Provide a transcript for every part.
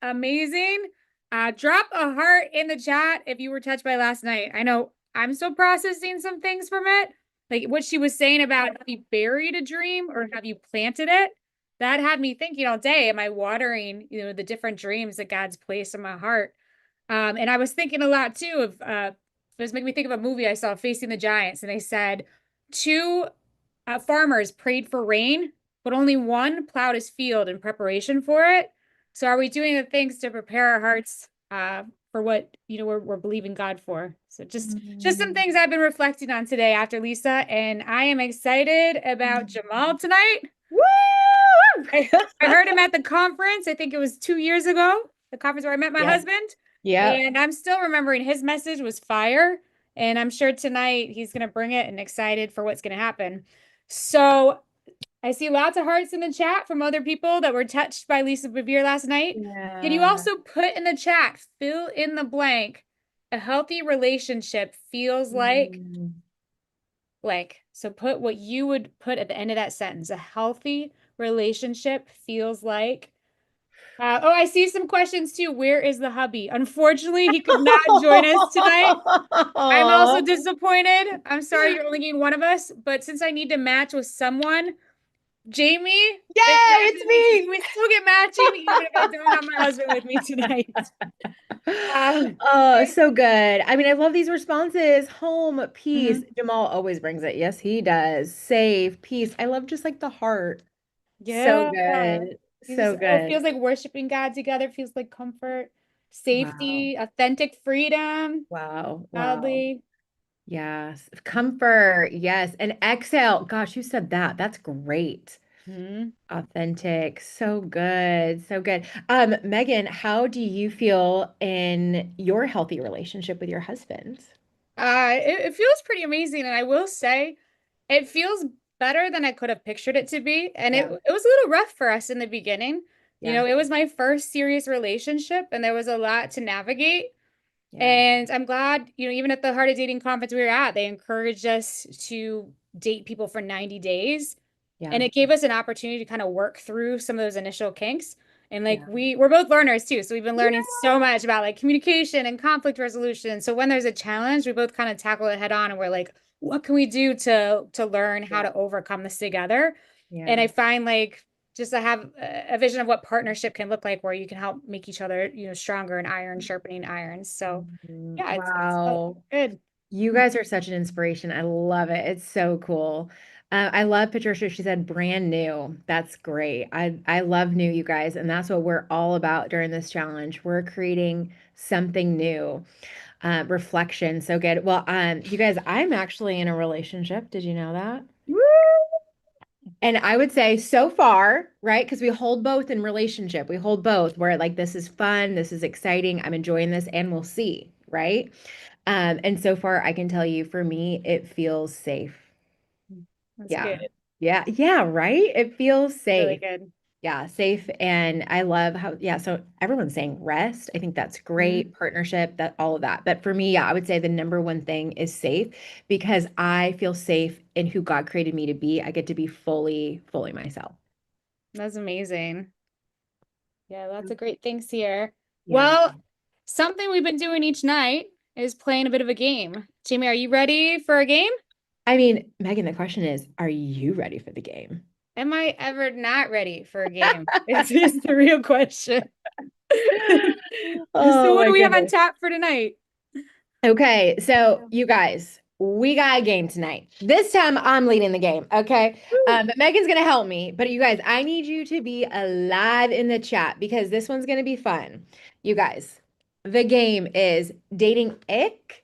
amazing. Drop a heart in the chat if you were touched by last night. I know I'm still processing some things from it. Like what she was saying about have you buried a dream or have you planted it? That had me thinking all day, am I watering, the different dreams that God's placed in my heart? And I was thinking a lot too of it was making me think of a movie I saw, Facing the Giants, and they said two farmers prayed for rain, but only one plowed his field in preparation for it. So are we doing the things to prepare our hearts for what we're believing God for? So just some Mm. things I've been reflecting on today after Lisa, and I am excited about Jamal tonight. Woo! I heard him at the conference. I think it was 2 years ago, the conference where I met my Yep. husband. Yep. And I'm still remembering his message was fire. And I'm sure tonight he's going to bring it and excited for what's going to happen. So I see lots of hearts in the chat from other people that were touched by Lisa Bevere last night. Can you Yeah. also put in the chat, fill in the blank, a healthy relationship feels like Mm. blank. So put what you would put at the end of that sentence. A healthy relationship feels like. Oh, I see some questions too. Where is the hubby? Unfortunately, he could not join us tonight. I'm also disappointed. I'm sorry you're only getting one of us, but since I need to match with someone, Jamie is Yay, matching it's me too. So me. we still get matching even if I don't have my husband with me tonight. Oh, so good. I mean, I love these responses. Home, peace. Mhm. Jamal always brings it. Yes, he does. Safe, peace. I love just like the heart. So Yeah. good. He just, So oh, it feels good. like worshiping God together, feels like comfort, Wow. safety, authentic freedom, Wow. Wow. godly. Yes. Comfort. Yes. And exhale. Gosh, you said that. That's great. Mhm. Authentic. So good. So good. Megan, how do you feel in your healthy relationship with your husband? It feels pretty amazing, and I will say it feels better than I could have pictured it to be. And it Yeah. it was a little rough for us in the beginning. Yeah. It was my first serious relationship, and there was a lot to navigate. Yeah. And I'm glad, even at the Heart of Dating conference we were at, they encouraged us to date people for 90 days. Yeah. And it gave us an opportunity to kind of work through some of those initial kinks. And like Yeah. we're both learners too. So we've been learning Yeah. so much about like communication and conflict resolution. So when there's a challenge, we both kind of tackle it head on and we're like, what can we do to learn how Yeah. to overcome this together? And Yeah. I find like just to have a vision of what partnership can look like where you can help make each other, stronger and iron sharpening irons. So Mhm. yeah, it's Wow. good. You guys are such an inspiration. I love it. It's so cool. I love Patricia. She said brand new. That's great. I love new, you guys, and that's what we're all about during this challenge. We're creating something new. Reflection. So good. Well, you guys, I'm actually in a relationship. Did you know that? And I would say so far, right? Because we hold both in relationship. We hold both where like this is fun, this is exciting, I'm enjoying this, and we'll see, right? And so far, I can tell you for me, it feels safe. That's Yeah. good. Yeah. Yeah. Right. It feels Really safe. good. Yeah. Safe. And I love how, yeah. So everyone's saying rest. I think that's Mhm. great. Partnership, that all of that. But for me, yeah, I would say the number one thing is safe because I feel safe in who God created me to be. I get to be fully, fully myself. That's amazing. Yeah, lots of great things here. Yeah. Well, something we've been doing each night is playing a bit of a game. Jamie, are you ready for a game? I mean, Megan, the question is, are you ready for the game? Am I ever not ready for a game? Is the real question. So Oh what my do we have on goodness. tap for tonight? Okay, so you guys, we got a game tonight. This time I'm leading the game, okay? Woo. But Megan's gonna help me. But you guys, I need you to be alive in the chat because this one's gonna be fun. You guys, the game is dating ick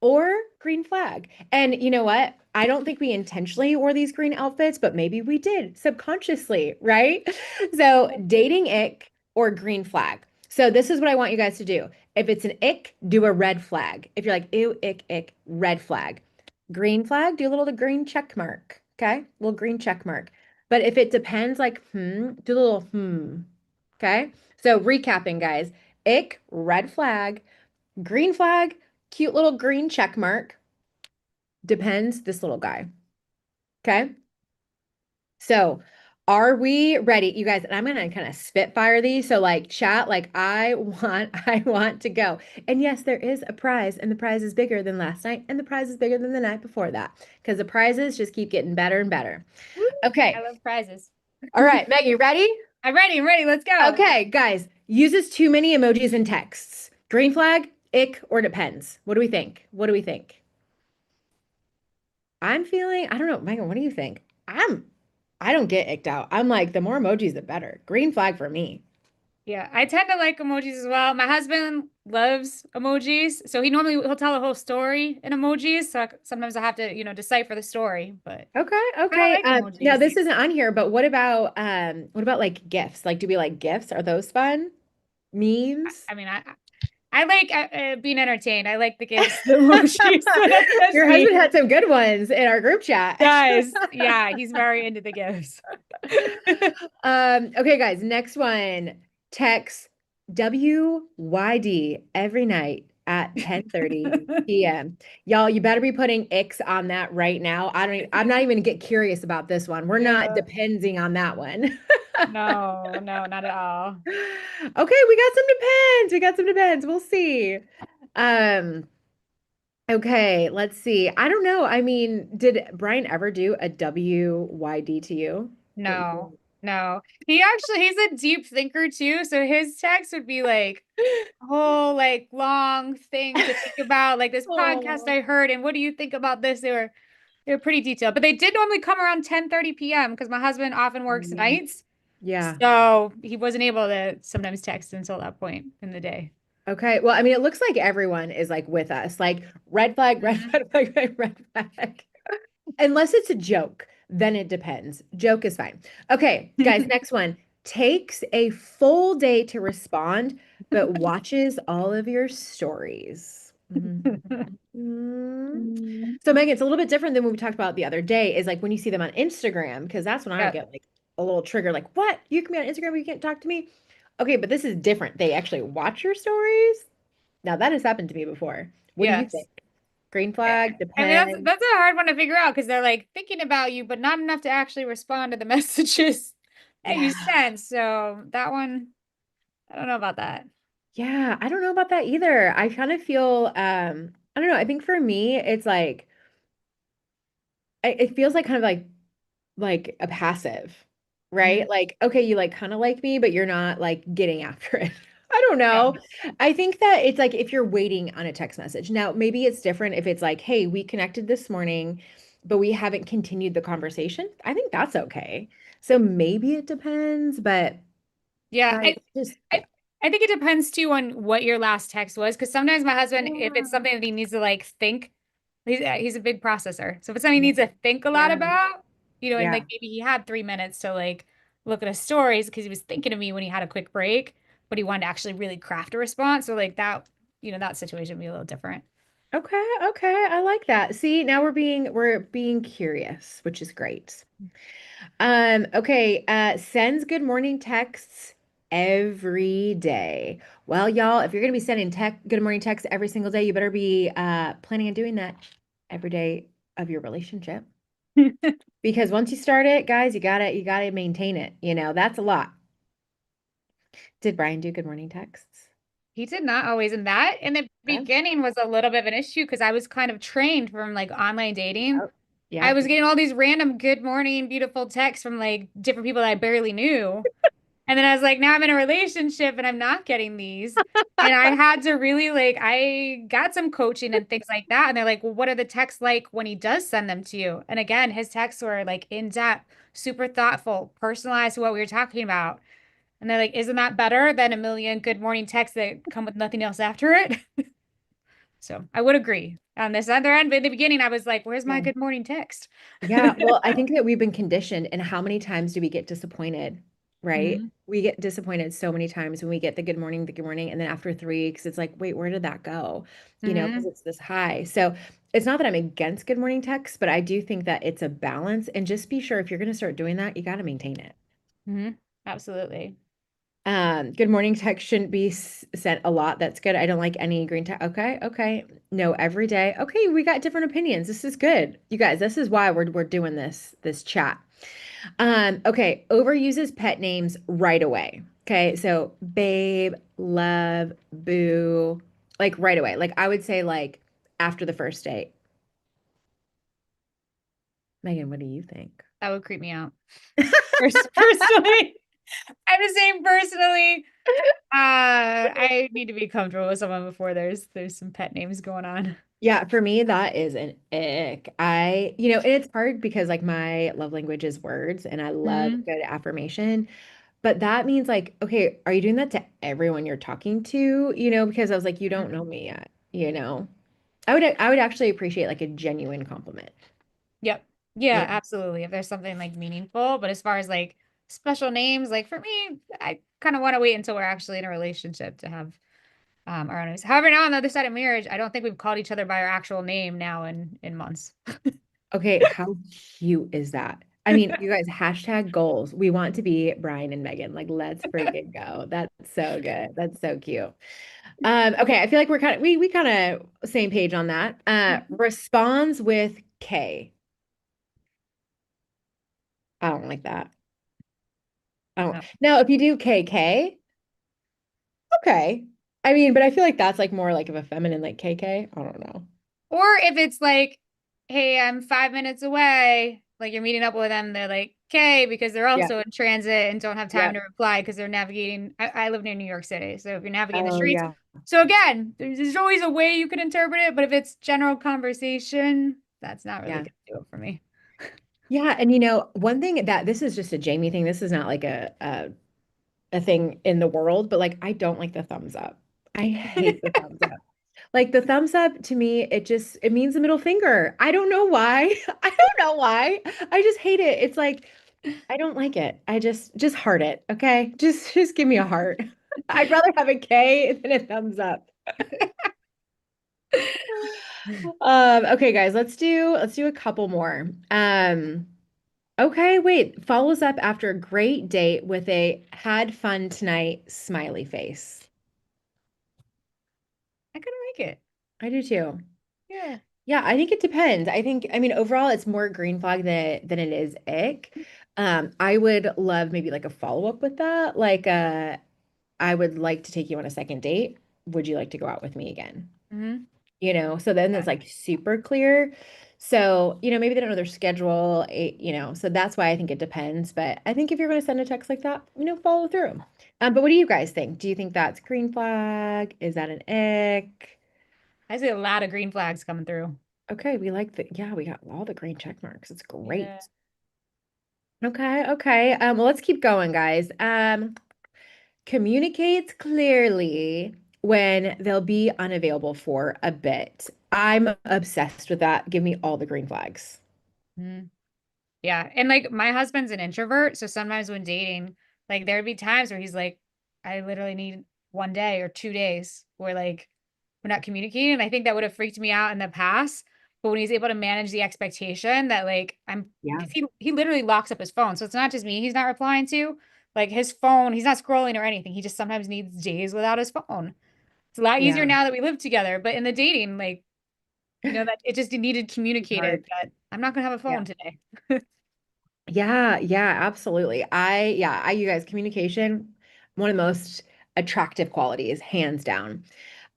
or green flag. And you know what? I don't think we intentionally wore these green outfits, but maybe we did subconsciously, right? So, dating ick or green flag. So, this is what I want you guys to do. If it's an ick, do a red flag. If you're like, ew, ick, ick, red flag. Green flag, do a little the green check mark. Okay? Little green check mark. But if it depends, like, do a little Okay? So recapping, guys. Ick, red flag, green flag, cute little green check mark. Depends, this little guy. Okay? So Are we ready, you guys? And I'm gonna kind of spitfire these. So like chat, like I want to go. And yes, there is a prize, and the prize is bigger than last night, and the prize is bigger than the night before that. Because the prizes just keep getting better and better. Woo! I Okay. love prizes. All right, Meg, you ready? I'm ready. I'm ready. Let's go. Okay, guys, uses too many emojis and texts. Green flag, ick, or depends. What do we think? What do we think? I'm feeling, I don't know, Megan, what do you think? I don't get icked out. I'm like, the more emojis, the better. Green flag for me. Yeah, I tend to like emojis as well. My husband loves emojis, so he'll tell a whole story in emojis. So sometimes I have to, decipher the story, but Okay, I okay. like Now emojis. this isn't on here, but what about like gifts? Like, do we like gifts? Are those fun? Memes? I mean, I like being entertained. I like the gifts, the emojis. So that's just Your husband me. had some good ones in our group chat. Guys, yeah, he's very into the gifts. Okay, guys, next one. Text WYD every night at 10:30 p.m. Y'all, you better be putting X on that right now. I'm not even gonna get curious about this one. We're not Yeah. depending on that one. No, no, not at all. Okay, we got some depends. We got some depends. We'll see. Um, okay, let's see. I don't know. I mean, did Brian ever do a WYD to you? That No, no. He's a deep thinker too. So his text would be like a whole like long thing to think about, like this podcast Oh. I heard, and what do you think about this? They were pretty detailed, but they did normally come around 10:30 p.m. because my husband often works Mm, nights. yeah. So he wasn't able to sometimes text until that point in the day. Okay. Well, I mean, it looks like everyone is like with us. Like red flag, red Mhm. flag, red flag. Unless it's a joke, then it depends. Joke is fine. Okay, guys, next one. Takes a full day to respond, but watches all of your stories. Mhm. So, Megan, it's a little bit different than what we talked about the other day, is like when you see them on Instagram, because that's when I Yeah. get like a little trigger, like, what? You can be on Instagram, but you can't talk to me? Okay, but this is different. They actually watch your stories. Now, that has happened to me before. What do you think? Yes. Green I flag, I mean, that's depends. that's a hard one to figure out because they're like thinking about you, but not enough to actually respond to the messages that you Yeah. send. So that one, I don't know about that. Yeah, I don't know about that either. I kind of feel I don't know. I think for me it's like it feels like kind of like a passive, Hmm. right? Like okay, you like kind of like me, but you're not like getting after it. I don't Yeah. know. I think that it's like if you're waiting on a text message. Now, maybe it's different if it's like, "Hey, we connected this morning, but we haven't continued the conversation." I think that's okay. So maybe it depends, but Yeah. guys, just I, yeah. I think it depends too on what your last text was. Because sometimes my husband, if it's Yeah. something that he needs to like think, he's a big processor. So if it's something he Yeah. needs to think a lot Yeah. about, and Yeah. like maybe he had 3 minutes to like look at his stories because he was thinking of me when he had a quick break, but he wanted to actually really craft a response. So like that, that situation would be a little different. Okay, okay. I like that. See, now we're being curious, which is great. Okay, sends good morning texts every day. Well, y'all, if you're gonna be sending good morning texts every single day, you better be planning on doing that every day of your relationship. Because once you start it, guys, you gotta maintain it. That's a lot. Did Brian do good morning texts? He did not always. And that in the Okay. beginning was a little bit of an issue because I was kind of trained from like online dating. Yep. I Yep. was getting all these random good morning, beautiful texts from like different people that I barely knew. And then I was like, now I'm in a relationship and I'm not getting these. And I had to really like, I got some coaching and things like that. And they're like, well, what are the texts like when he does send them to you? And again, his texts were like in depth, super thoughtful, personalized to what we were talking about. And they're like, isn't that better than a million good morning texts that come with nothing else after it? So I would agree. On this other end, but in the beginning, I was like, where's my Yeah. good morning text? Yeah, well, I think that we've been conditioned, and how many times do we get disappointed, right? Hmm. We get disappointed so many times when we get the good morning, and then after 3 weeks, it's like, wait, where did that go? Because Hmm. it's this high. So it's not that I'm against good morning texts, but I do think that it's a balance, and just be sure if you're going to start doing that, you got to maintain it. Hmm. Absolutely. Good morning text shouldn't be sent a lot. That's good. I don't like any green text. Okay, okay. No, every day. Okay, we got different opinions. This is good. You guys, this is why we're doing this chat. Okay, overuses pet names right away. Okay, so babe, love, boo, like right away. Like I would say like after the first date. Megan, what do you think? That would creep me out. Personally, I'm the same personally. I need to be comfortable with someone before there's some pet names going on. Yeah, for me, that is an ick. And it's hard because like my love language is words and I love Hmm. good affirmation. But that means like, okay, are you doing that to everyone you're talking to? Because I was like, you don't know me yet. I would actually appreciate like a genuine compliment. Yep. Yeah, Yeah. absolutely. If there's something like meaningful, but as far as like special names, like for me, I kind of want to wait until we're actually in a relationship to have our own names. However, now on the other side of marriage, I don't think we've called each other by our actual name now in months. Okay, how cute is that? I mean, you guys, hashtag goals. We want to be Brian and Megan. Like, let's freaking go. That's so good. That's so cute. Okay, I feel like we're kind of we kind of same page on that. Responds with K. I don't like that. I don't. No. Now, if you do KK, okay. I mean, but I feel like that's like more like of a feminine like KK. I don't know. Or if it's like, hey, I'm 5 minutes away, like you're meeting up with them, they're like, okay, because they're Yeah. also in transit and don't have time Yep. to reply because they're navigating. I live near New York City. So if you're navigating the Oh streets, yeah. so again, there's always a way you could interpret it, but if it's general conversation, that's not really Yeah. gonna do it for me. Yeah, and one thing that this is just a Jamie thing. This is not like a thing in the world, but like I don't like the thumbs up. I hate the thumbs up. Like the thumbs up to me, it means the middle finger. I don't know why. I don't know why. I just hate it. It's like I don't like it. I just heart it, okay? Just give me a heart. I'd rather have a K than a thumbs up. Okay, guys, let's do a couple more. Okay, wait. Follows up after a great date with a had fun tonight smiley face. I kind of like it. I do too. Yeah. Yeah, I think it depends. I mean, overall, it's more green flag than it is ick. I would love maybe like a follow-up with that. Like, I would like to take you on a second date. Would you like to go out with me again? Hmm. So then Yeah. it's like super clear. So, maybe they don't know their schedule, so that's why I think it depends. But I think if you're going to send a text like that, follow through. But what do you guys think? Do you think that's green flag? Is that an ick? I see a lot of green flags coming through. Okay, yeah, we got all the green check marks. It's Yeah. great. Okay, okay. Well, let's keep going, guys. Communicates clearly when they'll be unavailable for a bit. I'm obsessed with that. Give me all the green flags. Mhm. Yeah. And like my husband's an introvert. So sometimes when dating, like there'd be times where he's like, I literally need 1 day or 2 days where like we're not communicating. And I think that would have freaked me out in the past. But when he's able to manage the expectation that like Yeah, because he literally locks up his phone. So it's not just me he's not replying to. Like his phone, he's not scrolling or anything. He just sometimes needs days without his phone. It's a lot easier yeah. now that we live together. But in the dating, like, that it just needed communicated Hard. that I'm not gonna have a Yeah. phone today. Yeah, yeah, absolutely. You guys, communication, one of the most attractive qualities, hands down.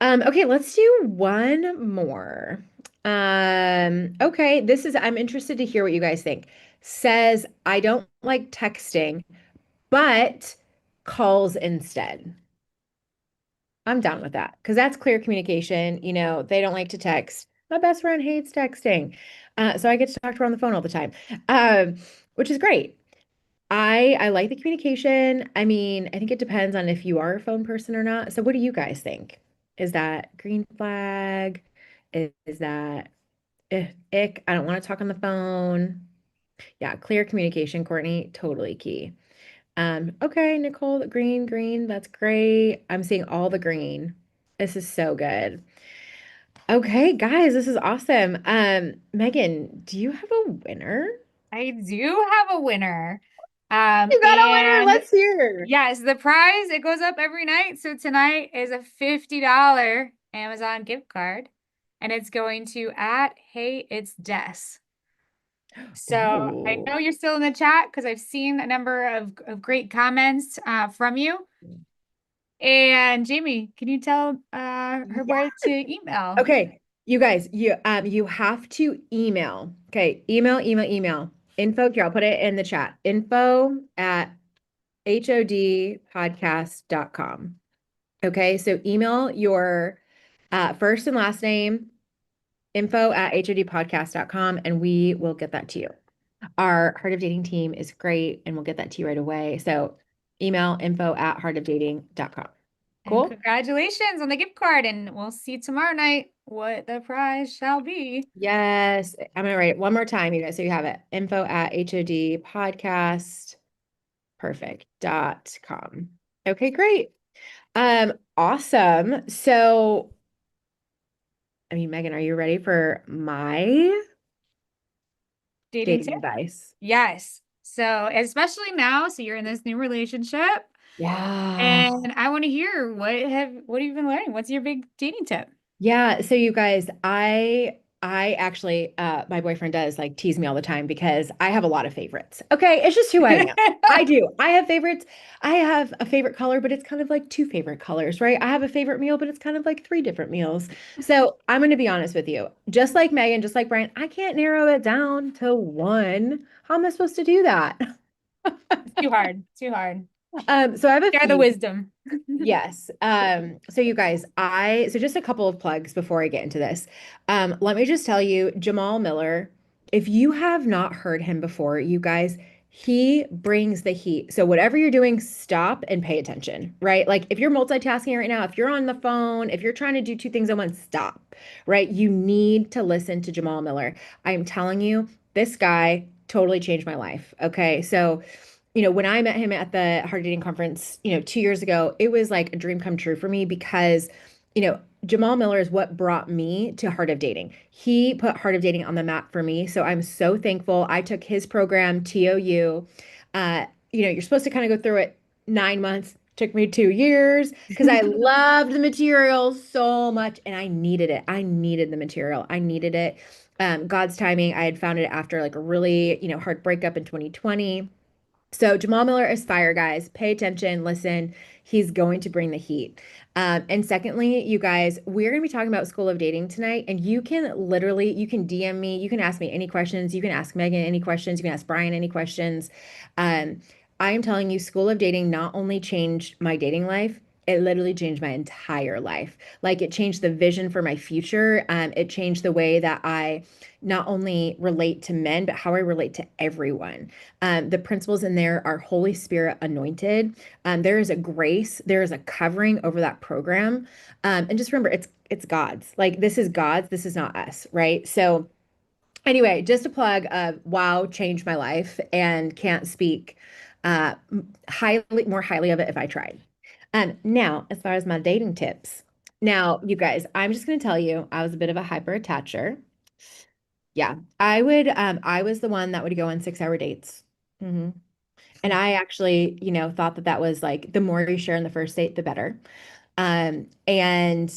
Okay, let's do one more. Okay, I'm interested to hear what you guys think. Says, I don't like texting, but calls instead. I'm down with that because that's clear communication. They don't like to text. My best friend hates texting. So I get to talk to her on the phone all the time, which is great. I like the communication. I mean, I think it depends on if you are a phone person or not. So what do you guys think? Is that green flag? Is that ick? I don't want to talk on the phone. Yeah, clear communication, Courtney, totally key. Okay, Nicole, green, green, that's great. I'm seeing all the green. This is so good. Okay, guys, this is awesome. Megan, do you have a winner? I do have a winner. You got a winner. And Let's hear. yes, the prize it goes up every night. So tonight is a $50 Amazon gift card, and it's going to at Hey It's Des. So I Ooh. know you're still in the chat because I've seen a number of great comments from you. And Jamie, can you tell her Yeah. where to email? Okay. You guys, you have to email. Okay, email. Info here, I'll put it in the chat. Info at hodpodcast.com. Okay, so email your first and last name, info at hodpodcast.com, and we will get that to you. Our Heart of Dating team is great, and we'll get that to you right away. So email info at heartofdating.com. And Cool? congratulations on the gift card. And we'll see tomorrow night what the prize shall be. Yes. I'm gonna write it one more time, you guys, so you have it. Info at HOD perfect .com. Okay, great. Awesome. So, I mean, Megan, are you ready for my Dating dating tip? advice? Yes. So, especially now, so you're in this new relationship, Yeah. and I want to hear what have you been learning? What's your big dating tip? Yeah, so you guys, I actually my boyfriend does like tease me all the time because I have a lot of favorites. Okay, it's just who I am. I do. I have favorites. I have a favorite color, but it's kind of like two favorite colors, right? I have a favorite meal, but it's kind of like three different meals. So I'm going to be honest with you. Just like Megan, just like Brian, I can't narrow it down to one. How am I supposed to do that? It's too hard. Too hard. So I have a Share the few. wisdom. Yes. So you guys, so just a couple of plugs before I get into this. Let me just tell you, Jamal Miller, if you have not heard him before, you guys, he brings the heat. So whatever you're doing, stop and pay attention, right? Like if you're multitasking right now, if you're on the phone, if you're trying to do two things at once, stop, right? You need to listen to Jamal Miller. I am telling you, this guy totally changed my life. Okay. So when I met him at the Heart Dating Conference, 2 years ago, it was like a dream come true for me because, Jamal Miller is what brought me to Heart of Dating. He put Heart of Dating on the map for me. So I'm so thankful. I took his program, TOU. You're supposed to kind of go through it 9 months. Took me 2 years because I loved the material so much and I needed it. I needed the material. I needed it. God's timing. I had found it after like a really, hard breakup in 2020. So Jamal Miller is fire, guys. Pay attention, listen. He's going to bring the heat. And secondly, you guys, we're going to be talking about School of Dating tonight. And you can DM me, you can ask me any questions, you can ask Megan any questions, you can ask Brian any questions. Um, I am telling you, School of Dating not only changed my dating life, it literally changed my entire life. Like it changed the vision for my future. It changed the way that I not only relate to men, but how I relate to everyone. The principles in there are Holy Spirit anointed. There is a grace, there is a covering over that program. And just remember, it's God's. Like this is God's, this is not us, right? So anyway, just a plug of wow, changed my life and can't speak more highly of it if I tried. Now, as far as my dating tips, now you guys, I'm just gonna tell you, I was a bit of a hyper attacher. Yeah, I was the one that would go on 6 hour dates. Mhm. And I actually, thought that that was like the more you share in the first date, the better. Um, and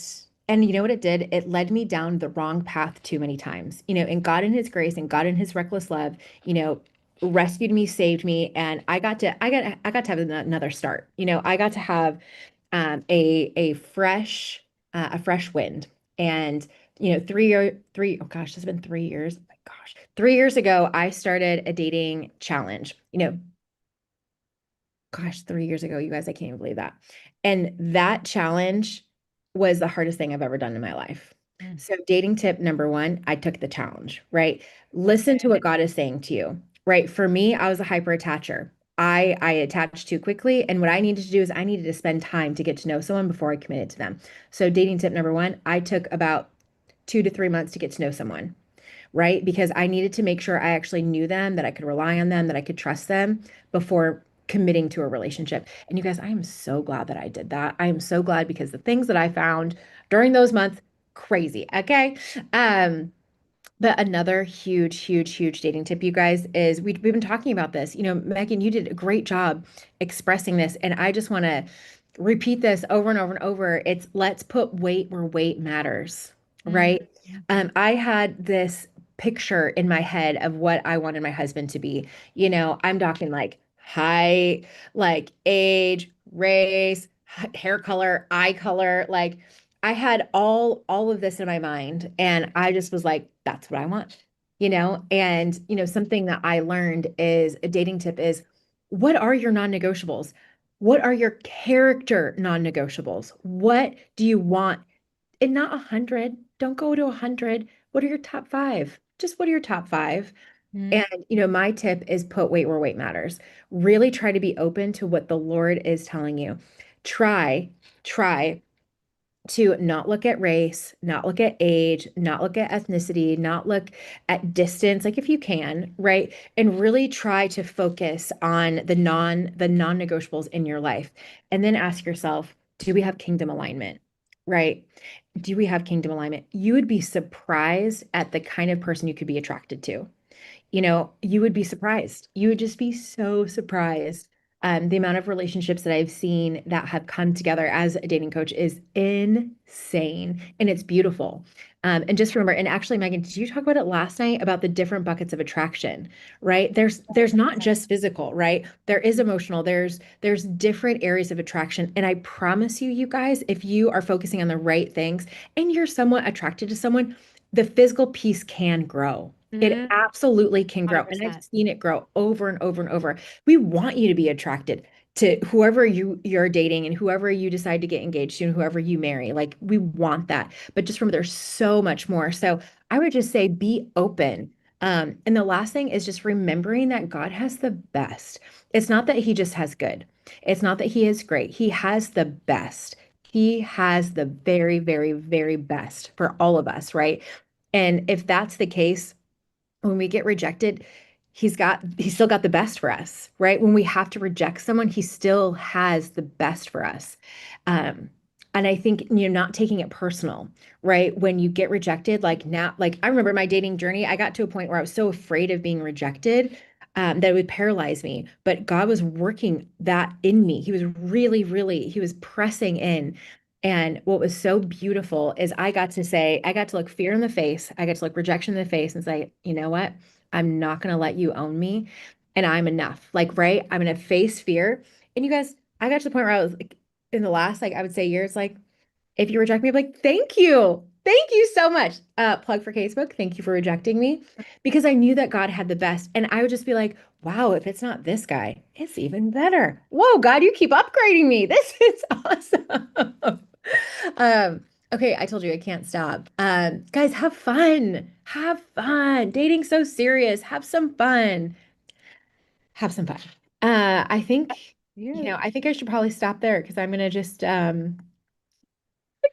and you know what it did? It led me down the wrong path too many times. And God in his grace and God in his reckless love, rescued me, saved me, and I got to have another start. I got to have a fresh wind. And 3 oh gosh, it's been 3 years. Oh my gosh. 3 years ago, I started a dating challenge. Gosh, 3 years ago, you guys, I can't even believe that. And that challenge was the hardest thing I've ever done in my life. Mm. So, dating tip number one, I took the challenge, right? Listen to Okay. what God is saying to you, right? For me, I was a hyper attacher. I attached too quickly. And what I needed to do is I needed to spend time to get to know someone before I committed to them. So, dating tip number one, I took about 2 to 3 months to get to know someone, right? Because I needed to make sure I actually knew them, that I could rely on them, that I could trust them before committing to a relationship. And you guys, I am so glad that I did that. I am so glad because the things that I found during those months, crazy. Okay. But another huge, huge, huge dating tip, you guys, is we've been talking about this. Megan, you did a great job expressing this. And I just want to repeat this over and over and over. It's let's put weight where weight matters, Mm. right? I had this picture in my head of what I wanted my husband to be. You know, I'm talking like height, like age, race, hair color, eye color, like I had all of this in my mind and I just was like, that's what I want. You know, and something that I learned is a dating tip is what are your non-negotiables? What are your character non-negotiables? What do you want? And not 100. Don't go to 100. What are your top five? Just what are your top five? Mhm. And, my tip is put weight where weight matters. Really try to be open to what the Lord is telling you. Try to not look at race, not look at age, not look at ethnicity, not look at distance, like if you can, right? And really try to focus on the non-negotiables in your life. And then ask yourself, do we have kingdom alignment? Right? Do we have kingdom alignment? You would be surprised at the kind of person you could be attracted to. You would be surprised. You would just be so surprised. The amount of relationships that I've seen that have come together as a dating coach is insane and it's beautiful. And just remember, and actually, Megan, did you talk about it last night about the different buckets of attraction, right? There's not just physical, right? There is emotional, there's different areas of attraction. And I promise you, you guys, if you are focusing on the right things and you're somewhat attracted to someone, the physical piece can grow. It Mhm. absolutely can grow. And I've 100%. seen it grow over and over and over. We want you to be attracted to whoever you're dating and whoever you decide to get engaged to and whoever you marry. Like we want that. But just remember there's so much more. So I would just say be open. And the last thing is just remembering that God has the best. It's not that he just has good. It's not that he is great. He has the best. He has the very, very, very best for all of us, right? And if that's the case, when we get rejected, he's still got the best for us, right? When we have to reject someone, he still has the best for us. Um, and I think you're not taking it personal, right? When you get rejected, like now, like I remember my dating journey, I got to a point where I was so afraid of being rejected, that it would paralyze me. But God was working that in me. He was really, really, he was pressing in. And what was so beautiful is I got to look fear in the face. I got to look rejection in the face and say, you know what? I'm not going to let you own me. And I'm enough. Like, right? I'm going to face fear. And you guys, I got to the point where I was like, in the last, like, I would say years, like, if you reject me, I'm like, thank you. Thank you so much. Plug for Facebook. Thank you for rejecting me because I knew that God had the best. And I would just be like, wow, if it's not this guy, it's even better. Whoa, God, you keep upgrading me. This is awesome. Okay, I told you I can't stop. Guys, have fun. Have fun. Dating's so serious. Have some fun. Have some fun. I think, Yeah. I think I should probably stop there because I'm gonna just But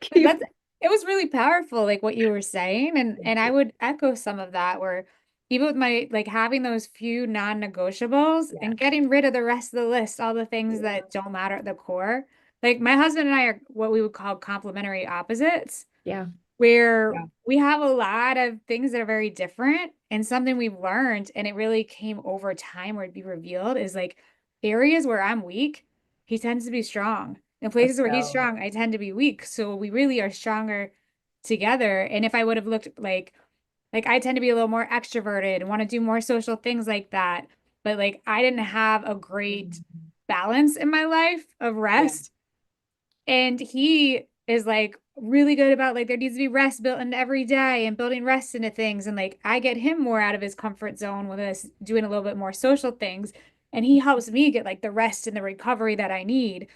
keep. that's it was really powerful, like what you were saying, and I would echo some of that where even with my like having those few non-negotiables Yeah. and getting rid of the rest of the list, all the things that don't matter at the core. Like my husband and I are what we would call complementary opposites, Yeah. where Yeah. we have a lot of things that are very different and something we've learned and it really came over time where it'd be revealed is like areas where I'm weak, he tends to be strong. In Let's places where he's go. strong, I tend to be weak. So we really are stronger together. And if I would have looked like I tend to be a little more extroverted and want to do more social things like that, but like I didn't have a great balance in my life of Yeah. rest. And he is like really good about like there needs to be rest built into every day and building rest into things. And like I get him more out of his comfort zone with us doing a little bit more social things. And he helps me get like the rest and the recovery that I need.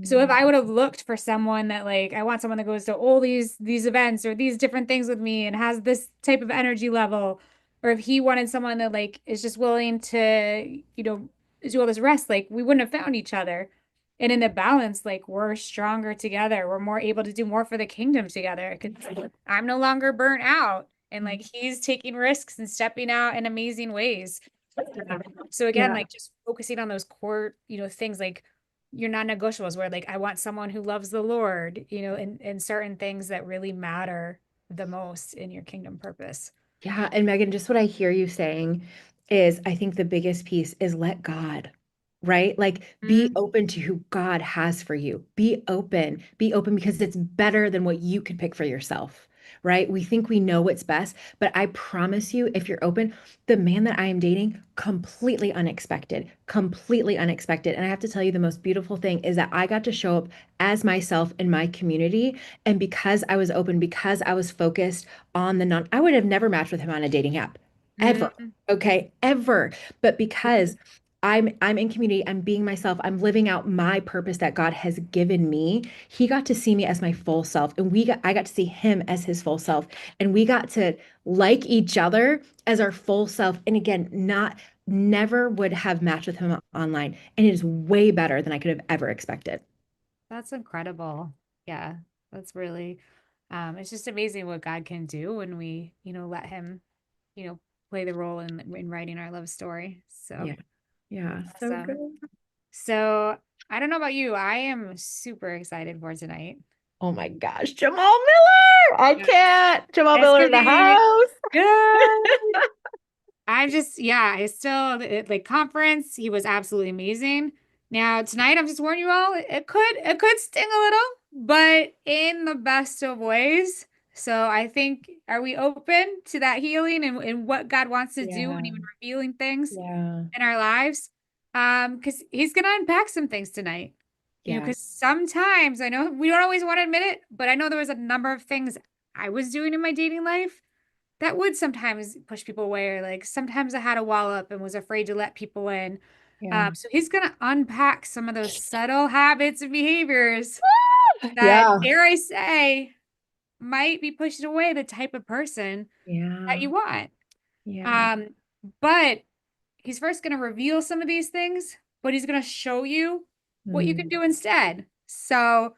So if Mm. I would have looked for someone that like I want someone that goes to all these events or these different things with me and has this type of energy level, or if he wanted someone that like is just willing to, do all this rest, like we wouldn't have found each other. And in the balance, like we're stronger together. We're more able to do more for the kingdom together because I'm no longer burnt out and like he's taking risks and stepping out in amazing ways. So again, Yeah. like just focusing on those core, things like your non-negotiables where like I want someone who loves the Lord, and certain things that really matter the most in your kingdom purpose. Yeah. And Megan, just what I hear you saying is I think the biggest piece is let God, right? Like be Mhm. open to who God has for you. Be open because it's better than what you could pick for yourself. right? We think we know what's best, but I promise you, if you're open, the man that I am dating, completely unexpected, completely unexpected. And I have to tell you, the most beautiful thing is that I got to show up as myself in my community. And because I was open, because I was focused on the non, I would have never matched with him on a dating app, ever. Mm, Okay, ever. But because I'm in community, I'm being myself, I'm living out my purpose that God has given me. He got to see me as my full self, and I got to see him as his full self, and we got to like each other as our full self. And again, not never would have matched with him online, and it is way better than I could have ever expected. that's incredible. Yeah, that's really, it's just amazing what God can do when we, let him, play the role in writing our love story. So Yeah. Yeah, so awesome. good. So I don't know about you. I am super excited for tonight. Oh my gosh, Jamal Miller. I Yeah. can't. Jamal It's Miller gonna in the be house. good. I'm just, yeah, I still like conference. He was absolutely amazing. Now tonight, I'm just warning you all, it could sting a little, but in the best of ways. So I think, are we open to that healing and what God wants to do and Yeah. even revealing things Yeah. in our lives? Because he's gonna unpack some things tonight. Yeah. Because sometimes I know we don't always want to admit it, but I know there was a number of things I was doing in my dating life that would sometimes push people away, or like sometimes I had a wall up and was afraid to let people in. Yeah. So he's gonna unpack some of those subtle habits and behaviors that, Yeah. dare I say, might be pushing away the type of person that Yeah. you want. Yeah. Um, but he's first gonna reveal some of these things, but he's gonna show you what you can Mm. do instead. So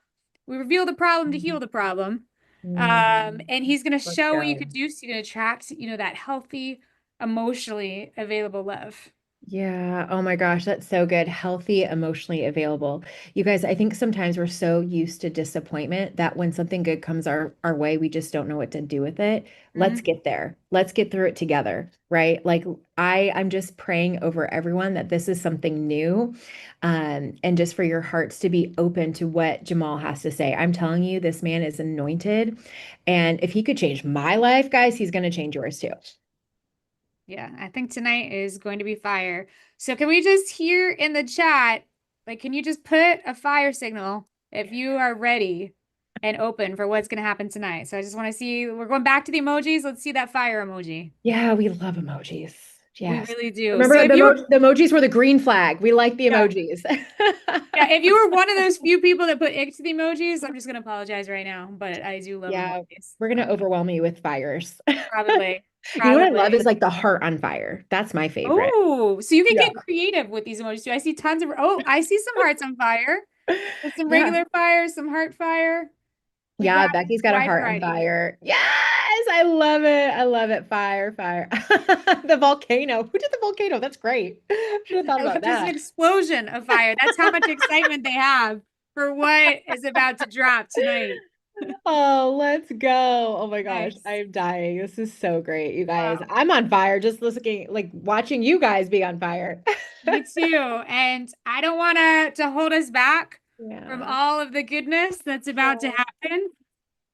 we reveal the problem to heal the problem. Mm. And he's gonna Let's show what you go. could do so you can attract, that healthy, emotionally available love. Yeah. Oh my gosh, that's so good. Healthy, emotionally available. You guys, I think sometimes we're so used to disappointment that when something good comes our way, we just don't know what to do with it. Let's Mhm. get there. Let's get through it together, right? Like I'm just praying over everyone that this is something new. And just for your hearts to be open to what Jamal has to say. I'm telling you, this man is anointed. And if he could change my life, guys, he's going to change yours too. Yeah, I think tonight is going to be fire. So can we just hear in the chat, like, can you just put a fire signal if you are ready and open for what's going to happen tonight? So I just want to see, we're going back to the emojis. Let's see that fire emoji. Yeah, we love emojis. We Yes. really do. So Remember if you were, the emojis were the green flag. We like the yeah, emojis. yeah, if you were one of those few people that put ick to the emojis, I'm just going to apologize right now, but I do love Yeah, emojis. we're gonna So overwhelm you with fires. probably, You know what I love probably. is like the heart on fire. That's my favorite. Oh, so you can Yeah. get creative with these emojis too. I see tons of, oh, I see some hearts on fire. There's some Yeah. regular fire, some heart fire. We've Yeah, got Becky's got a wide heart on variety. fire. Yes, I love it. I love it. Fire, fire. The volcano. Who did the volcano? That's great. Should have thought about There's an that. explosion of fire. That's how much excitement they have for what is about to drop tonight. Oh, let's go. Oh my gosh, Nice. I'm dying. This is so great, you guys. Wow. I'm on fire just listening, like watching you guys be on fire. Me too. And I don't want to hold us back from Yeah. all of the goodness that's about to Yeah. happen.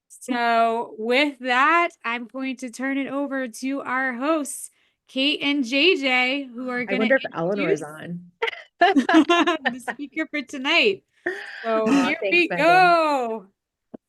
So with that, I'm going to turn it over to our hosts, Kate and JJ, who are I going to wonder if Eleanor is introduce on. the speaker for tonight. So Oh, here thanks, we Megan. go.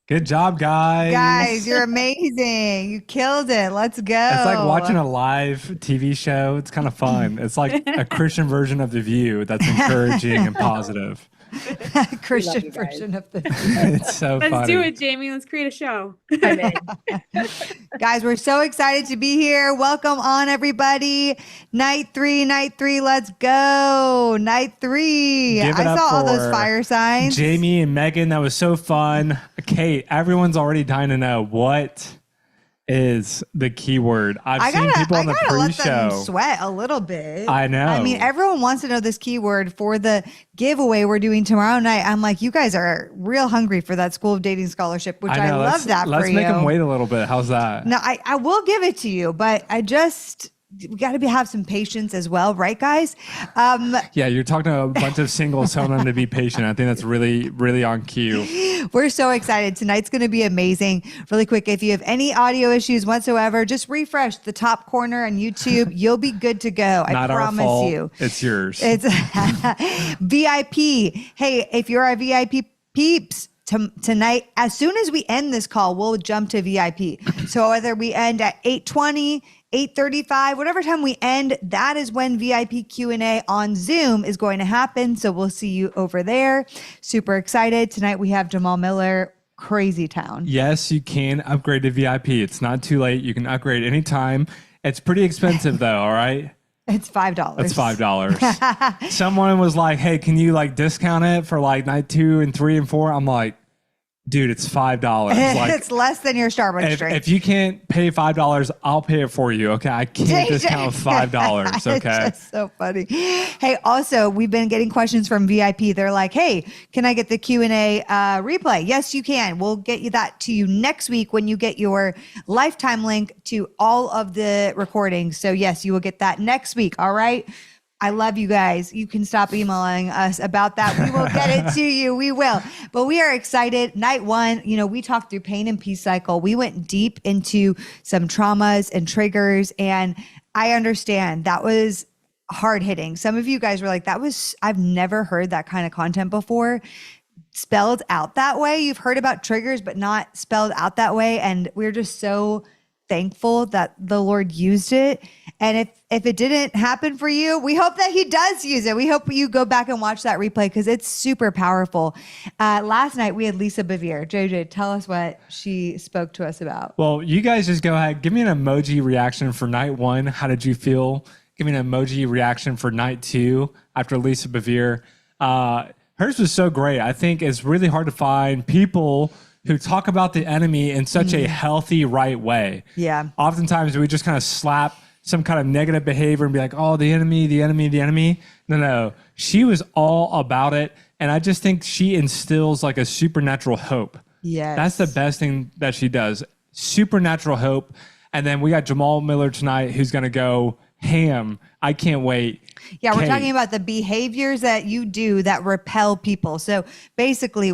Good job, Guys, guys. you're amazing. You killed it. Let's It's like watching go. a live TV show. It's kind of fun. It's like a Christian version of The View that's encouraging and positive. We love Christian you guys. version of the It's so Let's do funny. it, Jamie. Let's create a show. I'm in. Guys, we're so excited to be here. Welcome on, everybody. Night three, let's go. Night three. Give it I up saw all those for fire signs. Jamie and Megan. That was so fun. Kate, everyone's already dying to know what is the keyword. I've seen people on the I gotta let them pre-show. sweat a little bit. I know. I mean, everyone wants to know this keyword for the giveaway we're doing tomorrow night. I'm like, you guys are real hungry for that School of Dating scholarship, which I know. love that Let's for make you. them wait a little bit. How's that? No, I will give it to you, but I just we got to have some patience as well, right, guys? Yeah, you're talking to a bunch of singles telling them to be patient. I think that's really, really on cue. We're so excited. Tonight's going to be amazing. Really quick, if you have any audio issues whatsoever, just refresh the top corner on YouTube. You'll be good to go. Not I promise our fault. you. It's yours. It's VIP. Hey, if you're a VIP peeps, tonight, as soon as we end this call, we'll jump to VIP. So whether we end at 8:20, 8:35, whatever time we end, that is when VIP Q&A on Zoom is going to happen. So we'll see you over there. Super excited. Tonight we have Jamal Miller, Crazy Town. Yes, you can upgrade to VIP. It's not too late. You can upgrade anytime. It's pretty expensive though, all right? It's $5. It's $5. Someone was like, hey, can you like discount it for like night 2 and 3 and 4? I'm like, dude, it's $5. Like, it's less than your Starbucks drink. if you can't pay $5, I'll pay it for you. Okay, I can't discount $5. Okay, it's just so funny. Hey, also, we've been getting questions from VIP. They're like, "Hey, can I get the Q&A replay?" Yes, you can. We'll get you that to you next week when you get your lifetime link to all of the recordings. So yes, you will get that next week. All right. I love you guys. You can stop emailing us about that. We will get it to you. We will. But we are excited. Night 1, we talked through pain and peace cycle. We went deep into some traumas and triggers. And I understand that was hard hitting. Some of you guys were like, I've never heard that kind of content before spelled out that way. You've heard about triggers, but not spelled out that way. And we're just so thankful that the Lord used it. And if it didn't happen for you, we hope that he does use it. We hope you go back and watch that replay because it's super powerful. Last night we had Lisa Bevere. JJ, tell us what she spoke to us about. Well, you guys just go ahead. Give me an emoji reaction for night 1. How did you feel? Give me an emoji reaction for night 2 after Lisa Bevere. Hers was so great. I think it's really hard to find people who talk about the enemy in such a healthy, right way. Yeah. Oftentimes we just kind of slap some kind of negative behavior and be like, oh, the enemy, the enemy, the enemy. No. She was all about it. And I just think she instills like a supernatural hope. Yes. That's the best thing that she does. Supernatural hope. And then we got Jamal Miller tonight who's going to go ham. I can't wait. Yeah, we're Kate. talking about the behaviors that you do that repel people. So basically,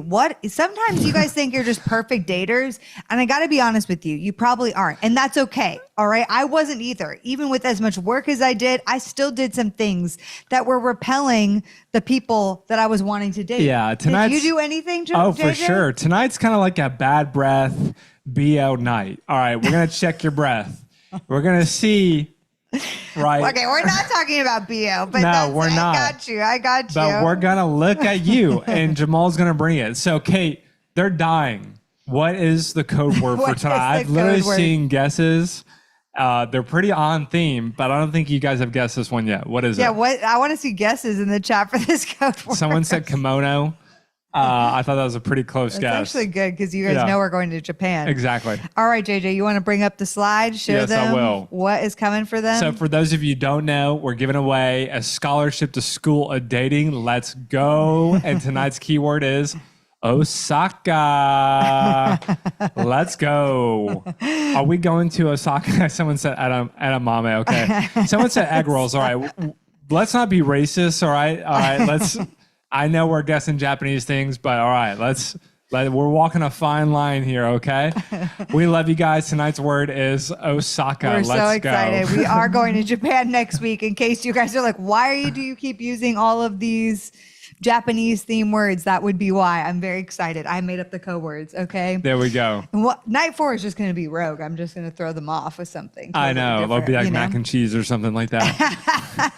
sometimes you guys think you're just perfect daters. And I got to be honest with you, you probably aren't. And that's okay. All right. I wasn't either. Even with as much work as I did, I still did some things that were repelling the people that I was wanting to date. Yeah. Tonight. Did you do anything, Oh, JJ? for sure. Tonight's kind of like a bad breath BO night. All right. We're going to check your breath. We're going to see. Right. Okay, we're not talking about BO, but No, we're not. I got you. But we're going to look at you and Jamal's going to bring it. So, Kate, they're dying. What is the code word for What is tonight? the I've literally code word? seen guesses. They're pretty on theme, but I don't think you guys have guessed this one yet. What is it? Yeah, I want to see guesses in the chat for this code word. Someone said kimono. I thought that was a pretty close That's guess. actually good because you guys Yeah. know we're going to Japan. Exactly. All right, JJ, you want to bring up the slide? Show Yes, I them will. what is coming for them? So for those of you who don't know, we're giving away a scholarship to School of Dating. Let's go. And tonight's keyword is Osaka. Let's go. Are we going to Osaka? Someone said edamame. Okay. Someone said egg rolls. All right. Let's not be racist. All right. All right. I know we're guessing Japanese things, but all right. We're walking a fine line here, okay? We love you guys. Tonight's word is Osaka. We're Let's so excited. go. We are going to Japan next week. In case you guys are like, do you keep using all of these Japanese theme words? That would be why. I'm very excited. I made up the code words, okay? There we go. And night 4 is just going to be rogue. I'm just going to throw them off with something. I totally know. It'll be different, like mac and cheese or something like that.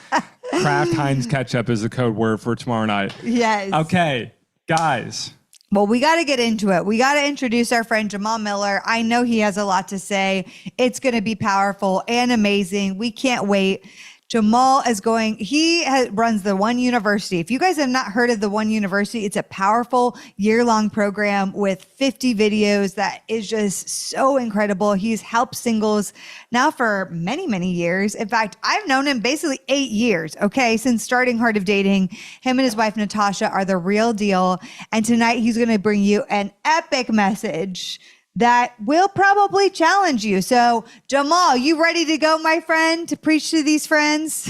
Kraft Heinz ketchup is the code word for tomorrow night. Yes. Okay, guys. Well, we got to get into it. We got to introduce our friend Jamal Miller. I know he has a lot to say. It's going to be powerful and amazing. We can't wait. Jamal is runs the One University. If you guys have not heard of the One University, it's a powerful year-long program with 50 videos that is just so incredible. He's helped singles now for many, many years. In fact, I've known him basically 8 years, okay, since starting Heart of Dating. Him and his wife, Natasha, are the real deal. And tonight he's going to bring you an epic message that will probably challenge you. So, Jamal, you ready to go, my friend, to preach to these friends?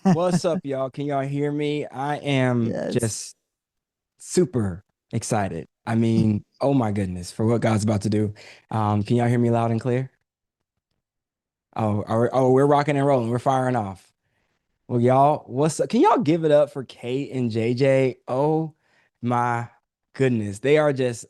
What's up, y'all? Can y'all hear me? I am Yes. just super excited. I mean, oh my goodness, for what God's about to do. Can y'all hear me loud and clear? Oh, we're rocking and rolling. We're firing off. Well, y'all, what's up? Can y'all give it up for Kate and JJ? Oh my goodness. They are just,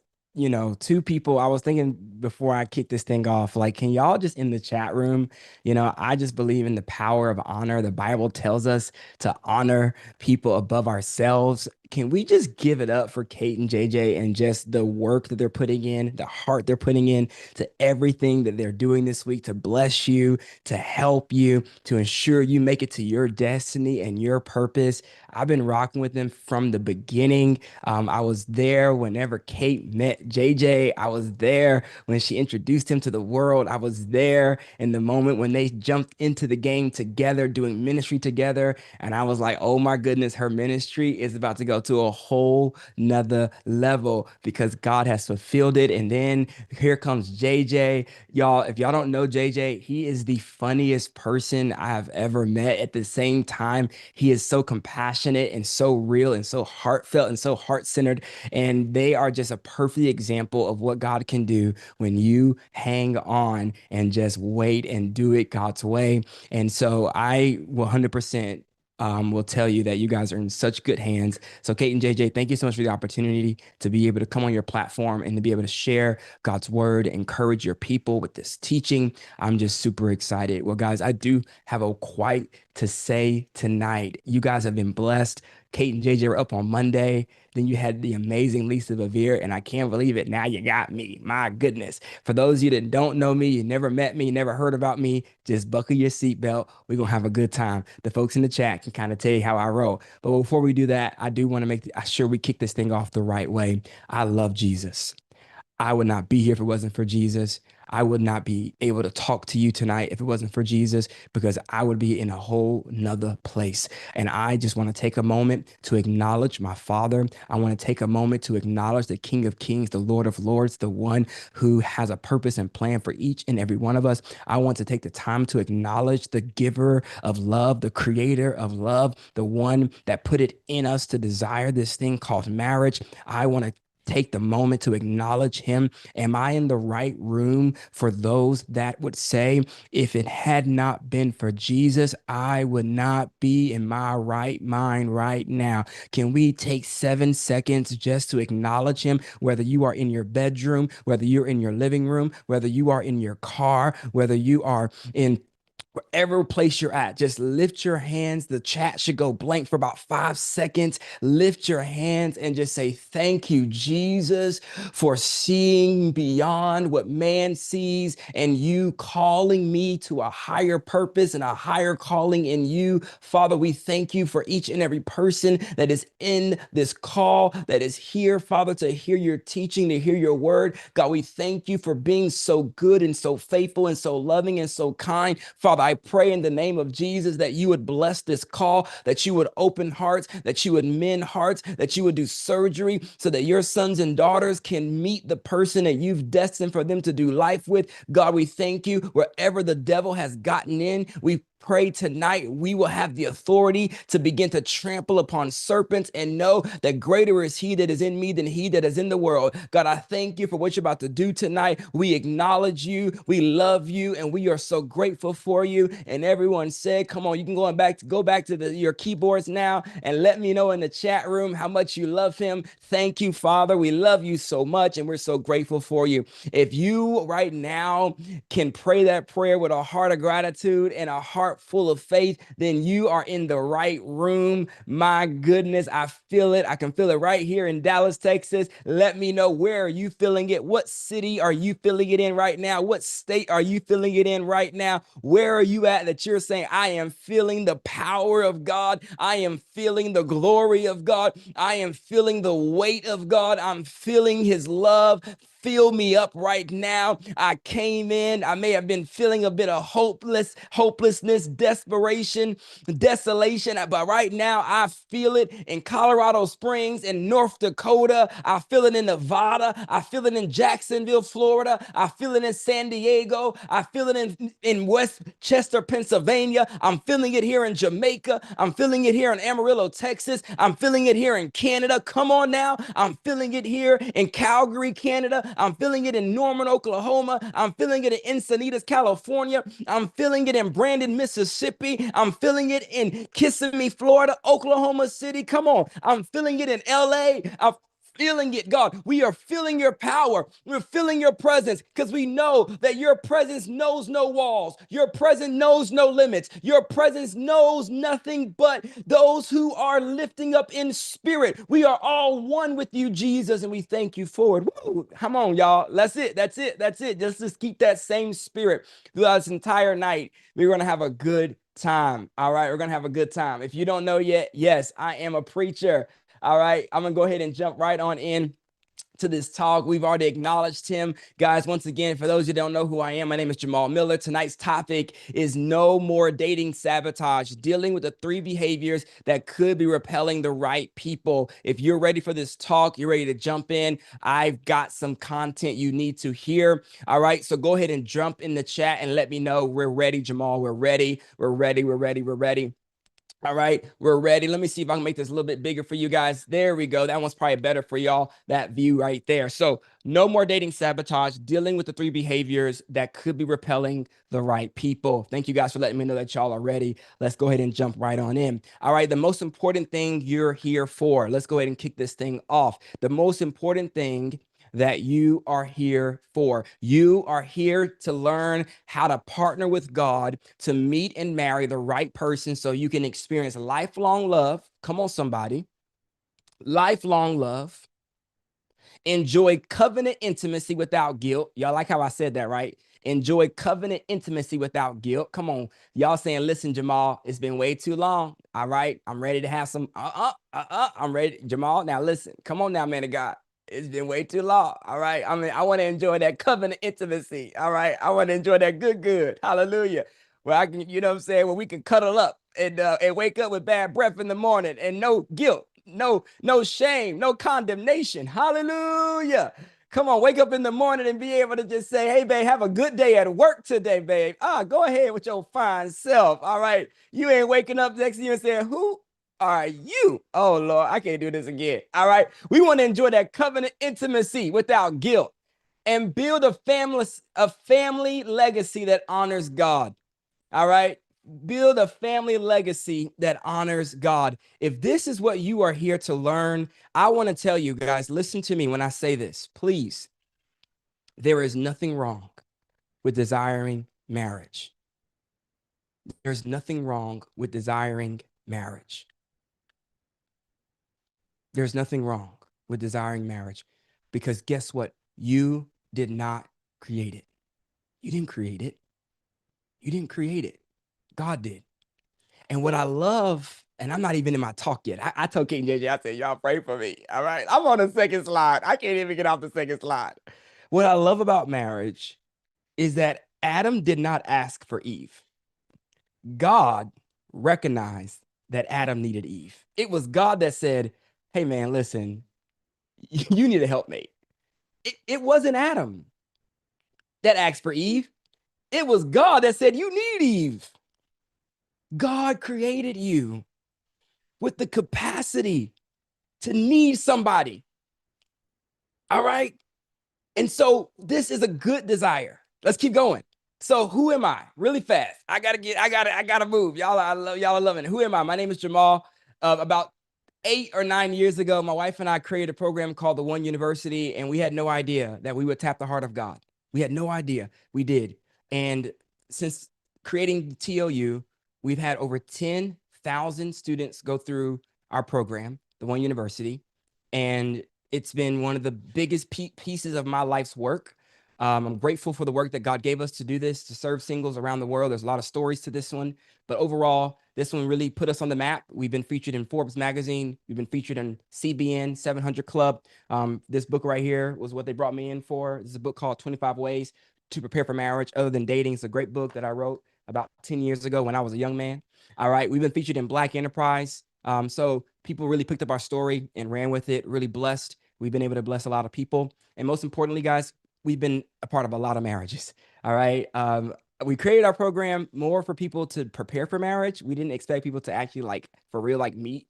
two people. I was thinking before I kick this thing off, like, can y'all just in the chat room, I just believe in the power of honor. The Bible tells us to honor people above ourselves. Can we just give it up for Kate and JJ and just the work that they're putting in, the heart they're putting in to everything that they're doing this week to bless you, to help you, to ensure you make it to your destiny and your purpose? I've been rocking with them from the beginning. I was there whenever Kate met JJ. I was there when she introduced him to the world. I was there in the moment when they jumped into the game together, doing ministry together. And I was like, oh my goodness, her ministry is about to go to a whole nother level because God has fulfilled it. And then here comes JJ. Y'all, if y'all don't know JJ, he is the funniest person I have ever met. At the same time, he is so compassionate and so real and so heartfelt and so heart-centered. And they are just a perfect example of what God can do when you hang on and just wait and do it God's way. And so I 100% will tell you that you guys are in such good hands. So Kate and JJ, thank you so much for the opportunity to be able to come on your platform and to be able to share God's word, encourage your people with this teaching. I'm just super excited. Well, guys, I do have a quite to say tonight. You guys have been blessed. Kate and JJ were up on Monday. Then you had the amazing Lisa Bevere, and I can't believe it. Now you got me. My goodness. For those of you that don't know me, you never met me, you never heard about me, just buckle your seatbelt. We're going to have a good time. The folks in the chat can kind of tell you how I roll. But before we do that, I do want to make sure we kick this thing off the right way. I love Jesus. I would not be here if it wasn't for Jesus. I would not be able to talk to you tonight if it wasn't for Jesus, because I would be in a whole nother place. And I just want to take a moment to acknowledge my Father. I want to take a moment to acknowledge the King of Kings, the Lord of Lords, the one who has a purpose and plan for each and every one of us. I want to take the time to acknowledge the giver of love, the creator of love, the one that put it in us to desire this thing called marriage. I want to take the moment to acknowledge him. Am I in the right room for those that would say, if it had not been for Jesus, I would not be in my right mind right now? Can we take 7 seconds just to acknowledge him, whether you are in your bedroom, whether you're in your living room, whether you are in your car, whether you are in wherever place you're at, just lift your hands. The chat should go blank for about 5 seconds. Lift your hands and just say, thank you, Jesus, for seeing beyond what man sees and you calling me to a higher purpose and a higher calling in you. Father, we thank you for each and every person that is in this call, that is here, Father, to hear your teaching, to hear your word. God, we thank you for being so good and so faithful and so loving and so kind. Father, I pray in the name of Jesus that you would bless this call, that you would open hearts, that you would mend hearts, that you would do surgery so that your sons and daughters can meet the person that you've destined for them to do life with. God, we thank you. Wherever the devil has gotten in, we pray tonight we will have the authority to begin to trample upon serpents and know that greater is he that is in me than he that is in the world. God, I thank you for what you're about to do tonight. We acknowledge you, we love you, and we are so grateful for you. And everyone said, come on, you can go back to your keyboards now and let me know in the chat room how much you love him. Thank you, Father. We love you so much, and we're so grateful for you. If you right now can pray that prayer with a heart of gratitude and a heart full of faith, then you are in the right room. My goodness, I feel it. I can feel it right here in Dallas, Texas. Let me know, where are you feeling it? What city are you feeling it in right now? What state are you feeling it in right now? Where are you at that you're saying, I am feeling the power of God. I am feeling the glory of God. I am feeling the weight of God. I'm feeling his love. fill me up right now. I came in, I may have been feeling a bit of hopelessness, desperation, desolation, but right now I feel it in Colorado Springs, in North Dakota. I feel it in Nevada. I feel it in Jacksonville, Florida. I feel it in San Diego. I feel it in Westchester, Pennsylvania. I'm feeling it here in Jamaica. I'm feeling it here in Amarillo, Texas. I'm feeling it here in Canada. Come on now. I'm feeling it here in Calgary, Canada. I'm feeling it in Norman, Oklahoma. I'm feeling it in Encinitas, California. I'm feeling it in Brandon, Mississippi. I'm feeling it in Kissimmee, Florida, Oklahoma City. Come on. I'm feeling it in LA. I'm feeling it, God. We are feeling your power. We're feeling your presence because we know that your presence knows no walls. Your presence knows no limits. Your presence knows nothing but those who are lifting up in spirit. We are all one with you, Jesus, and we thank you for it. Woo. Come on, y'all. That's it. That's it. That's it. Just keep that same spirit throughout this entire night. We're going to have a good time. All right. We're going to have a good time. If you don't know yet, yes, I am a preacher. All right, I'm going to go ahead and jump right on in to this talk. We've already acknowledged him. Guys, once again, for those who don't know who I am, my name is Jamal Miller. Tonight's topic is no more dating sabotage, dealing with the 3 behaviors that could be repelling the right people. If you're ready for this talk, you're ready to jump in, I've got some content you need to hear. All right, so go ahead and jump in the chat and let me know we're ready, Jamal. We're ready. We're ready. We're ready. We're ready. All right, we're ready. Let me see if I can make this a little bit bigger for you guys. There we go. That one's probably better for y'all, that view right there. So no more dating sabotage, dealing with the 3 behaviors that could be repelling the right people. Thank you guys for letting me know that y'all are ready. Let's go ahead and jump right on in. All right, the most important thing you're here for. Let's go ahead and kick this thing off. The most important thing that you are here for. You are here to learn how to partner with God to meet and marry the right person so you can experience lifelong love. Come on, somebody. Lifelong love. Enjoy covenant intimacy without guilt. Y'all like how I said that, right? Enjoy covenant intimacy without guilt. Come on. Y'all saying, listen, Jamal, it's been way too long. All right. I'm ready to have some, I'm ready. Jamal, now listen, come on now, man of God. It's been way too long. All right. I mean, I want to enjoy that covenant intimacy. All right. I want to enjoy that good. Hallelujah. Where I can, you know what I'm saying? Where we can cuddle up and wake up with bad breath in the morning and no guilt, no shame, no condemnation. Hallelujah. Come on, wake up in the morning and be able to just say, hey, babe, have a good day at work today, babe. Go ahead with your fine self. All right. You ain't waking up next to you and saying, who are you? Oh, Lord, I can't do this again. All right. We want to enjoy that covenant intimacy without guilt and build a family legacy that honors God. All right. Build a family legacy that honors God. If this is what you are here to learn, I want to tell you guys, listen to me when I say this, please. There is nothing wrong with desiring marriage. There's nothing wrong with desiring marriage. There's nothing wrong with desiring marriage because guess what? You did not create it. You didn't create it. You didn't create it. God did. And what I love, and I'm not even in my talk yet. I told King JJ, I said, y'all pray for me. All right. I'm on the second slide. I can't even get off the second slide. What I love about marriage is that Adam did not ask for Eve. God recognized that Adam needed Eve. It was God that said, hey, man, listen, you need a helpmate. It wasn't Adam that asked for Eve. It was God that said, you need Eve. God created you with the capacity to need somebody. All right. And so this is a good desire. Let's keep going. So who am I? Really fast. I gotta move. Y'all are loving it. Who am I? My name is Jamal. About 8 or 9 years ago, my wife and I created a program called the One University, and we had no idea that we would tap the heart of God. We had no idea. We did. And since creating the TOU, we've had over 10,000 students go through our program, the One University, and it's been one of the biggest pieces of my life's work. I'm grateful for the work that God gave us to do this, to serve singles around the world. There's a lot of stories to this one, but overall, this one really put us on the map. We've been featured in Forbes magazine. We've been featured in CBN 700 Club. This book right here was what they brought me in for. This is a book called 25 Ways to Prepare for Marriage Other Than Dating. It's a great book that I wrote about 10 years ago when I was a young man. All right. We've been featured in Black Enterprise. So people really picked up our story and ran with it, really blessed. We've been able to bless a lot of people. And most importantly, guys, we've been a part of a lot of marriages. All right. We created our program more for people to prepare for marriage. We didn't expect people to actually like for real, like meet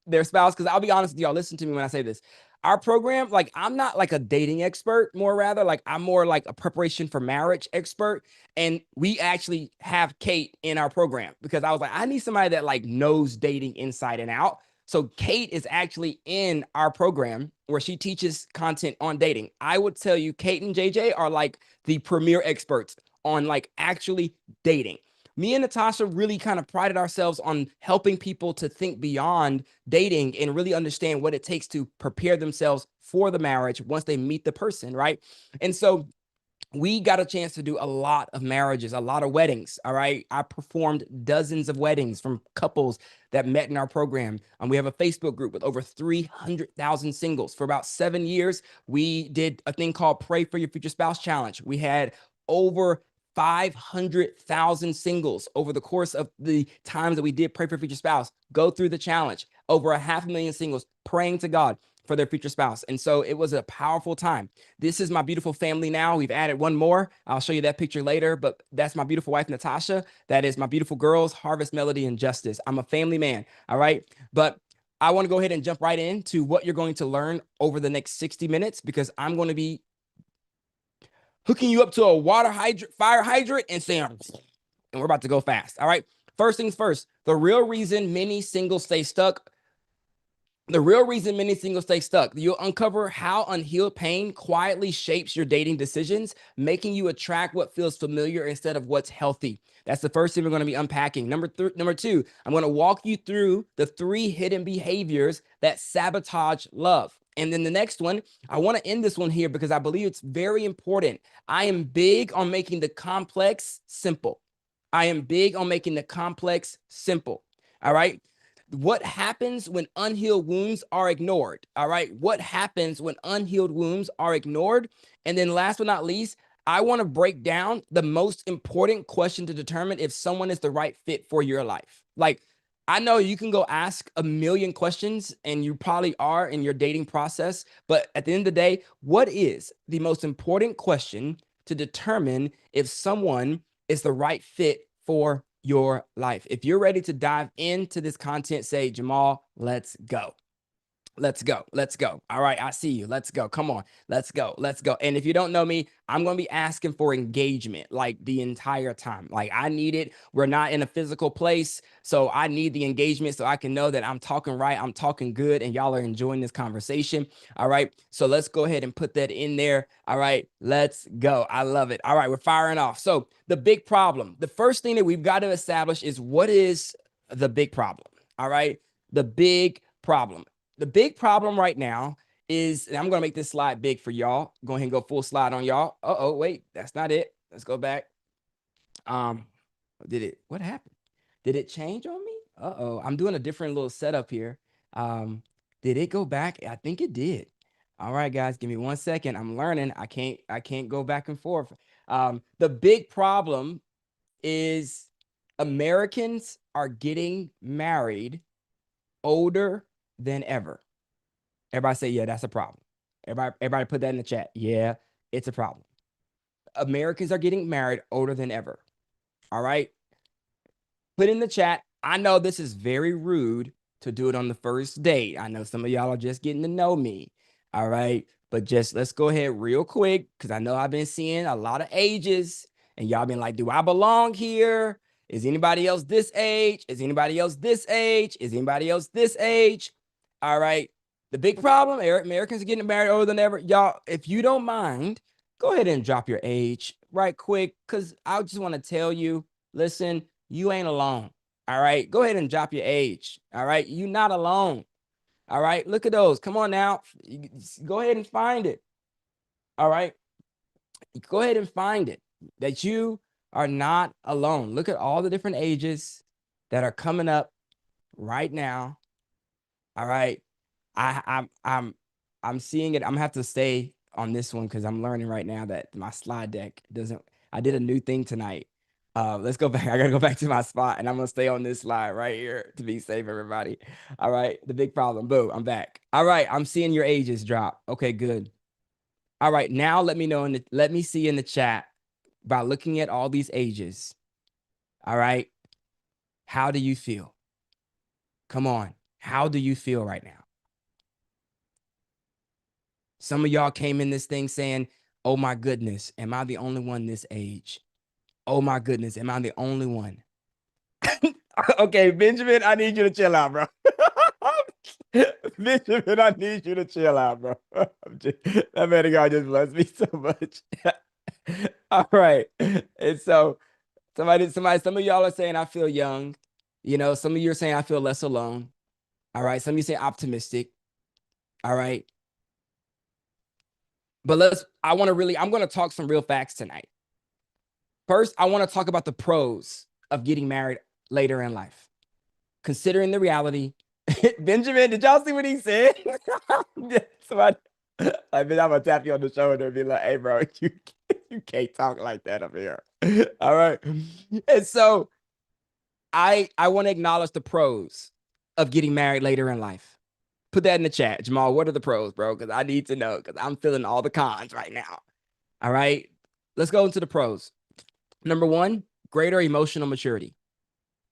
their spouse. Cause I'll be honest with y'all, listen to me when I say this. Our program, like I'm not like a dating expert, more rather like I'm more like a preparation for marriage expert. And we actually have Kate in our program because I was like, I need somebody that like knows dating inside and out. So Kate is actually in our program where she teaches content on dating. I would tell you, Kate and JJ are like the premier experts on like actually dating. Me and Natasha really kind of prided ourselves on helping people to think beyond dating and really understand what it takes to prepare themselves for the marriage once they meet the person, right? And so we got a chance to do a lot of marriages, a lot of weddings. All right. I performed dozens of weddings from couples that met in our program. We have a Facebook group with over 300,000 singles. For about 7 years, we did a thing called Pray for Your Future Spouse Challenge. We had over 500,000 singles over the course of the times that we did Pray for Your Future Spouse go through the challenge. Over 500,000 singles praying to God for their future spouse. And so it was a powerful time. This is my beautiful family now. We've added one more. I'll show you that picture later, but that's my beautiful wife, Natasha. That is my beautiful girls, Harvest, Melody, and Justice. I'm a family man. All right. But I want to go ahead and jump right into what you're going to learn over the next 60 minutes, because I'm going to be hooking you up to a fire hydrant and saying, and we're about to go fast. All right. First things first, the real reason many singles stay stuck. You'll uncover how unhealed pain quietly shapes your dating decisions, making you attract what feels familiar instead of what's healthy. That's the first thing we're going to be unpacking. Number two, I'm going to walk you through the 3 hidden behaviors that sabotage love. And then the next one, I want to end this one here because I believe it's very important. I am big on making the complex simple. All right. What happens when unhealed wounds are ignored? All right. What happens when unhealed wounds are ignored? And then last but not least, I want to break down the most important question to determine if someone is the right fit for your life. Like, I know you can go ask a million questions and you probably are in your dating process, but at the end of the day, what is the most important question to determine if someone is the right fit for your life? If you're ready to dive into this content, say, Jamal, let's go. Let's go. All right. I see you. Let's go. Come on. Let's go. And if you don't know me, I'm going to be asking for engagement like the entire time. Like I need it. We're not in a physical place. So I need the engagement so I can know that I'm talking right. I'm talking good and y'all are enjoying this conversation. All right. So let's go ahead and put that in there. All right. Let's go. I love it. All right. We're firing off. So the big problem, the first thing that we've got to establish is what is the big problem? All right. The big problem. The big problem right now is, and I'm going to make this slide big for y'all. Go ahead and go full slide on y'all. Wait, that's not it. Let's go back. What happened? Did it change on me? I'm doing a different little setup here. Did it go back? I think it did. All right, guys, give me 1 second. I'm learning. I can't go back and forth. The big problem is Americans are getting married older than ever. Everybody say, yeah, that's a problem. Everybody put that in the chat. Yeah, it's a problem. Americans are getting married older than ever. All right. Put in the chat. I know this is very rude to do it on the first date. I know some of y'all are just getting to know me. All right. But just let's go ahead real quick, because I know I've been seeing a lot of ages and y'all been like, do I belong here? Is anybody else this age? Is anybody else this age? Is anybody else this age? All right. The big problem, Americans are getting married older than ever. Y'all, if you don't mind, go ahead and drop your age right quick, because I just want to tell you, listen, you ain't alone. All right. Go ahead and drop your age. All right. You're not alone. All right. Look at those. Come on now. Go ahead and find it. All right. Go ahead and find it, that you are not alone. Look at all the different ages that are coming up right now. All right. I'm seeing it. I'm gonna have to stay on this one because I'm learning right now that my slide deck doesn't. I did a new thing tonight. Let's go back. I gotta go back to my spot, and I'm gonna stay on this slide right here to be safe, everybody. All right. The big problem. Boom. I'm back. All right. I'm seeing your ages drop. Okay. Good. All right. Now let me know let me see in the chat by looking at all these ages. All right. How do you feel? Come on. How do you feel right now? Some of y'all came in this thing saying, oh my goodness, am I the only one this age? Oh my goodness, am I the only one? Okay, Benjamin, I need you to chill out, bro. Benjamin, I need you to chill out, bro. That man of God just blessed me so much. All right. And so some of y'all are saying I feel young. You know, some of you are saying I feel less alone. All right. Some of you say optimistic. All right. But I'm going to talk some real facts tonight. First, I want to talk about the pros of getting married later in life. Considering the reality. Benjamin, did y'all see what he said? Somebody, I'm going to tap you on the shoulder and be like, hey, bro, you can't talk like that up here. All right. And so I want to acknowledge the pros of getting married later in life. Put that in the chat. Jamal, what are the pros, bro? Because I need to know, because I'm feeling all the cons right now. All right. Let's go into the pros. Number one, greater emotional maturity.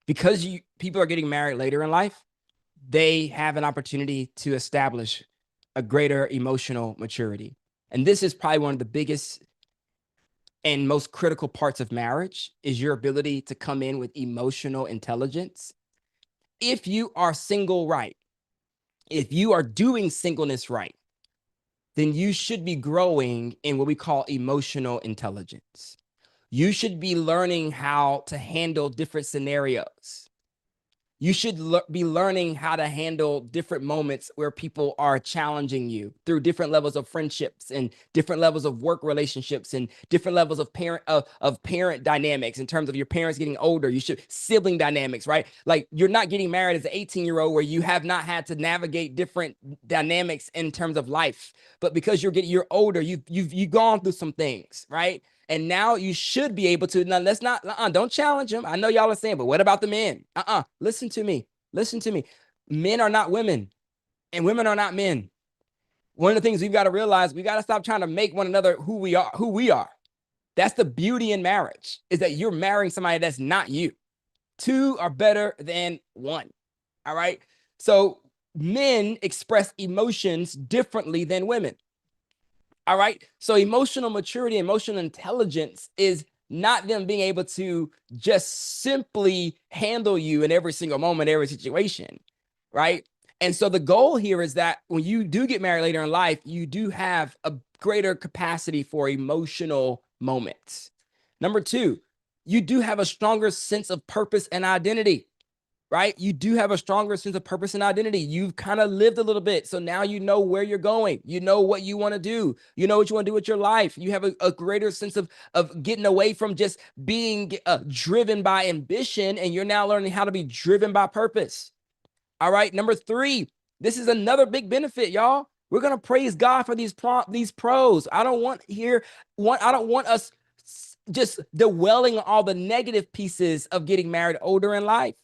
Because people are getting married later in life, they have an opportunity to establish a greater emotional maturity. And this is probably one of the biggest and most critical parts of marriage, is your ability to come in with emotional intelligence. If you are single right, if you are doing singleness right, then you should be growing in what we call emotional intelligence. You should be learning how to handle different scenarios. You should be learning how to handle different moments where people are challenging you through different levels of friendships and different levels of work relationships and different levels of parent dynamics in terms of your parents getting older. You should sibling dynamics, right? Like, you're not getting married as an 18-year-old where you have not had to navigate different dynamics in terms of life, but because you're older, you've gone through some things, right? And now you should be able to. Now, let's not, don't challenge them. I know y'all are saying, but what about the men? Listen to me. Listen to me. Men are not women, and women are not men. One of the things we've got to realize, we got to stop trying to make one another who we are. That's the beauty in marriage, is that you're marrying somebody that's not you. Two are better than one. All right. So men express emotions differently than women. All right. So emotional maturity, emotional intelligence is not them being able to just simply handle you in every single moment, every situation. Right. And so the goal here is that when you do get married later in life, you do have a greater capacity for emotional moments. Number two, you do have a stronger sense of purpose and identity. Right? You do have a stronger sense of purpose and identity. You've kind of lived a little bit. So now you know where you're going. You know what you want to do. You know what you want to do with your life. You have a greater sense of getting away from just being driven by ambition. And you're now learning how to be driven by purpose. All right. Number three, this is another big benefit, y'all. We're going to praise God for these pros. I don't want us just dwelling on all the negative pieces of getting married older in life.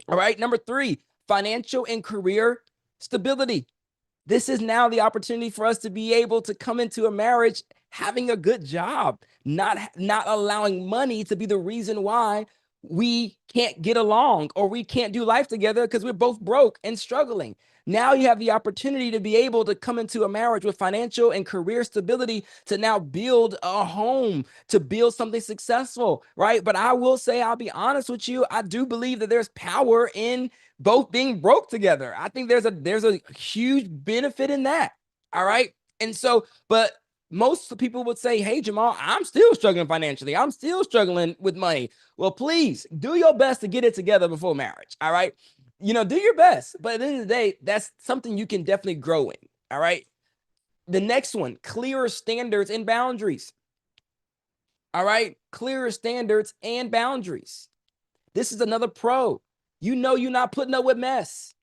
All right. Number three, financial and career stability. This is now the opportunity for us to be able to come into a marriage having a good job, not allowing money to be the reason why we can't get along or we can't do life together because we're both broke and struggling. Now you have the opportunity to be able to come into a marriage with financial and career stability to now build a home, to build something successful, right? But I will say, I'll be honest with you, I do believe that there's power in both being broke together. I think there's a huge benefit in that. All right. And so, but most people would say, hey, Jamal, I'm still struggling financially. I'm still struggling with money. Well, please do your best to get it together before marriage. All right. Do your best. But at the end of the day, that's something you can definitely grow in. All right. The next one, clearer standards and boundaries. All right, clearer standards and boundaries. This is another pro. You know you're not putting up with mess.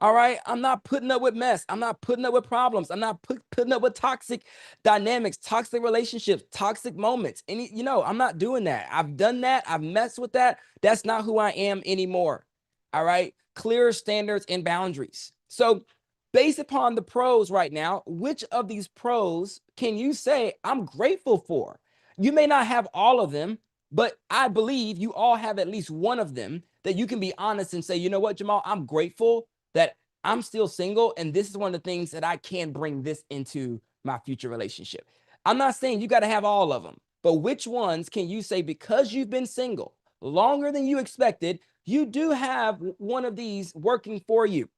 All right. I'm not putting up with mess. I'm not putting up with problems. I'm not putting up with toxic dynamics, toxic relationships, toxic moments. I'm not doing that. I've done that. I've messed with that. That's not who I am anymore. All right. Clearer standards and boundaries. So, based upon the pros right now, which of these pros can you say I'm grateful for? You may not have all of them, but I believe you all have at least one of them that you can be honest and say, you know what, Jamal, I'm grateful that I'm still single. And this is one of the things that I can bring this into my future relationship. I'm not saying you got to have all of them, but which ones can you say, because you've been single longer than you expected, you do have one of these working for you?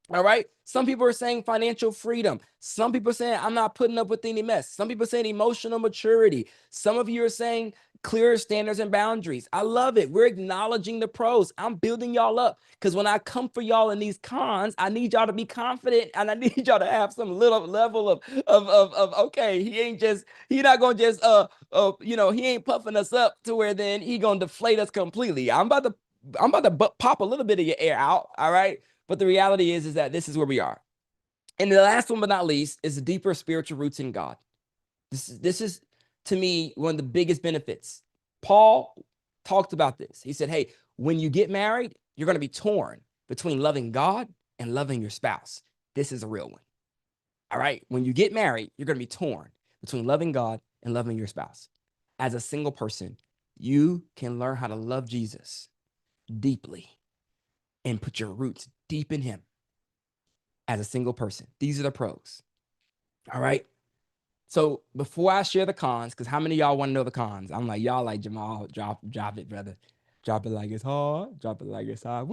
All right. Some people are saying financial freedom. Some people are saying I'm not putting up with any mess. Some people are saying emotional maturity. Some of you are saying clearer standards and boundaries. I love it. We're acknowledging the pros. I'm building y'all up because when I come for y'all in these cons, I need y'all to be confident and I need y'all to have some little level of okay, he not gonna just he ain't puffing us up to where then he gonna deflate us completely. I'm about to pop a little bit of your air out. All right. But the reality is that this is where we are. And the last one, but not least, is the deeper spiritual roots in God. This is, to me, one of the biggest benefits. Paul talked about this. He said, hey, when you get married, you're going to be torn between loving God and loving your spouse. This is a real one. All right. When you get married, you're going to be torn between loving God and loving your spouse. As a single person, you can learn how to love Jesus deeply and put your roots deep in him as a single person. These are the pros. All right. So before I share the cons, because how many of y'all want to know the cons? I'm like, y'all like, Jamal, drop it, brother. Drop it like it's hard. Drop it like it's hard.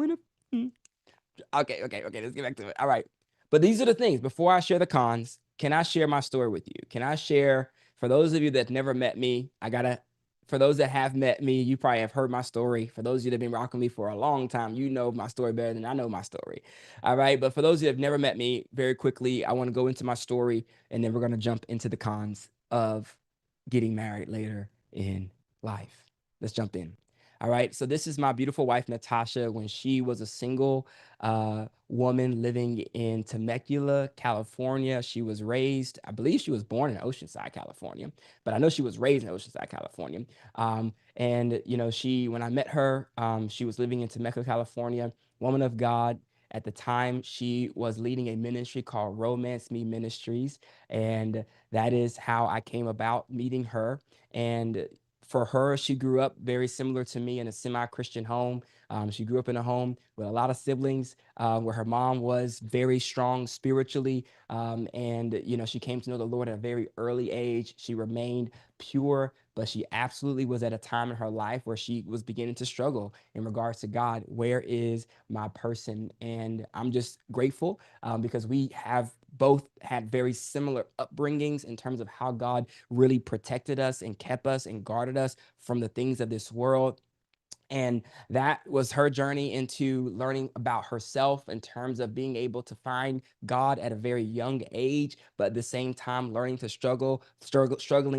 Okay. Let's get back to it. All right. But these are the things. Before I share the cons, can I share my story with you? Can I share, for those of you that never met me, for those that have met me, you probably have heard my story. For those of you that have been rocking me for a long time, you know my story better than I know my story. All right. But for those of you that have never met me, very quickly, I want to go into my story and then we're going to jump into the cons of getting married later in life. Let's jump in. All right. So this is my beautiful wife, Natasha, when she was a single woman living in Temecula, California. She was raised, I believe she was born in Oceanside, California, but I know she was raised in Oceanside, California. When I met her, she was living in Temecula, California, woman of God. At the time, she was leading a ministry called Romance Me Ministries. And that is how I came about meeting her. And for her, she grew up very similar to me in a semi-Christian home. She grew up in a home with a lot of siblings, where her mom was very strong spiritually. She came to know the Lord at a very early age. She remained pure, but she absolutely was at a time in her life where she was beginning to struggle in regards to God. Where is my person? And I'm just grateful because we have both had very similar upbringings in terms of how God really protected us and kept us and guarded us from the things of this world. And that was her journey into learning about herself in terms of being able to find God at a very young age, but at the same time, learning to struggling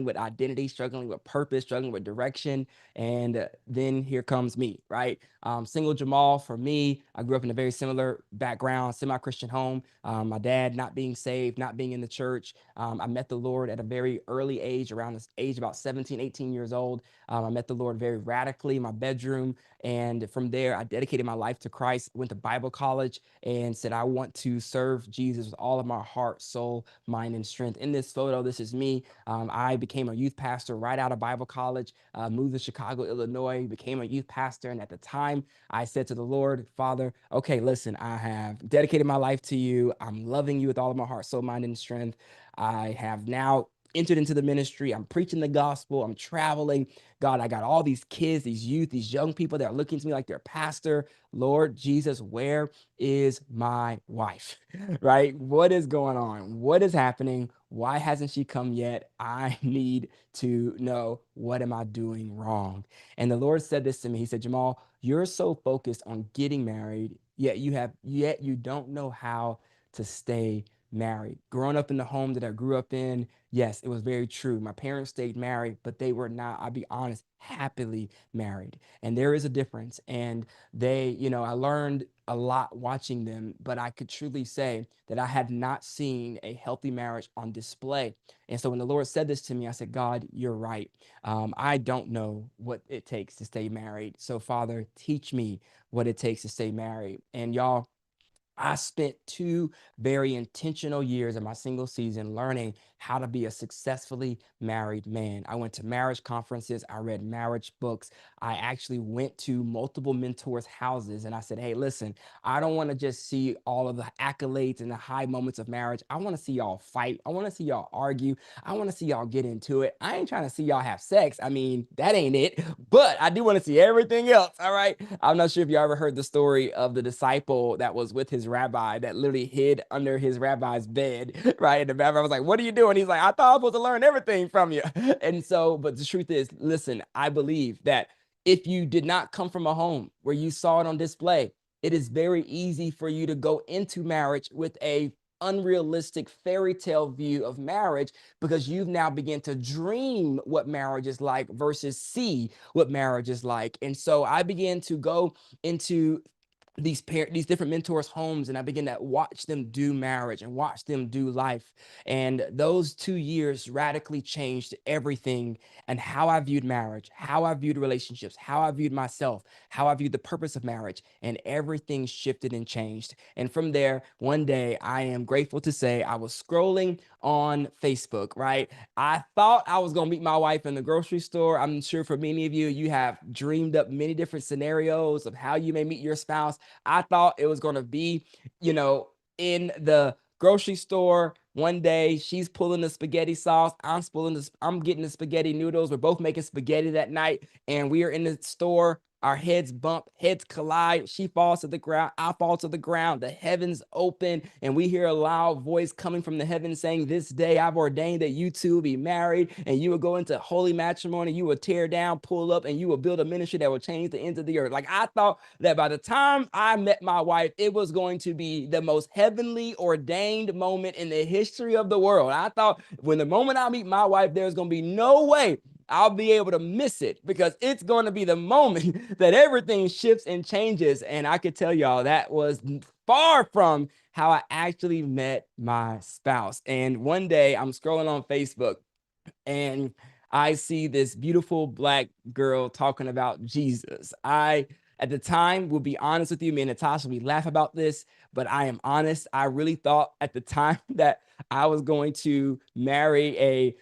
with identity, struggling with purpose, struggling with direction. And then here comes me, right? Single Jamal, for me, I grew up in a very similar background, semi-Christian home. My dad not being saved, not being in the church. I met the Lord at a very early age, around this age, about 17, 18 years old. I met the Lord very radically in my bedroom. And from there, I dedicated my life to Christ, went to Bible college, and said, I want to serve Jesus with all of my heart, soul, mind, and strength. In this photo, this is me. I became a youth pastor right out of Bible college, moved to Chicago, Illinois, became a youth pastor. And at the time, I said to the Lord, Father, okay, listen, I have dedicated my life to you. I'm loving you with all of my heart, soul, mind, and strength. I have now entered into the ministry. I'm preaching the gospel. I'm traveling. God, I got all these kids, these youth, these young people that are looking to me like their pastor. Lord Jesus, where is my wife? Right? What is going on? What is happening? Why hasn't she come yet? I need to know, what am I doing wrong? And the Lord said this to me. He said, Jamal, you're so focused on getting married, yet you don't know how to stay married. Growing up in the home that I grew up in, yes, it was very true. My parents stayed married, but they were not, I'll be honest, happily married. And there is a difference. And they, I learned a lot watching them, but I could truly say that I had not seen a healthy marriage on display. And so when the Lord said this to me, I said, God, you're right. I don't know what it takes to stay married. So, Father, teach me what it takes to stay married. And y'all, I spent 2 very intentional years of my single season learning how to be a successfully married man. I went to marriage conferences. I read marriage books. I actually went to multiple mentors' houses and I said, hey, listen, I don't want to just see all of the accolades and the high moments of marriage. I want to see y'all fight. I want to see y'all argue. I want to see y'all get into it. I ain't trying to see y'all have sex. I mean, that ain't it, but I do want to see everything else. All right. I'm not sure if you ever heard the story of the disciple that was with his rabbi that literally hid under his rabbi's bed, right? And the rabbi was like, what are you doing? He's like, I thought I was supposed to learn everything from you. And so, but the truth is, listen, I believe that if you did not come from a home where you saw it on display, it is very easy for you to go into marriage with a unrealistic fairy tale view of marriage because you've now begun to dream what marriage is like versus see what marriage is like. And so I began to go into these different mentors' homes, and I began to watch them do marriage and watch them do life. And those 2 years radically changed everything and how I viewed marriage, how I viewed relationships, how I viewed myself, how I viewed the purpose of marriage, and everything shifted and changed. And from there, one day, I am grateful to say I was scrolling on Facebook, right? I thought I was gonna meet my wife in the grocery store. I'm sure for many of you, you have dreamed up many different scenarios of how you may meet your spouse. I thought it was gonna be, in the grocery store one day. She's pulling the spaghetti sauce. I'm getting the spaghetti noodles. We're both making spaghetti that night, and we are in the store. Our heads bump, heads collide. She falls to the ground. I fall to the ground. The heavens open, and we hear a loud voice coming from the heavens saying, this day I've ordained that you two will be married, and you will go into holy matrimony. You will tear down, pull up, and you will build a ministry that will change the ends of the earth. Like, I thought that by the time I met my wife, it was going to be the most heavenly ordained moment in the history of the world. I thought when the moment I meet my wife, there's going to be no way I'll be able to miss it because it's going to be the moment that everything shifts and changes. And I could tell y'all that was far from how I actually met my spouse. And one day I'm scrolling on Facebook and I see this beautiful Black girl talking about Jesus. At the time, will be honest with you, me and Natasha, we laugh about this, but I am honest. I really thought at the time that I was going to marry a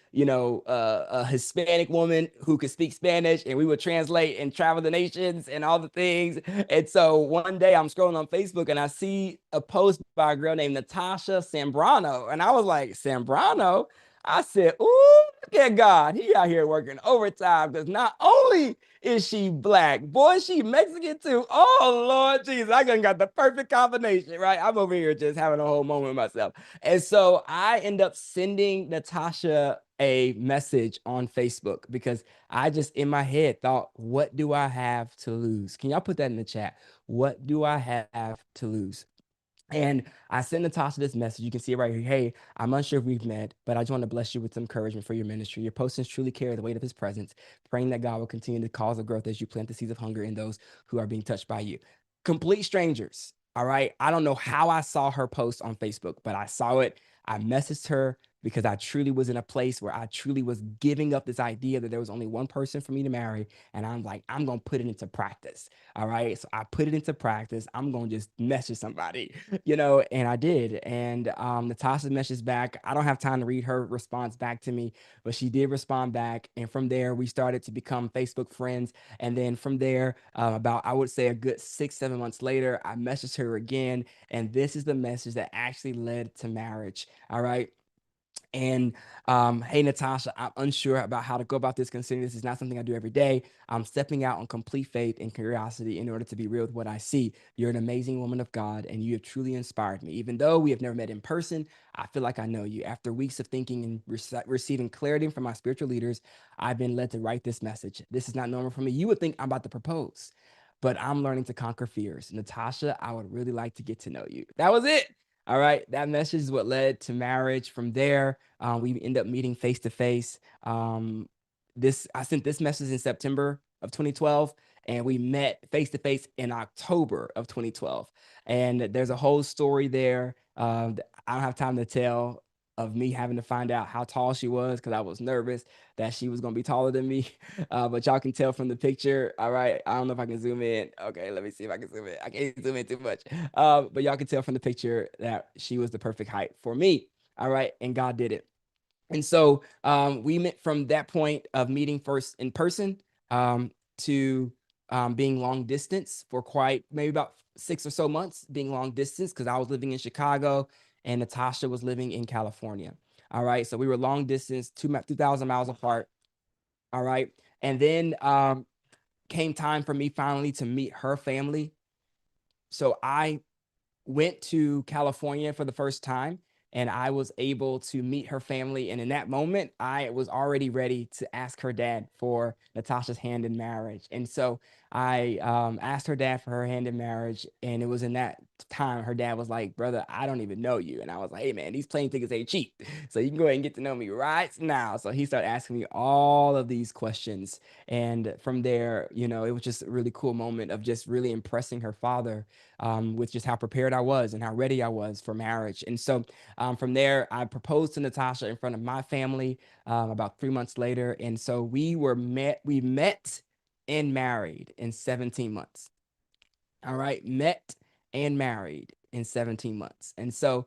Hispanic woman who could speak Spanish, and we would translate and travel the nations and all the things. And so one day I'm scrolling on Facebook and I see a post by a girl named Natasha Sambrano, and I was like, Sambrano? I said, ooh, look at God. He out here working overtime because not only is she Black, boy, she Mexican too. Oh, Lord Jesus, I done got the perfect combination, right? I'm over here just having a whole moment with myself. And so I end up sending Natasha a message on Facebook because I just in my head thought, what do I have to lose? Can y'all put that in the chat? What do I have to lose? And I sent Natasha this message. You can see it right here. Hey, I'm unsure if we've met, but I just want to bless you with some encouragement for your ministry. Your postings truly carry the weight of his presence, praying that God will continue to cause the growth as you plant the seeds of hunger in those who are being touched by you. Complete strangers. All right. I don't know how I saw her post on Facebook, but I saw it. I messaged her because I truly was in a place where I truly was giving up this idea that there was only one person for me to marry. And I'm like, I'm going to put it into practice. All right. So I put it into practice. I'm going to just message somebody, and I did. And Natasha messaged back. I don't have time to read her response back to me, but she did respond back. And from there, we started to become Facebook friends. And then from there, about, I would say a good 6-7 months later, I messaged her again. And this is the message that actually led to marriage. All right. And hey, Natasha, I'm unsure about how to go about this, considering this is not something I do every day. I'm stepping out on complete faith and curiosity in order to be real with what I see. You're an amazing woman of God, and you have truly inspired me. Even though we have never met in person, I feel like I know you. After weeks of thinking and receiving clarity from my spiritual leaders, I've been led to write this message. This is not normal for me. You would think I'm about to propose, but I'm learning to conquer fears. Natasha, I would really like to get to know you. That was it. All right. That message is what led to marriage. From there, we end up meeting face to face. I sent this message in September of 2012, and we met face to face in October of 2012. And there's a whole story there. That I don't have time to tell, of me having to find out how tall she was because I was nervous that she was going to be taller than me. But y'all can tell from the picture. All right. I don't know if I can zoom in. Okay. Let me see if I can zoom in. I can't zoom in too much. But y'all can tell from the picture that she was the perfect height for me. All right. And God did it. And so we met from that point of meeting first in person to being long distance for quite maybe about 6 or so months, being long distance because I was living in Chicago and Natasha was living in California. All right. So we were long distance, 2,000 miles apart. All right. And then came time for me finally to meet her family. So I went to California for the first time and I was able to meet her family. And in that moment, I was already ready to ask her dad for Natasha's hand in marriage. And so I asked her dad for her hand in marriage. And it was in that time her dad was like, brother, I don't even know you. And I was like, hey, man, these plane tickets ain't cheap. So you can go ahead and get to know me right now. So he started asking me all of these questions. And from there, you know, it was just a really cool moment of just really impressing her father with just how prepared I was and how ready I was for marriage. And so from there, I proposed to Natasha in front of my family about 3 months later. And so we met and married in 17 months. All right. Met and married in 17 months. And so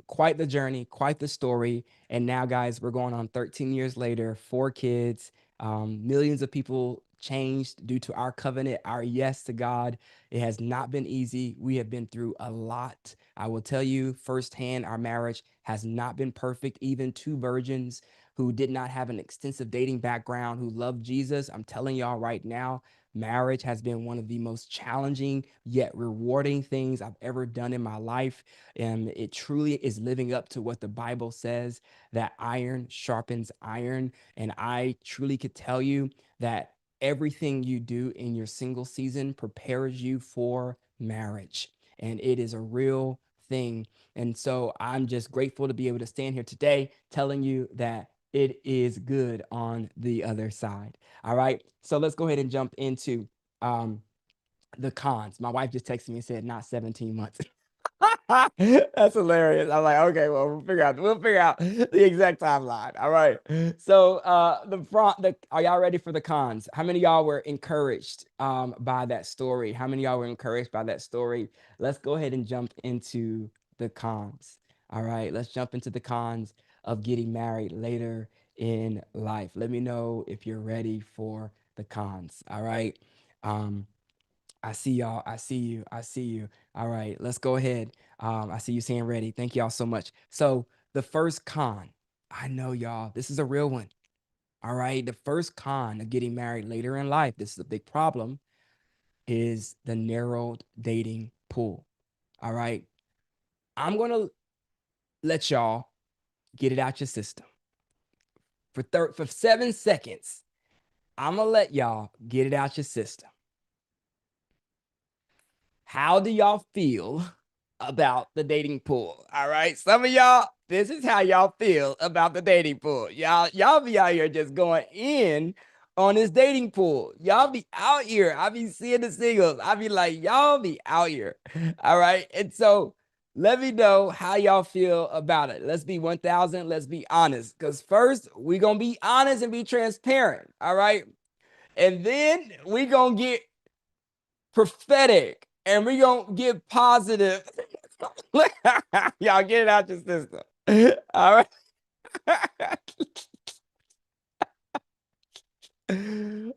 quite the journey, quite the story. And now, guys, we're going on 13 years later, 4 kids, millions of people changed due to our covenant, our yes to God. It has not been easy. We have been through a lot. I will tell you firsthand, our marriage has not been perfect. Even 2 virgins who did not have an extensive dating background, who loved Jesus. I'm telling y'all right now, marriage has been one of the most challenging yet rewarding things I've ever done in my life. And it truly is living up to what the Bible says, that iron sharpens iron. And I truly could tell you that everything you do in your single season prepares you for marriage. And it is a real thing. And so I'm just grateful to be able to stand here today telling you that it is good on the other side. All right. So let's go ahead and jump into the cons. My wife just texted me and said, not 17 months. That's hilarious. I'm like, okay, well, we'll figure out the exact timeline. All right. So are y'all ready for the cons? How many of y'all were encouraged by that story? How many of y'all were encouraged by that story? Let's go ahead and jump into the cons. All right, let's jump into the cons of getting married later in life. Let me know if you're ready for the cons. All right. I see y'all. I see you. I see you. All right, let's go ahead. I see you saying ready. Thank y'all so much. So the first con, I know y'all, this is a real one. All right, the first con of getting married later in life, this is a big problem, is the narrowed dating pool. All right, I'm gonna let y'all get it out your system for 7 seconds. I'm gonna let y'all get it out your system. How do y'all feel about the dating pool? All right. Some of y'all, this is how y'all feel about the dating pool. Y'all be out here just going in on this dating pool. Y'all be out here. I be seeing the singles. I be like, y'all be out here. All right. And so let me know how y'all feel about it. Let's be 1,000. Let's be honest. Because first, we going to be honest and be transparent. All right. And then we going to get prophetic and we gonna get positive. Y'all get it out your system. All right.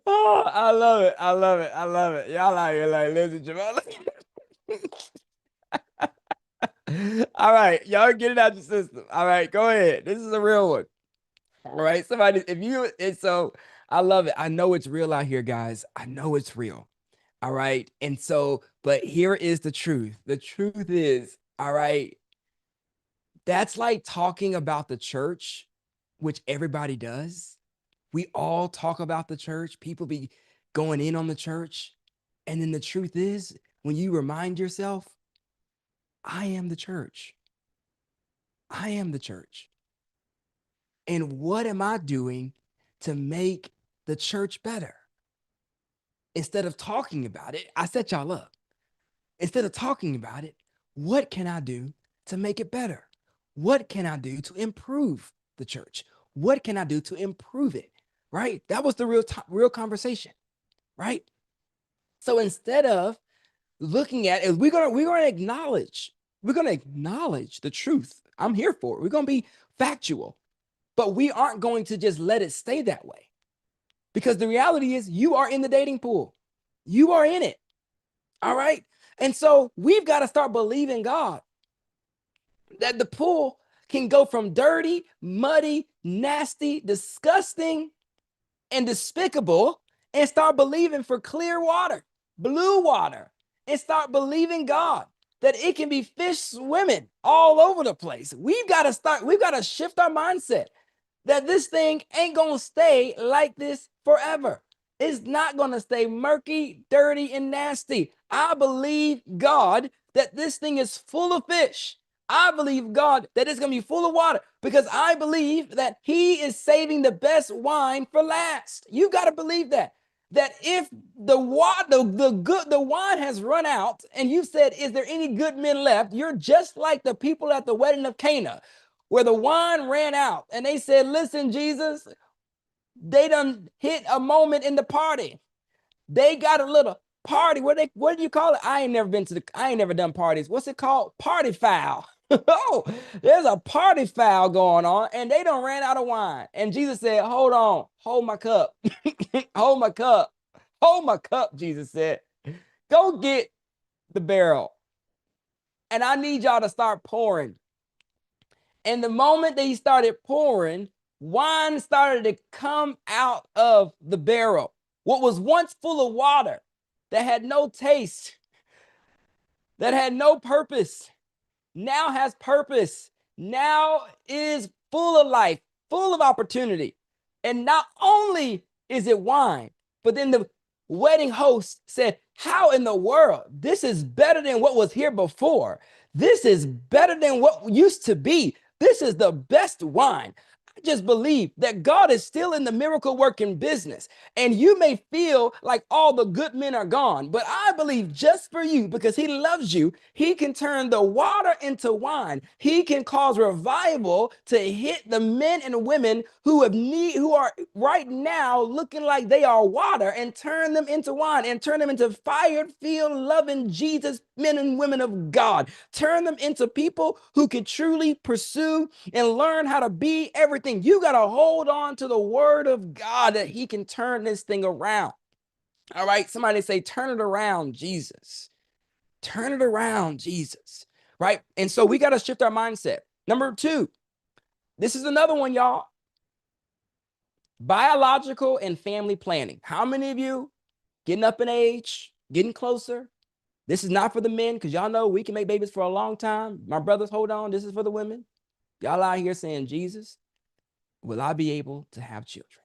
Oh, I love it. I love it. I love it. Y'all out here like, listen, Jamal. All right, y'all get it out your system. All right, go ahead. This is a real one. All right, somebody, and so I love it. I know it's real out here, guys. I know it's real. All right. And so, but here is the truth. The truth is, all right, that's like talking about the church, which everybody does. We all talk about the church. People be going in on the church. And then the truth is, when you remind yourself, I am the church. I am the church. And what am I doing to make the church better? Instead of talking about it, I set y'all up. Instead of talking about it, what can I do to make it better? What can I do to improve the church? What can I do to improve it? Right? That was the real conversation, right? So instead of looking at it, we're gonna acknowledge the truth. I'm here for it. We're gonna be factual, but we aren't going to just let it stay that way. Because the reality is you are in the dating pool. You are in it. All right. And so we've got to start believing God that the pool can go from dirty, muddy, nasty, disgusting, and despicable and start believing for clear water, blue water, and start believing God that it can be fish swimming all over the place. We've got to shift our mindset that this thing ain't going to stay like this forever. It's not going to stay murky, dirty, and nasty. I believe God that this thing is full of fish. I believe God that it's going to be full of water because I believe that He is saving the best wine for last. You got to believe that. That if the wine has run out and you said, is there any good men left? You're just like the people at the wedding of Cana, where the wine ran out and they said, listen, Jesus, they done hit a moment in the party. They got a little party. What do you call it? I ain't never done parties. What's it called? Party foul. Oh, there's a party foul going on and they done ran out of wine. And Jesus said, hold on, hold my cup. Hold my cup. Hold my cup, Jesus said. Go get the barrel. And I need y'all to start pouring. And the moment that he started pouring, wine started to come out of the barrel. What was once full of water that had no taste, that had no purpose, now has purpose, now is full of life, full of opportunity. And not only is it wine, but then the wedding host said, how in the world? This is better than what was here before. This is better than what used to be. This is the best wine. I just believe that God is still in the miracle working business. And you may feel like all the good men are gone, but I believe just for you, because He loves you, He can turn the water into wine. He can cause revival to hit the men and women who are right now looking like they are water and turn them into wine and turn them into fire-filled, loving Jesus men and women of God. Turn them into people who can truly pursue and learn how to be everything. You got to hold on to the word of God that He can turn this thing around. All right. Somebody say, turn it around, Jesus. Turn it around, Jesus. Right. And so we got to shift our mindset. Number 2, this is another one, y'all. Biological and family planning. How many of you getting up in age, getting closer? This is not for the men because y'all know we can make babies for a long time. My brothers, hold on. This is for the women. Y'all out here saying, Jesus, will I be able to have children?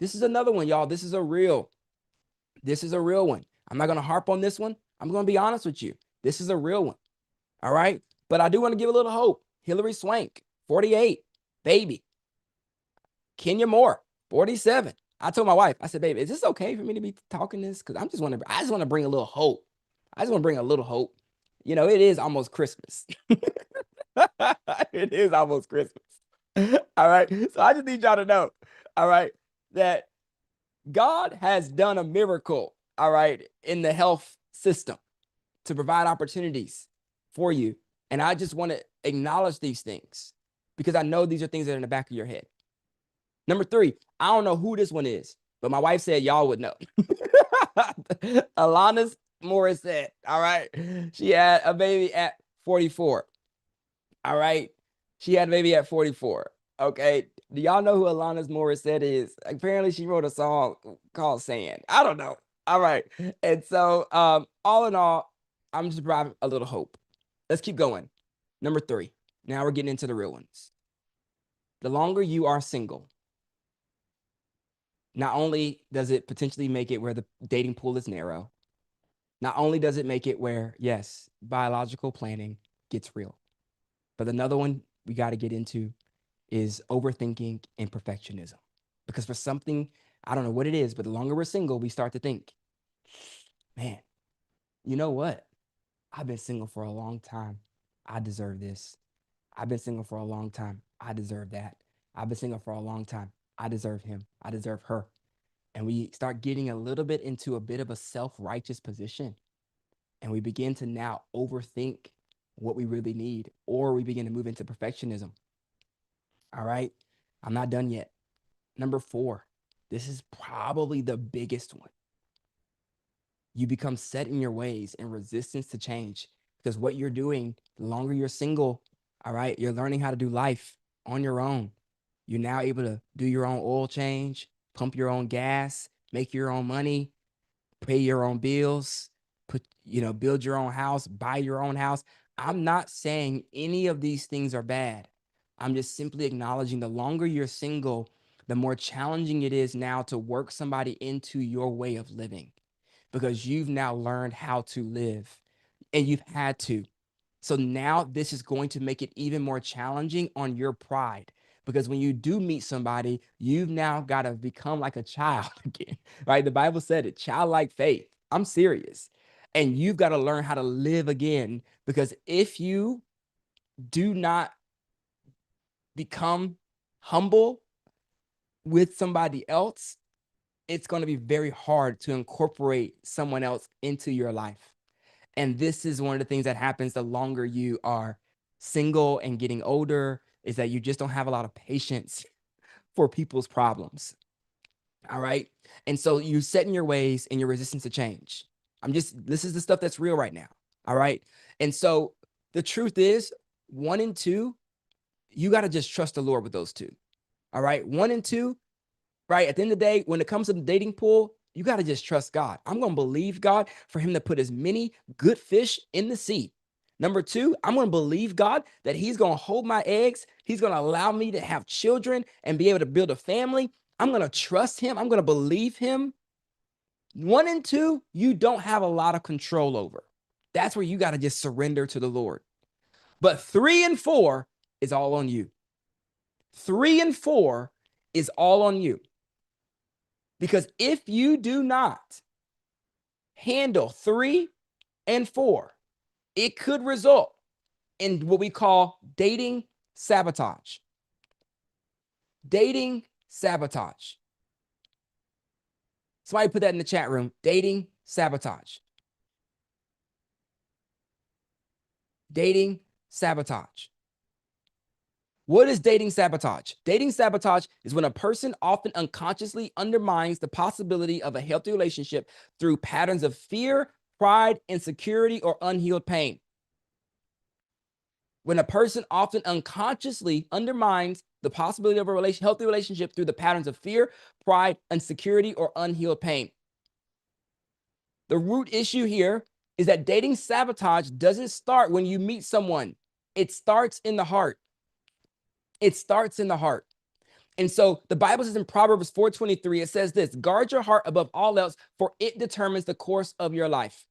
This is another one, y'all. This is a real one. I'm not going to harp on this one. I'm going to be honest with you. This is a real one. All right. But I do want to give a little hope. Hillary Swank, 48, baby. Kenya Moore, 47. I told my wife, I said, baby, is this okay for me to be talking this? Because I just want to bring a little hope. I just want to bring a little hope. You know, it is almost Christmas. It is almost Christmas. All right. So I just need y'all to know, all right, that God has done a miracle, all right, in the health system to provide opportunities for you. And I just want to acknowledge these things because I know these are things that are in the back of your head. Number 3, I don't know who this one is, but my wife said y'all would know. Alanis Morissette, all right? She had a baby at 44, all right? She had a baby at 44, okay? Do y'all know who Alanis Morissette is? Apparently, she wrote a song called Sand. I don't know. All right. And so, all in all, I'm just providing a little hope. Let's keep going. Number 3. Now we're getting into the real ones. The longer you are single, not only does it potentially make it where the dating pool is narrow, not only does it make it where, yes, biological planning gets real, But another one we got to get into is overthinking and perfectionism. Because for something, I don't know what it is, but the longer we're single, we start to think, man, you know what? I've been single for a long time. I deserve this. I've been single for a long time. I deserve that. I've been single for a long time. I deserve him. I deserve her. And we start getting a little bit into a bit of a self-righteous position. And we begin to now overthink what we really need, or we begin to move into perfectionism. All right. I'm not done yet. Number 4, this is probably the biggest one. You become set in your ways and resistance to change, because what you're doing, the longer you're single, all right, you're learning how to do life on your own. You're now able to do your own oil change, pump your own gas, make your own money, pay your own bills, build your own house, buy your own house. I'm not saying any of these things are bad. I'm just simply acknowledging the longer you're single, the more challenging it is now to work somebody into your way of living, because you've now learned how to live and you've had to. So now this is going to make it even more challenging on your pride, because when you do meet somebody, you've now got to become like a child again, right? The Bible said it, childlike faith. I'm serious. And you've got to learn how to live again, because if you do not become humble with somebody else, it's going to be very hard to incorporate someone else into your life. And this is one of the things that happens the longer you are single and getting older, is that you just don't have a lot of patience for people's problems. All right. And so you set in your ways and your resistance to change. This is the stuff that's real right now. All right. And so the truth is, 1 and 2, you got to just trust the Lord with those 2. All right. 1 and 2, right? At the end of the day, when it comes to the dating pool, you got to just trust God. I'm going to believe God for him to put as many good fish in the sea. Number 2, I'm going to believe God that he's going to hold my eggs. He's going to allow me to have children and be able to build a family. I'm going to trust him. I'm going to believe him. 1 and 2, you don't have a lot of control over. That's where you got to just surrender to the Lord. But 3 and 4 is all on you. 3 and 4 is all on you. Because if you do not handle 3 and 4, it could result in what we call dating sabotage. Dating sabotage. Somebody put that in the chat room. Dating sabotage. Dating sabotage. What is dating sabotage? Dating sabotage is when a person often unconsciously undermines the possibility of a healthy relationship through patterns of fear, pride, insecurity, or unhealed pain. When a person often unconsciously undermines the possibility of a healthy relationship through the patterns of fear, pride, insecurity, or unhealed pain. The root issue here is that dating sabotage doesn't start when you meet someone. It starts in the heart. It starts in the heart. And so the Bible says in Proverbs 4:23, it says this: guard your heart above all else, for it determines the course of your life.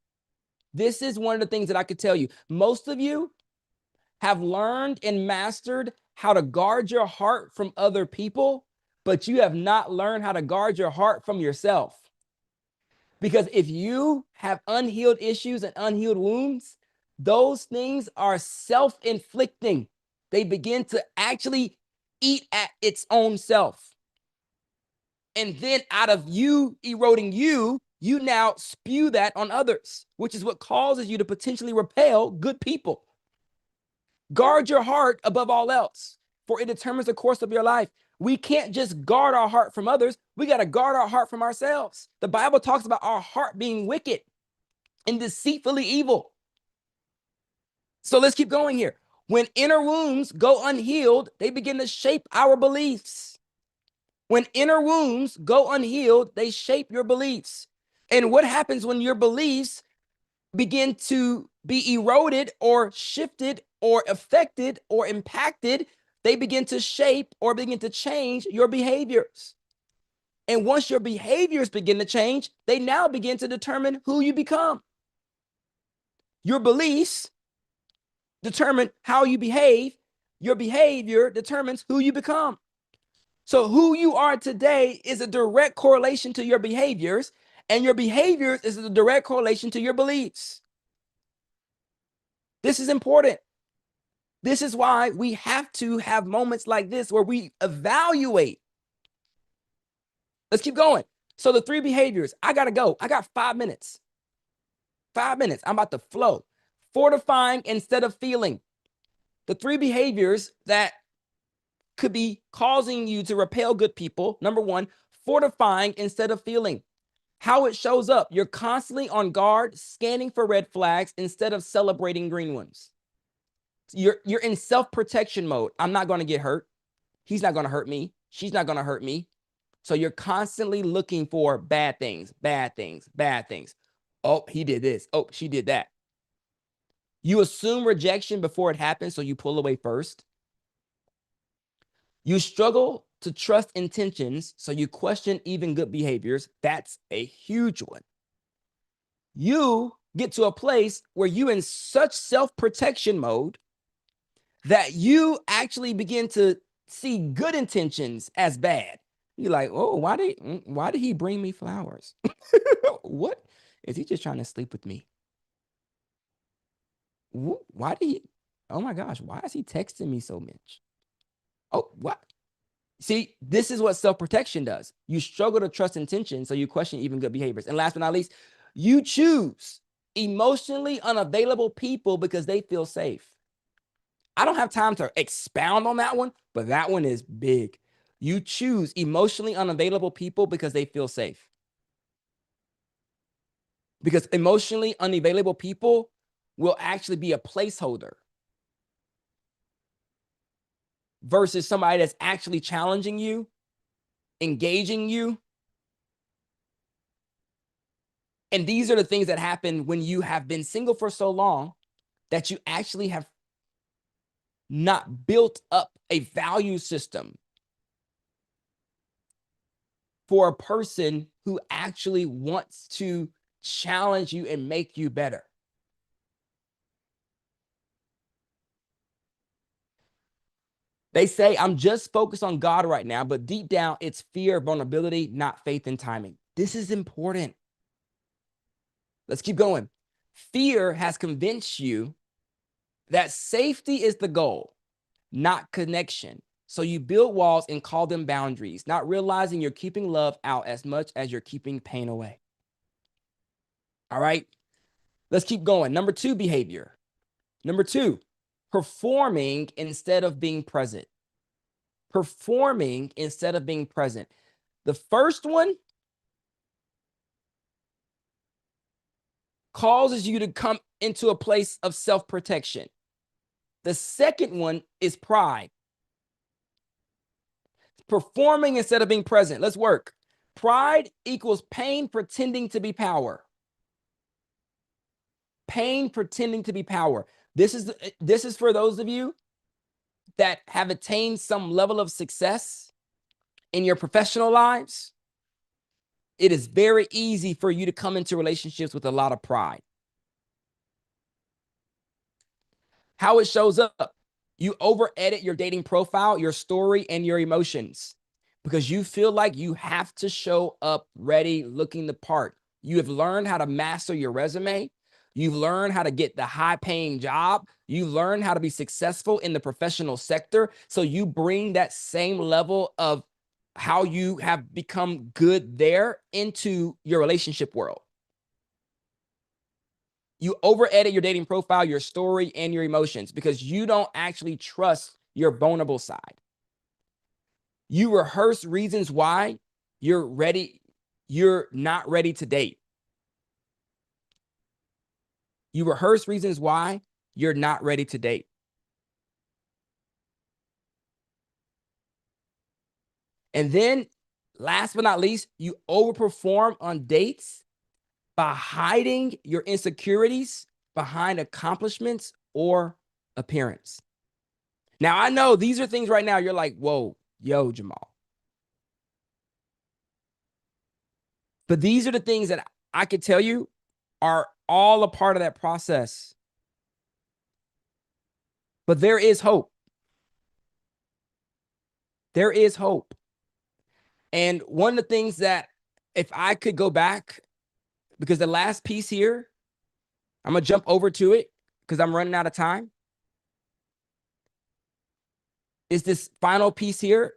This is one of the things that I could tell you. Most of you have learned and mastered how to guard your heart from other people, but you have not learned how to guard your heart from yourself. Because if you have unhealed issues and unhealed wounds, those things are self-inflicting. They begin to actually eat at its own self. And then out of you eroding you, you now spew that on others, which is what causes you to potentially repel good people. Guard your heart above all else, for it determines the course of your life. We can't just guard our heart from others. We got to guard our heart from ourselves. The Bible talks about our heart being wicked and deceitfully evil. So let's keep going here. When inner wounds go unhealed, they begin to shape our beliefs. When inner wounds go unhealed, they shape your beliefs. And what happens when your beliefs begin to be eroded or shifted or affected or impacted? They begin to shape or begin to change your behaviors. And once your behaviors begin to change, they now begin to determine who you become. Your beliefs determine how you behave. Your behavior determines who you become. So who you are today is a direct correlation to your behaviors, and your behaviors is a direct correlation to your beliefs. This is important. This is why we have to have moments like this where we evaluate. Let's keep going. So the 3 behaviors, I got to go. I got 5 minutes. 5 minutes. I'm about to flow. Fortifying instead of feeling. The 3 behaviors that could be causing you to repel good people. Number 1, fortifying instead of feeling. How it shows up, you're constantly on guard, scanning for red flags instead of celebrating green ones. You're in self-protection mode. I'm not going to get hurt. He's not going to hurt me. She's not going to hurt me. So you're constantly looking for bad things, bad things, bad things. Oh, he did this. Oh, she did that. You assume rejection before it happens, so you pull away first. You struggle to trust intentions, so you question even good behaviors. That's a huge one. You get to a place where you in such self-protection mode that you actually begin to see good intentions as bad. You're like, oh, why did he bring me flowers? What? Is he just trying to sleep with me? Why did he? Oh my gosh, why is he texting me so much? Oh, what? See, this is what self-protection does. You struggle to trust intentions, so you question even good behaviors. And last but not least, you choose emotionally unavailable people because they feel safe. I don't have time to expound on that one, but that one is big. You choose emotionally unavailable people because they feel safe. Because emotionally unavailable people will actually be a placeholder versus somebody that's actually challenging you, engaging you. And these are the things that happen when you have been single for so long that you actually have not built up a value system for a person who actually wants to challenge you and make you better. They say, I'm just focused on God right now, but deep down, it's fear, vulnerability, not faith and timing. This is important. Let's keep going. Fear has convinced you that safety is the goal, not connection. So you build walls and call them boundaries, not realizing you're keeping love out as much as you're keeping pain away. All right, let's keep going. Number 2 behavior. Number 2, performing instead of being present. Performing instead of being present. The first one causes you to come into a place of self-protection. The second one is pride. Performing instead of being present. Let's work. Pride equals pain pretending to be power. Pain pretending to be power. This is for those of you that have attained some level of success in your professional lives. It is very easy for you to come into relationships with a lot of pride. How it shows up, you over edit your dating profile, your story, and your emotions because you feel like you have to show up ready, looking the part. You have learned how to master your resume. You've learned how to get the high paying job. You've learned how to be successful in the professional sector. So you bring that same level of how you have become good there into your relationship world. You over edit your dating profile, your story, and your emotions because you don't actually trust your vulnerable side. You rehearse reasons why you're not ready to date. You rehearse reasons why you're not ready to date. And then last but not least, you overperform on dates by hiding your insecurities behind accomplishments or appearance. Now, I know these are things right now you're like, whoa, yo, Jamal. But these are the things that I could tell you are all a part of that process. But there is hope. There is hope. And one of the things that if I could go back, because the last piece here, I'm going to jump over to it because I'm running out of time, is this final piece here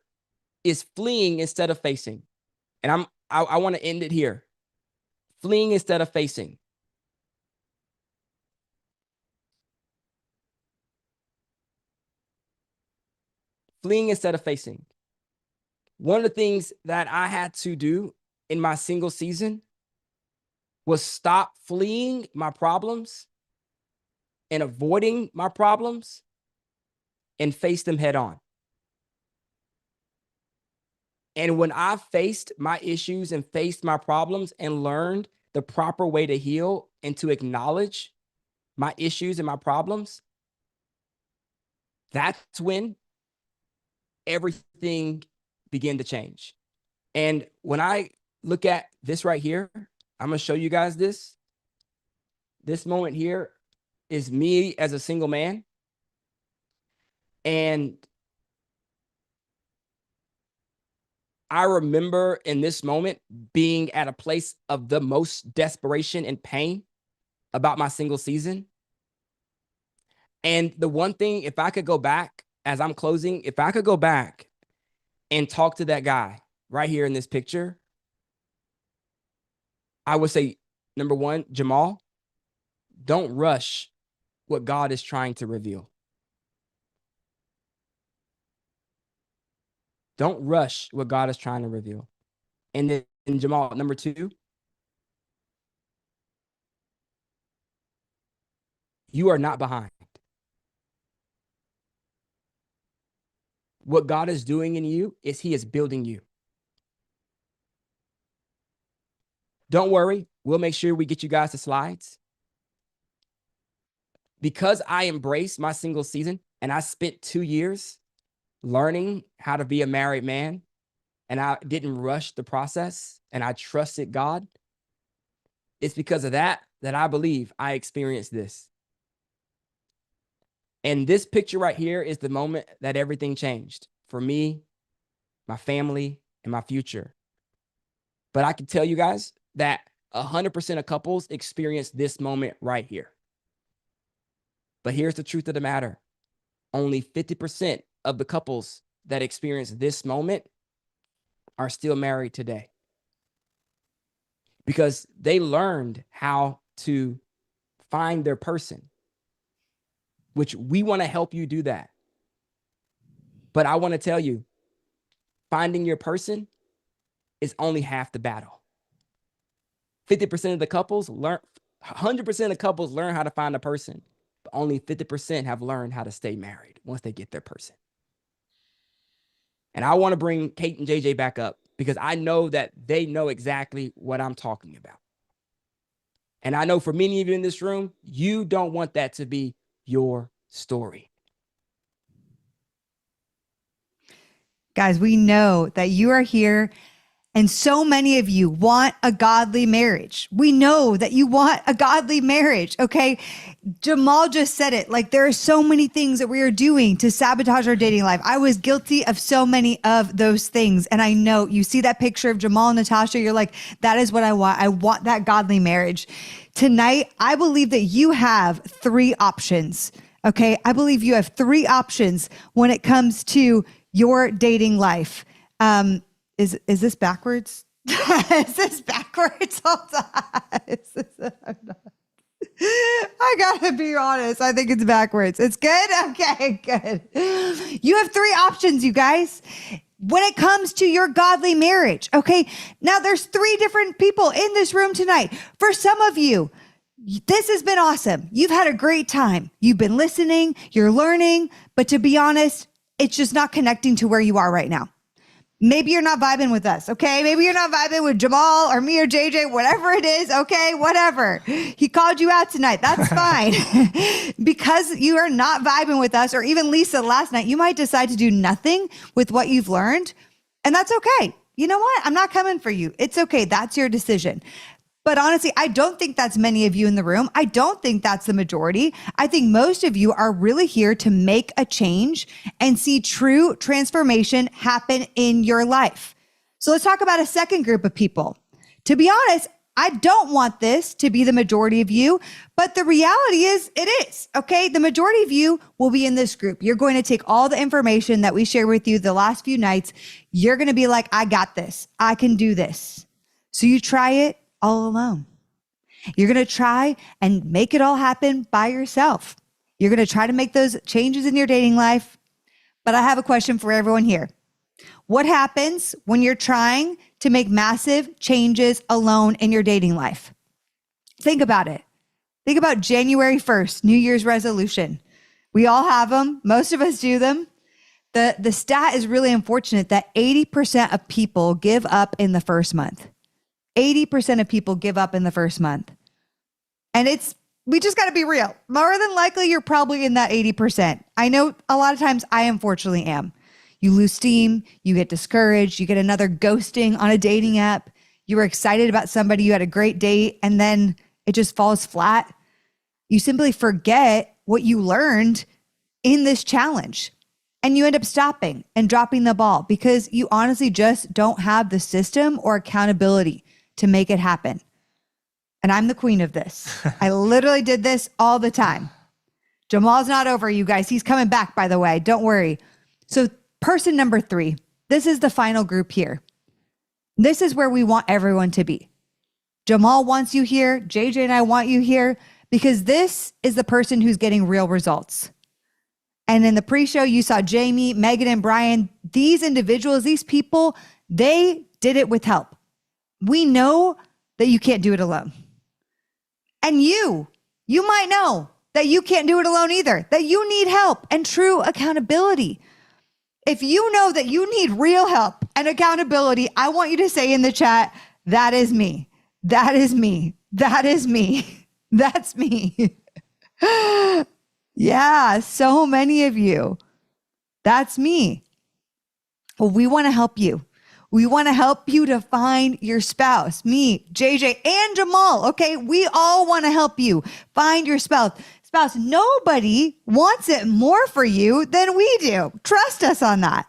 is fleeing instead of facing. And I want to end it here. Fleeing instead of facing. Fleeing instead of facing. One of the things that I had to do in my single season was stop fleeing my problems and avoiding my problems and face them head on. And when I faced my issues and faced my problems and learned the proper way to heal and to acknowledge my issues and my problems, that's when everything began to change. And when I look at this right here, I'm going to show you guys this. This moment here is me as a single man. And I remember in this moment being at a place of the most desperation and pain about my single season. And the one thing, if I could go back as I'm closing, if I could go back and talk to that guy right here in this picture, I would say, number one, Jamal, don't rush what God is trying to reveal. Don't rush what God is trying to reveal. And then Jamal, number two, you are not behind. What God is doing in you is he is building you. Don't worry. We'll make sure we get you guys the slides. Because I embraced my single season and I spent 2 years learning how to be a married man, and I didn't rush the process and I trusted God, it's because of that I believe I experienced this. And this picture right here is the moment that everything changed for me, my family, and my future. But I can tell you guys that 100% of couples experience this moment right here. But here's the truth of the matter. Only 50% of the couples that experience this moment are still married today. Because they learned how to find their person, which we want to help you do that. But I want to tell you, finding your person is only half the battle. 50% of the couples learn, 100% of couples learn how to find a person, but only 50% have learned how to stay married once they get their person. And I want to bring Kate and JJ back up because I know that they know exactly what I'm talking about. And I know for many of you in this room, you don't want that to be your story. Guys, we know that you are here and so many of you want a godly marriage. We know that you want a godly marriage, okay? Jamal just said it. Like, there are so many things that we are doing to sabotage our dating life. I was guilty of so many of those things. And I know you see that picture of Jamal and Natasha, you're like, that is what I want. I want that godly marriage. Tonight, I believe that you have 3 options, okay? I believe you have 3 options when it comes to your dating life. Is this backwards? Is this backwards? Hold on. I gotta be honest. I think it's backwards. It's good? Okay, good. You have 3 options, you guys, when it comes to your godly marriage. Okay. Now there's 3 different people in this room tonight. For some of you, this has been awesome. You've had a great time. You've been listening, you're learning, but to be honest, it's just not connecting to where you are right now. Maybe you're not vibing with us, okay? Maybe you're not vibing with Jamal or me or JJ, whatever it is, okay? Whatever. He called you out tonight. That's fine. Because you are not vibing with us, or even Lisa last night, you might decide to do nothing with what you've learned, and that's okay. You know what? I'm not coming for you. It's okay. That's your decision. But honestly, I don't think that's many of you in the room. I don't think that's the majority. I think most of you are really here to make a change and see true transformation happen in your life. So let's talk about a second group of people. To be honest, I don't want this to be the majority of you, but the reality is it is, okay? The majority of you will be in this group. You're going to take all the information that we shared with you the last few nights. You're going to be like, I got this. I can do this. So you try it all alone. You're going to try and make it all happen by yourself. You're going to try to make those changes in your dating life. But I have a question for everyone here. What happens when you're trying to make massive changes alone in your dating life? Think about it. Think about January 1st, New Year's resolution. We all have them. Most of us do them. The stat is really unfortunate that 80% of people give up in the first month. 80% of people give up in the first month. And we just got to be real. More than likely, you're probably in that 80%. I know a lot of times I unfortunately am. You lose steam, you get discouraged, you get another ghosting on a dating app. You were excited about somebody, you had a great date, and then it just falls flat. You simply forget what you learned in this challenge. And you end up stopping and dropping the ball because you honestly just don't have the system or accountability to make it happen. And I'm the queen of this. I literally did this all the time. Jamal's not over, you guys. He's coming back, by the way. Don't worry. So person number 3, this is the final group here. This is where we want everyone to be. Jamal wants you here. JJ and I want you here because this is the person who's getting real results. And in the pre-show, you saw Jamie, Megan, and Brian. These individuals, these people, they did it with help. We know that you can't do it alone. And you might know that you can't do it alone either, that you need help and true accountability. If you know that you need real help and accountability, I want you to say in the chat, that is me. That is me. That is me. That's me. Yeah, so many of you. That's me. Well, we want to help you. We want to help you to find your spouse, me, JJ, and Jamal. Okay, we all want to help you find your spouse. Nobody wants it more for you than we do. Trust us on that.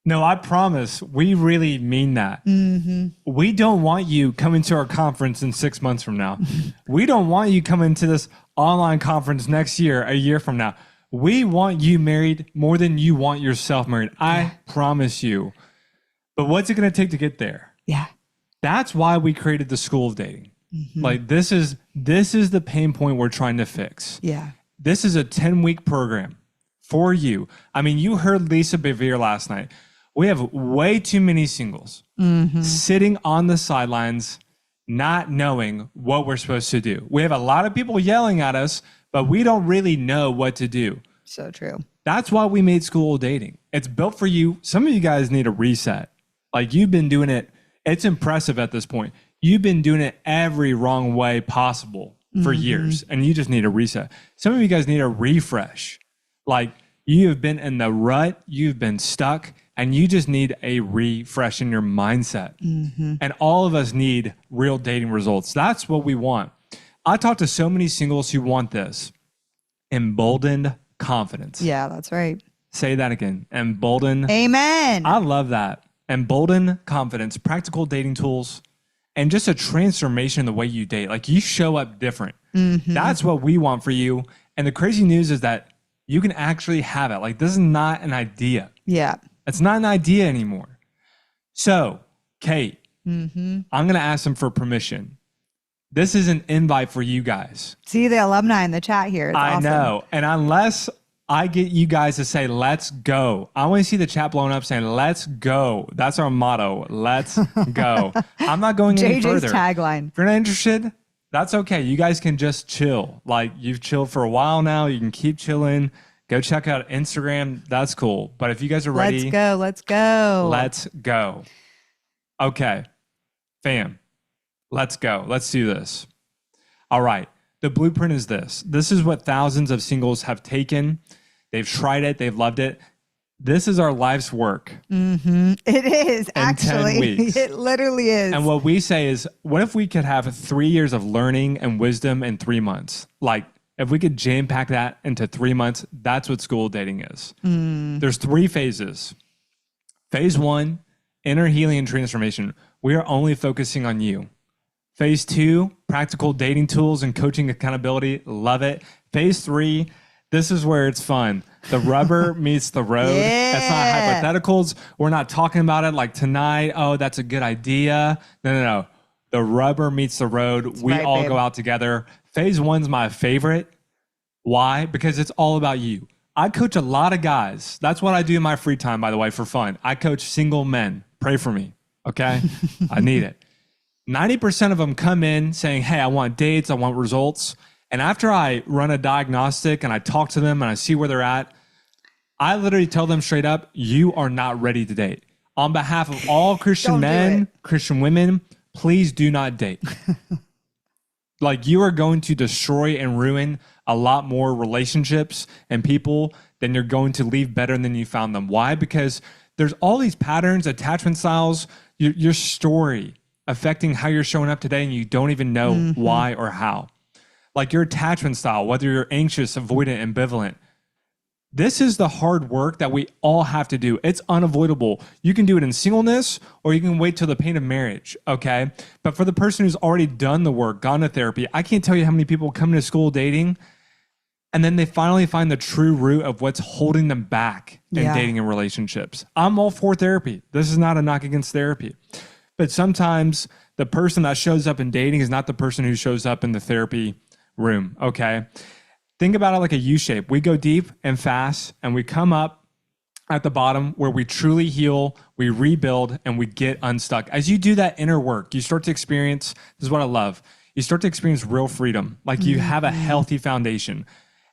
No, I promise. We really mean that. Mm-hmm. We don't want you coming to our conference in 6 months from now. We don't want you coming to this online conference next year, a year from now. We want you married more than you want yourself married. I promise you. But what's it going to take to get there? Yeah. That's why we created the School of Dating. Mm-hmm. Like this is the pain point we're trying to fix. Yeah. This is a 10-week program for you. I mean, you heard Lisa Bevere last night. We have way too many singles sitting on the sidelines, not knowing what we're supposed to do. We have a lot of people yelling at us, but we don't really know what to do. So true. That's why we made School of Dating. It's built for you. Some of you guys need a reset. Like you've been doing it. It's impressive at this point. You've been doing it every wrong way possible for years, and you just need a reset. Some of you guys need a refresh. Like you have been in the rut, you've been stuck, and you just need a refresh in your mindset. And all of us need real dating results. That's what we want. I talk to so many singles who want this. Emboldened confidence. Yeah, that's right. Say that again. Emboldened. Amen. I love that. Emboldened confidence, practical dating tools, and just a transformation in the way you date. Like you show up different. That's what we want for you. And the crazy news is that you can actually have it. Like this is not an idea. Yeah. It's not an idea anymore. So, Kate, I'm going to ask them for permission. This is an invite for you guys. See the alumni in the chat here. It's I awesome. know. And unless I get you guys to say, let's go. I want to see the chat blowing up saying, let's go. That's our motto. Let's go. I'm not going any JJ's further. tagline. If you're not interested, that's okay. You guys can just chill. Like you've chilled for a while now. You can keep chilling. Go check out Instagram. That's cool. But if you guys are ready, Let's go. Let's go. let's go. Okay, fam, let's go. Let's do this. All right. The blueprint is this. This is what thousands of singles have taken. They've tried it. They've loved it. This is our life's work. It is, 10 actually. weeks. It literally is. And what we say is, what if we could have 3 years of learning and wisdom in 3 months? Like, if we could jam pack that into 3 months, that's what school dating is. There's 3 phases. Phase 1, inner healing and transformation. We are only focusing on you. Phase 2, practical dating tools and coaching accountability. Love it. Phase 3, this is where it's fun. The rubber meets the road. It's not hypotheticals. We're not talking about it like tonight. Oh, that's a good idea. No. The rubber meets the road. We all go out together. Phase 1's my favorite. Why? Because it's all about you. I coach a lot of guys. That's what I do in my free time, by the way, for fun. I coach single men. Pray for me, okay? I need it. 90% of them come in saying, hey, I want dates, I want results. And after I run a diagnostic and I talk to them and I see where they're at, I literally tell them straight up, you are not ready to date. On behalf of all Christian men, Christian women, please do not date. Like, you are going to destroy and ruin a lot more relationships and people than you're going to leave better than you found them. Why? Because there's all these patterns, attachment styles, your story affecting how you're showing up today, and you don't even know why or how. Like, your attachment style, whether you're anxious, avoidant, ambivalent. This is the hard work that we all have to do. It's unavoidable. You can do it in singleness, or you can wait till the pain of marriage, okay? But for the person who's already done the work, gone to therapy, I can't tell you how many people come to school dating, and then they finally find the true root of what's holding them back in dating and relationships. I'm all for therapy. This is not a knock against therapy. But sometimes the person that shows up in dating is not the person who shows up in the therapy room, okay? Think about it like a U shape. We go deep and fast, and we come up at the bottom where we truly heal, we rebuild, and we get unstuck. As you do that inner work, you start to experience, this is what I love, you start to experience real freedom. Like, you have a healthy foundation.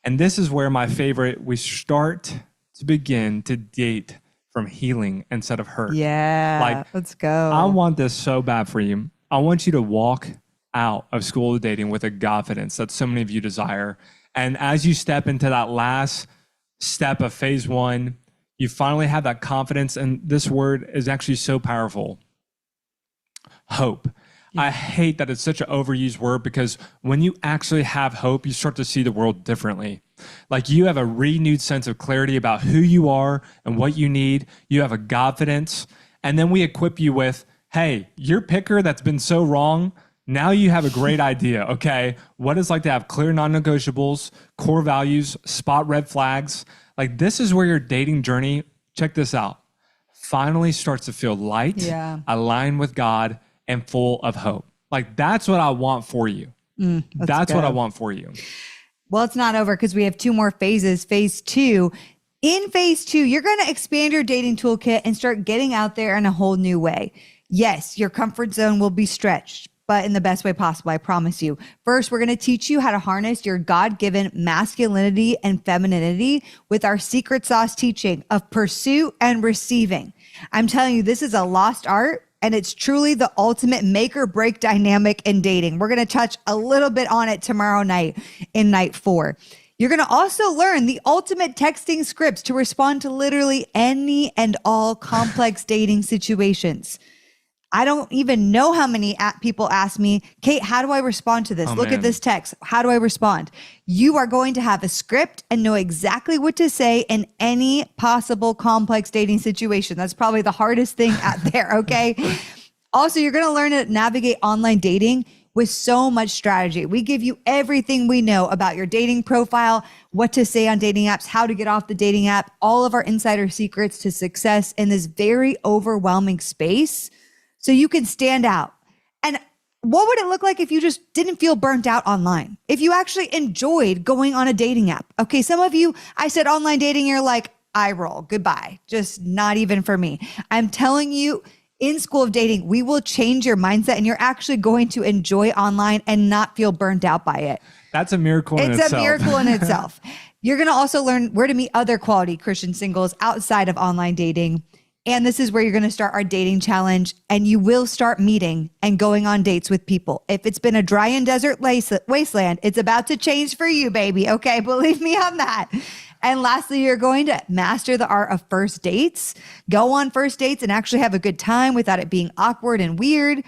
And this is where my favorite, we start to begin to date from healing instead of hurt. Yeah, like, let's go. I want this so bad for you. I want you to walk out of school dating with a confidence that so many of you desire. And as you step into that last step of phase 1, you finally have that confidence. And this word is actually so powerful. Hope. I hate that it's such an overused word, because when you actually have hope, you start to see the world differently. Like, you have a renewed sense of clarity about who you are and what you need. You have a confidence. And then we equip you with, hey, your picker that's been so wrong, now you have a great idea, okay? What it's like to have clear non-negotiables, core values, spot red flags. Like, this is where your dating journey, check this out, finally starts to feel light, aligned with God, and full of hope. Like, that's what I want for you. That's what I want for you. Well, it's not over, because we have 2 more phases. Phase 2. In phase 2, you're going to expand your dating toolkit and start getting out there in a whole new way. Yes, your comfort zone will be stretched, but in the best way possible, I promise you. First, we're going to teach you how to harness your God-given masculinity and femininity with our secret sauce teaching of pursuit and receiving. I'm telling you, this is a lost art, and it's truly the ultimate make or break dynamic in dating. We're going to touch a little bit on it tomorrow night in night 4. You're going to also learn the ultimate texting scripts to respond to literally any and all complex dating situations. I don't even know how many people ask me, Kate, how do I respond to this? Look at this text. How do I respond? You are going to have a script and know exactly what to say in any possible complex dating situation. That's probably the hardest thing out there, okay? Also, you're going to learn to navigate online dating with so much strategy. We give you everything we know about your dating profile, what to say on dating apps, how to get off the dating app, all of our insider secrets to success in this very overwhelming space, so you can stand out. And what would it look like if you just didn't feel burnt out online? If you actually enjoyed going on a dating app? Okay, some of you, I said online dating, you're like, eye roll, goodbye. Just not even for me. I'm telling you, in School of Dating, we will change your mindset, and you're actually going to enjoy online and not feel burnt out by it. That's a miracle in itself. It's a miracle in itself. You're going to also learn where to meet other quality Christian singles outside of online dating. And this is where you're going to start our dating challenge, and you will start meeting and going on dates with people. If it's been a dry and desert wasteland, it's about to change for you, baby. Okay, believe me on that. And lastly, you're going to master the art of first dates, go on first dates and actually have a good time without it being awkward and weird.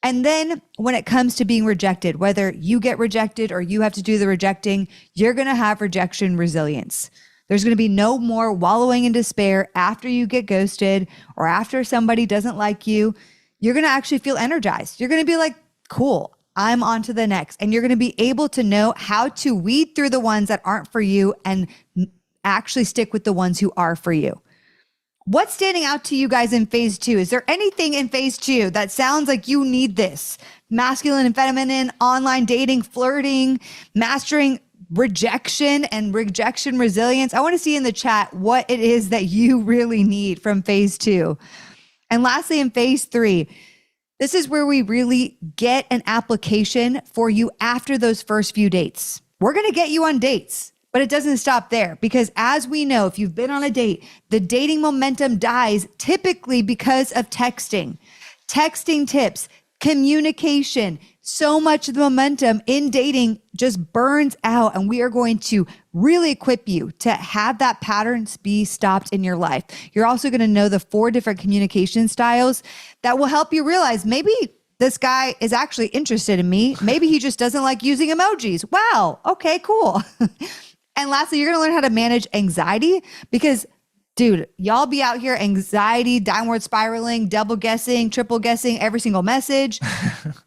And then when it comes to being rejected, whether you get rejected or you have to do the rejecting, you're going to have rejection resilience. There's going to be no more wallowing in despair after you get ghosted or after somebody doesn't like you. You're going to actually feel energized. You're going to be like, cool, I'm on to the next. And you're going to be able to know how to weed through the ones that aren't for you and actually stick with the ones who are for you. What's standing out to you guys in phase 2? Is there anything in phase 2 that sounds like you need this? Masculine and feminine, online dating, flirting, mastering rejection and rejection resilience. I want to see in the chat what it is that you really need from phase 2. And lastly, in phase 3, this is where we really get an application for you after those first few dates. We're going to get you on dates, but it doesn't stop there because as we know, if you've been on a date, the dating momentum dies typically because of texting tips, communication. So much of the momentum in dating just burns out, and we are going to really equip you to have that patterns be stopped in your life. You're also going to know the 4 different communication styles that will help you realize maybe this guy is actually interested in me. Maybe he just doesn't like using emojis. Wow. Okay, cool. And lastly, you're going to learn how to manage anxiety because dude, y'all be out here anxiety, downward spiraling, double guessing, triple guessing every single message.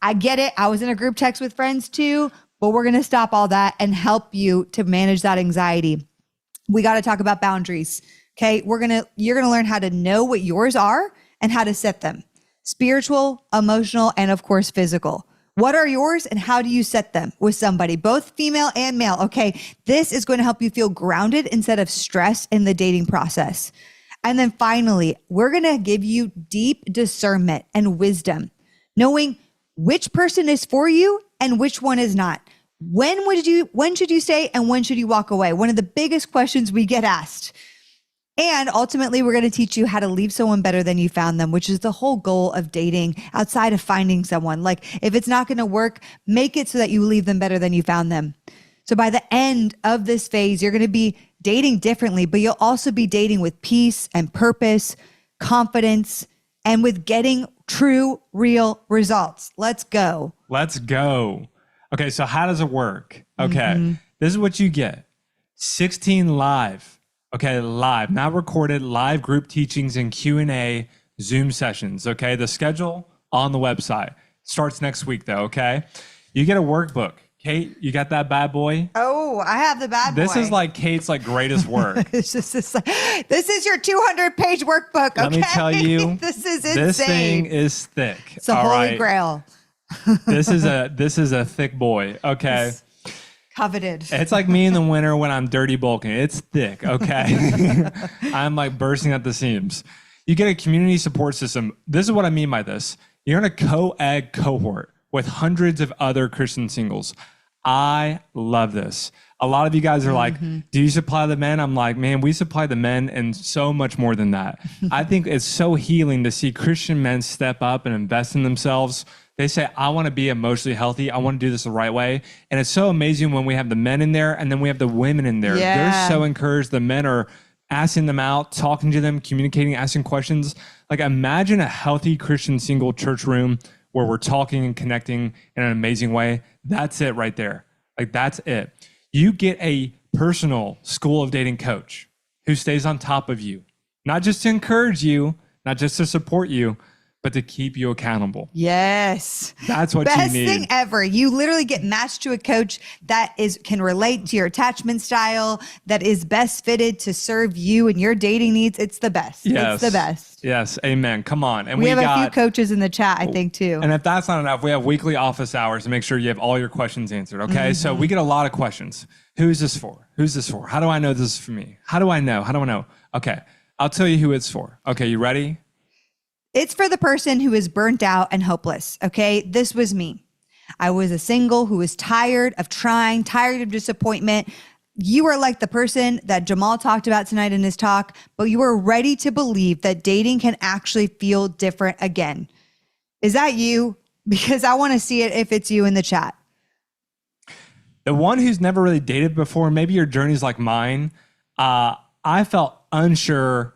I get it. I was in a group text with friends too, but we're going to stop all that and help you to manage that anxiety. We got to talk about boundaries. Okay. You're going to learn how to know what yours are and how to set them. Spiritual, emotional, and of course, physical. What are yours and how do you set them with somebody, both female and male? Okay, this is going to help you feel grounded instead of stressed in the dating process. And then finally, we're going to give you deep discernment and wisdom, knowing which person is for you and which one is not. When should you stay and when should you walk away? One of the biggest questions we get asked. And ultimately, we're going to teach you how to leave someone better than you found them, which is the whole goal of dating outside of finding someone. Like if it's not going to work, make it so that you leave them better than you found them. So by the end of this phase, you're going to be dating differently, but you'll also be dating with peace and purpose, confidence, and with getting true, real results. Let's go. Let's go. Okay, so how does it work? Okay, This is what you get. 16 live. Okay, live, not recorded, live group teachings and Q&A Zoom sessions. Okay, the schedule on the website starts next week though. Okay, you get a workbook. Kate, you got that bad boy? Oh, I have the bad boy. This is like Kate's like greatest work. This is your 200-page workbook. Let me tell you, this is insane. This thing is thick. It's a holy grail. This is a thick boy. Okay. Coveted. It's like me in the winter when I'm dirty bulking. It's thick, okay? I'm like bursting at the seams. You get a community support system. This is what I mean by this. You're in a co-ed cohort with hundreds of other Christian singles. I love this. A lot of you guys are like, do you supply the men? I'm like, man, we supply the men and so much more than that. I think it's so healing to see Christian men step up and invest in themselves. They say, I want to be emotionally healthy. I want to do this the right way. And it's so amazing when we have the men in there and then we have the women in there. Yeah. They're so encouraged. The men are asking them out, talking to them, communicating, asking questions. Like imagine a healthy Christian single church room where we're talking and connecting in an amazing way. That's it right there. Like that's it. You get a personal school of dating coach who stays on top of you, not just to encourage you, not just to support you, but to keep you accountable. Yes. That's what Best you need. thing ever. You literally get matched to a coach that can relate to your attachment style, that is best fitted to serve you and your dating needs. It's the best. Yes. It's the best. Yes. Amen. Come on. And we have a few coaches in the chat, I think, too. And if that's not enough, we have weekly office hours to make sure you have all your questions answered. Okay. So we get a lot of questions. Who's this for? Who's this for? How do I know this is for me? How do I know? How do I know? Okay. I'll tell you who it's for. Okay. You ready? It's for the person who is burnt out and hopeless. Okay. This was me. I was a single who was tired of trying, tired of disappointment. You are like the person that Jamal talked about tonight in his talk, but you are ready to believe that dating can actually feel different again. Is that you? Because I want to see it if it's you in the chat. The one who's never really dated before, maybe your journey's like mine. I felt unsure.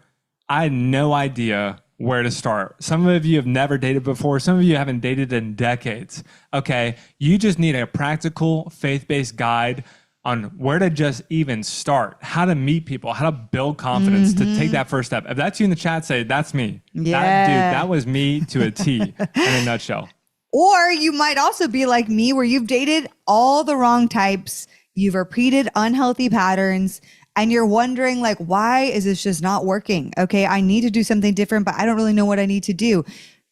I had no idea where to start. Some of you have never dated before. Some of you haven't dated in decades. Okay. You just need a practical, faith-based guide on where to just even start, how to meet people, how to build confidence to take that first step. If that's you in the chat, say, that's me. That was me to a T in a nutshell. Or you might also be like me, where you've dated all the wrong types. You've repeated unhealthy patterns. And you're wondering, like, why is this just not working? Okay, I need to do something different, but I don't really know what I need to do.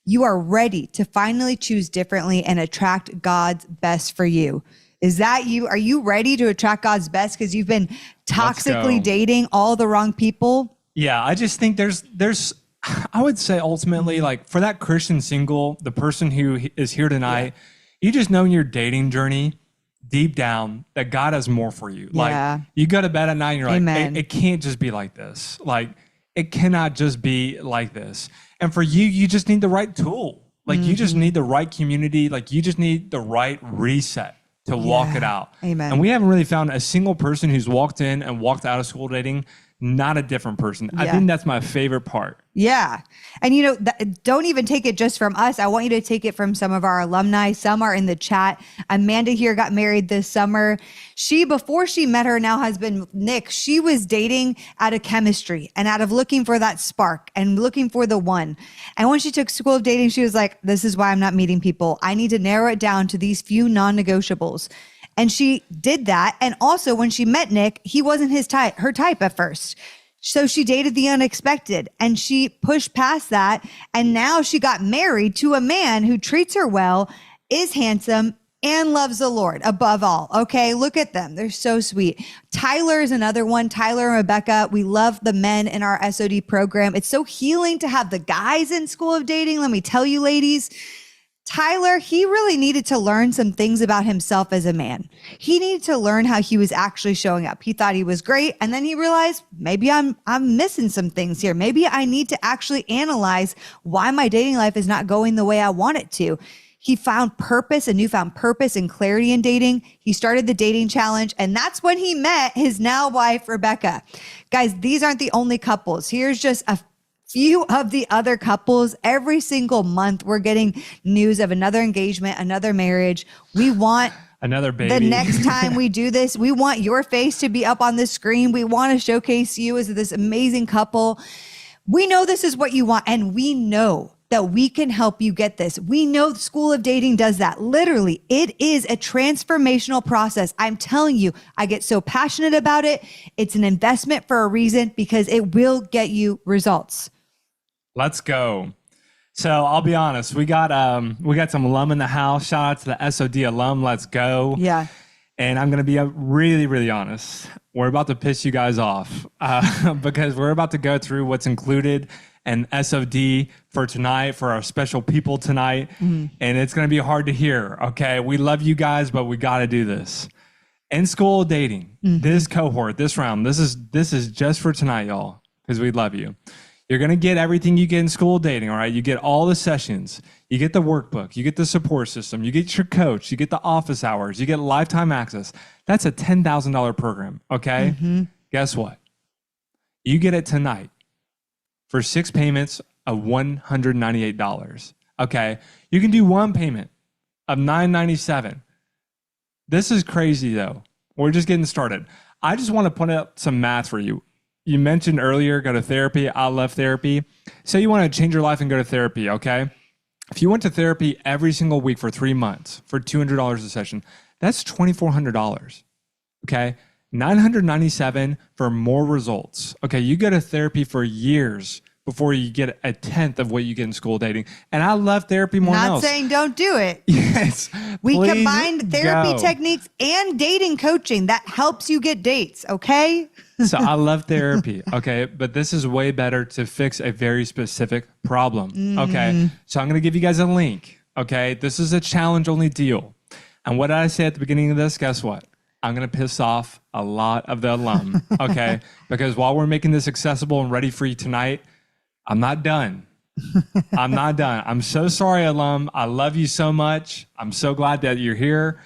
You are ready to finally choose differently and attract God's best for you. Is that you? Are you ready to attract God's best because you've been toxically dating all the wrong people? Yeah, I just think there's I would say ultimately, like, for that Christian single, the person who is here tonight, you just know in your dating journey, deep down, that God has more for you. Like, you go to bed at night and you're like, it can't just be like this. Like, it cannot just be like this. And for you, you just need the right tool. Like, you just need the right community. Like, you just need the right reset to walk it out. Amen. And we haven't really found a single person who's walked in and walked out of school dating not a different person. I think that's my favorite part. Yeah. And you know, don't even take it just from us. I want you to take it from some of our alumni. Some are in the chat. Amanda here got married this summer. Before she met her now husband, Nick, she was dating out of chemistry and out of looking for that spark and looking for the one. And when she took school of dating, she was like, this is why I'm not meeting people. I need to narrow it down to these few non-negotiables. And she did that. And also when she met Nick, he wasn't her type at first. So she dated the unexpected and she pushed past that. And now she got married to a man who treats her well, is handsome, and loves the Lord above all. Okay, look at them. They're so sweet. Tyler is another one. Tyler and Rebecca, we love the men in our SOD program. It's so healing to have the guys in School of Dating. Let me tell you, ladies, Tyler, he really needed to learn some things about himself as a man. He needed to learn how he was actually showing up. He thought he was great. And then he realized maybe I'm missing some things here. Maybe I need to actually analyze why my dating life is not going the way I want it to. He found a newfound purpose and clarity in dating. He started the dating challenge, and that's when he met his now wife, Rebecca. Guys, these aren't the only couples. Here's just a few of the other couples. Every single month, we're getting news of another engagement, another marriage. We want another baby. The next time we do this, we want your face to be up on the screen. We want to showcase you as this amazing couple. We know this is what you want, and we know that we can help you get this. We know the School of Dating does that. Literally, it is a transformational process. I'm telling you, I get so passionate about it. It's an investment for a reason because it will get you results. Let's go. So I'll be honest, we got some alum in the house. Shout out to the SOD alum. Let's go. Yeah. And I'm going to be really, really honest. We're about to piss you guys off because we're about to go through what's included in SOD for tonight, for our special people tonight. And it's going to be hard to hear. Okay. We love you guys, but we got to do this. In School of Dating, this cohort, this round, this is just for tonight, y'all, because we love you. You're going to get everything you get in School of Dating, all right? You get all the sessions. You get the workbook. You get the support system. You get your coach. You get the office hours. You get lifetime access. That's a $10,000 program, okay? Guess what? You get it tonight for 6 payments of $198, okay? You can do one payment of $997. This is crazy, though. We're just getting started. I just want to put up some math for you. You mentioned earlier, go to therapy. I love therapy. Say you want to change your life and go to therapy, okay? If you went to therapy every single week for 3 months for $200 a session, that's $2,400, okay? $997 for more results. Okay, you go to therapy for years before you get a tenth of what you get in School of Dating. And I love therapy more than else. Not saying don't do it. Yes. We combined therapy go. techniques and dating coaching that helps you get dates, okay? So I love therapy, okay? But this is way better to fix a very specific problem, okay? So I'm going to give you guys a link, okay? This is a challenge-only deal. And what did I say at the beginning of this? Guess what? I'm going to piss off a lot of the alum, okay? Because while we're making this accessible and ready for you tonight, I'm not done. I'm not done. I'm so sorry, alum. I love you so much. I'm so glad that you're here.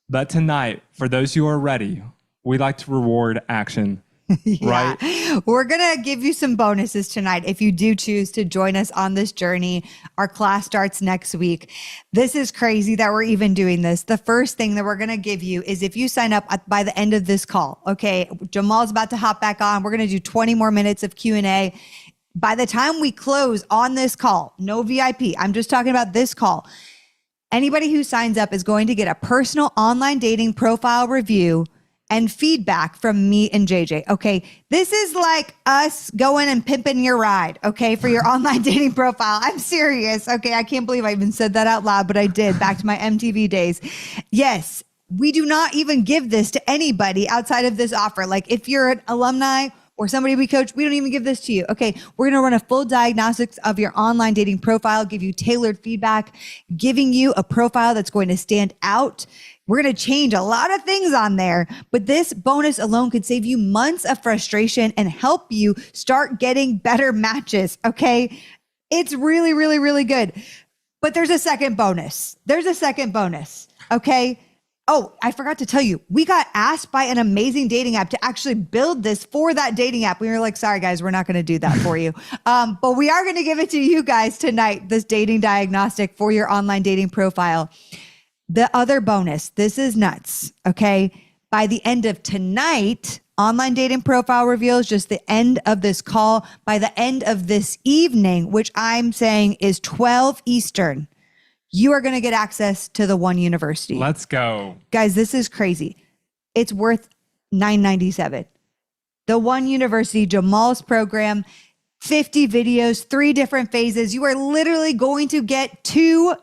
But tonight, for those who are ready, we like to reward action. Yeah. Right. We're going to give you some bonuses tonight if you do choose to join us on this journey. Our class starts next week. This is crazy that we're even doing this. The first thing that we're going to give you is if you sign up by the end of this call, okay, Jamal's about to hop back on. We're going to do 20 more minutes of Q&A. By the time we close on this call, no VIP, I'm just talking about this call. Anybody who signs up is going to get a personal online dating profile review and feedback from me and JJ. Okay. This is like us going and pimping your ride. Okay. For your online dating profile. I'm serious. Okay. I can't believe I even said that out loud, but I did. Back to my MTV days. Yes. We do not even give this to anybody outside of this offer. Like if you're an alumni or somebody we coach, we don't even give this to you. Okay. We're going to run a full diagnostics of your online dating profile, give you tailored feedback, giving you a profile that's going to stand out. We're going to change a lot of things on there, but this bonus alone could save you months of frustration and help you start getting better matches. Okay. It's really, really, really good. But there's a second bonus. Okay. Oh, I forgot to tell you, we got asked by an amazing dating app to actually build this for that dating app. We were like, sorry guys, we're not going to do that for you. But we are going to give it to you guys tonight, this dating diagnostic for your online dating profile. The other bonus, this is nuts. Okay. By the end of tonight, online dating profile reveals just the end of this call. By the end of this evening, which I'm saying is 12 Eastern, you are going to get access to the One University. Let's go. Guys, this is crazy. It's worth $9.97. The One University, Jamal's program, 50 videos, 3 different phases. You are literally going to get 2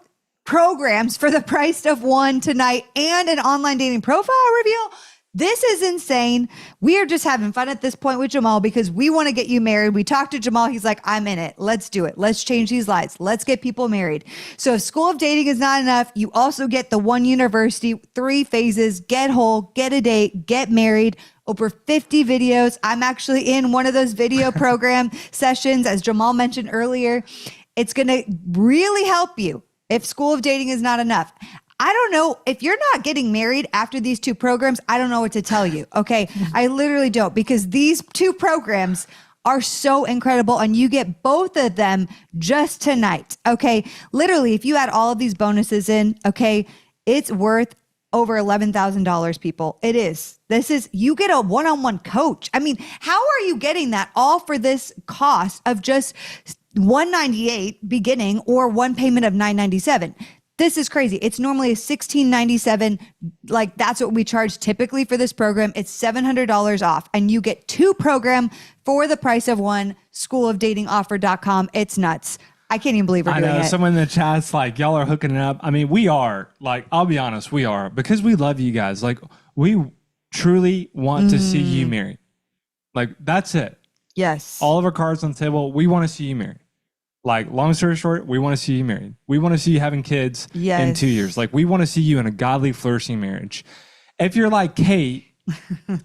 programs for the price of 1 tonight and an online dating profile reveal. This is insane. We are just having fun at this point with Jamal because we want to get you married. We talked to Jamal. He's like, I'm in it. Let's do it. Let's change these lives. Let's get people married. So if School of Dating is not enough, you also get the One University, 3 phases, get whole, get a date, get married, over 50 videos. I'm actually in one of those video program sessions, as Jamal mentioned earlier. It's going to really help you if School of Dating is not enough. I don't know if you're not getting married after these 2 programs. I don't know what to tell you. Okay. I literally don't, because these 2 programs are so incredible and you get both of them just tonight. Okay. Literally, if you add all of these bonuses in, okay, it's worth over $11,000, people. It is. You get a one-on-one coach. I mean, how are you getting that all for this cost of just $198 beginning or one payment of $997? This is crazy. It's normally a $1,697. Like that's what we charge typically for this program. It's $700 off and you get 2 program for the price of 1. Schoolofdatingoffer.com. It's nuts. I can't even believe we're doing it. I know someone in the chat's like, y'all are hooking it up. I mean, we are. Like, I'll be honest, we are, because we love you guys. Like, we truly want to see you married. Like, that's it. Yes. All of our cards on the table. We want to see you married. Like, long story short, we want to see you married. We want to see you having kids in 2 years. Like, we want to see you in a godly, flourishing marriage. If you're like Kate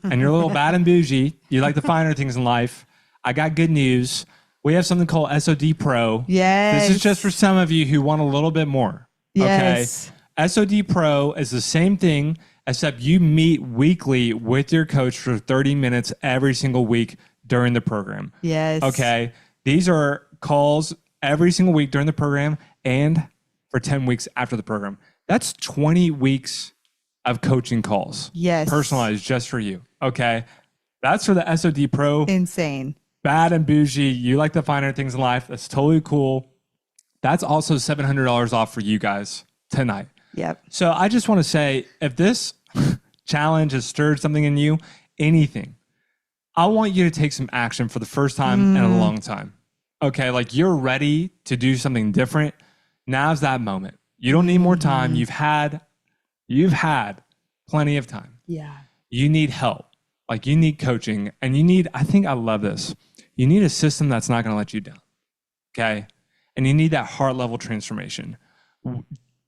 and you're a little bad and bougie, you like the finer things in life, I got good news. We have something called SOD Pro. Yes. This is just for some of you who want a little bit more. Yes. Okay. SOD Pro is the same thing, except you meet weekly with your coach for 30 minutes every single week during the program. Yes. Okay. These are calls every single week during the program and for 10 weeks after the program. That's 20 weeks of coaching calls. Yes. Personalized just for you. Okay. That's for the SOD Pro. Insane. Bad and bougie. You like the finer things in life. That's totally cool. That's also $700 off for you guys tonight. Yep. So I just want to say, if this challenge has stirred something in you, anything, I want you to take some action for the first time in a long time. Okay, like you're ready to do something different. Now's that moment. You don't need more time. You've had plenty of time. Yeah. You need help. Like you need coaching, and you need, I think I love this. You need a system that's not going to let you down. Okay? And you need that heart level transformation.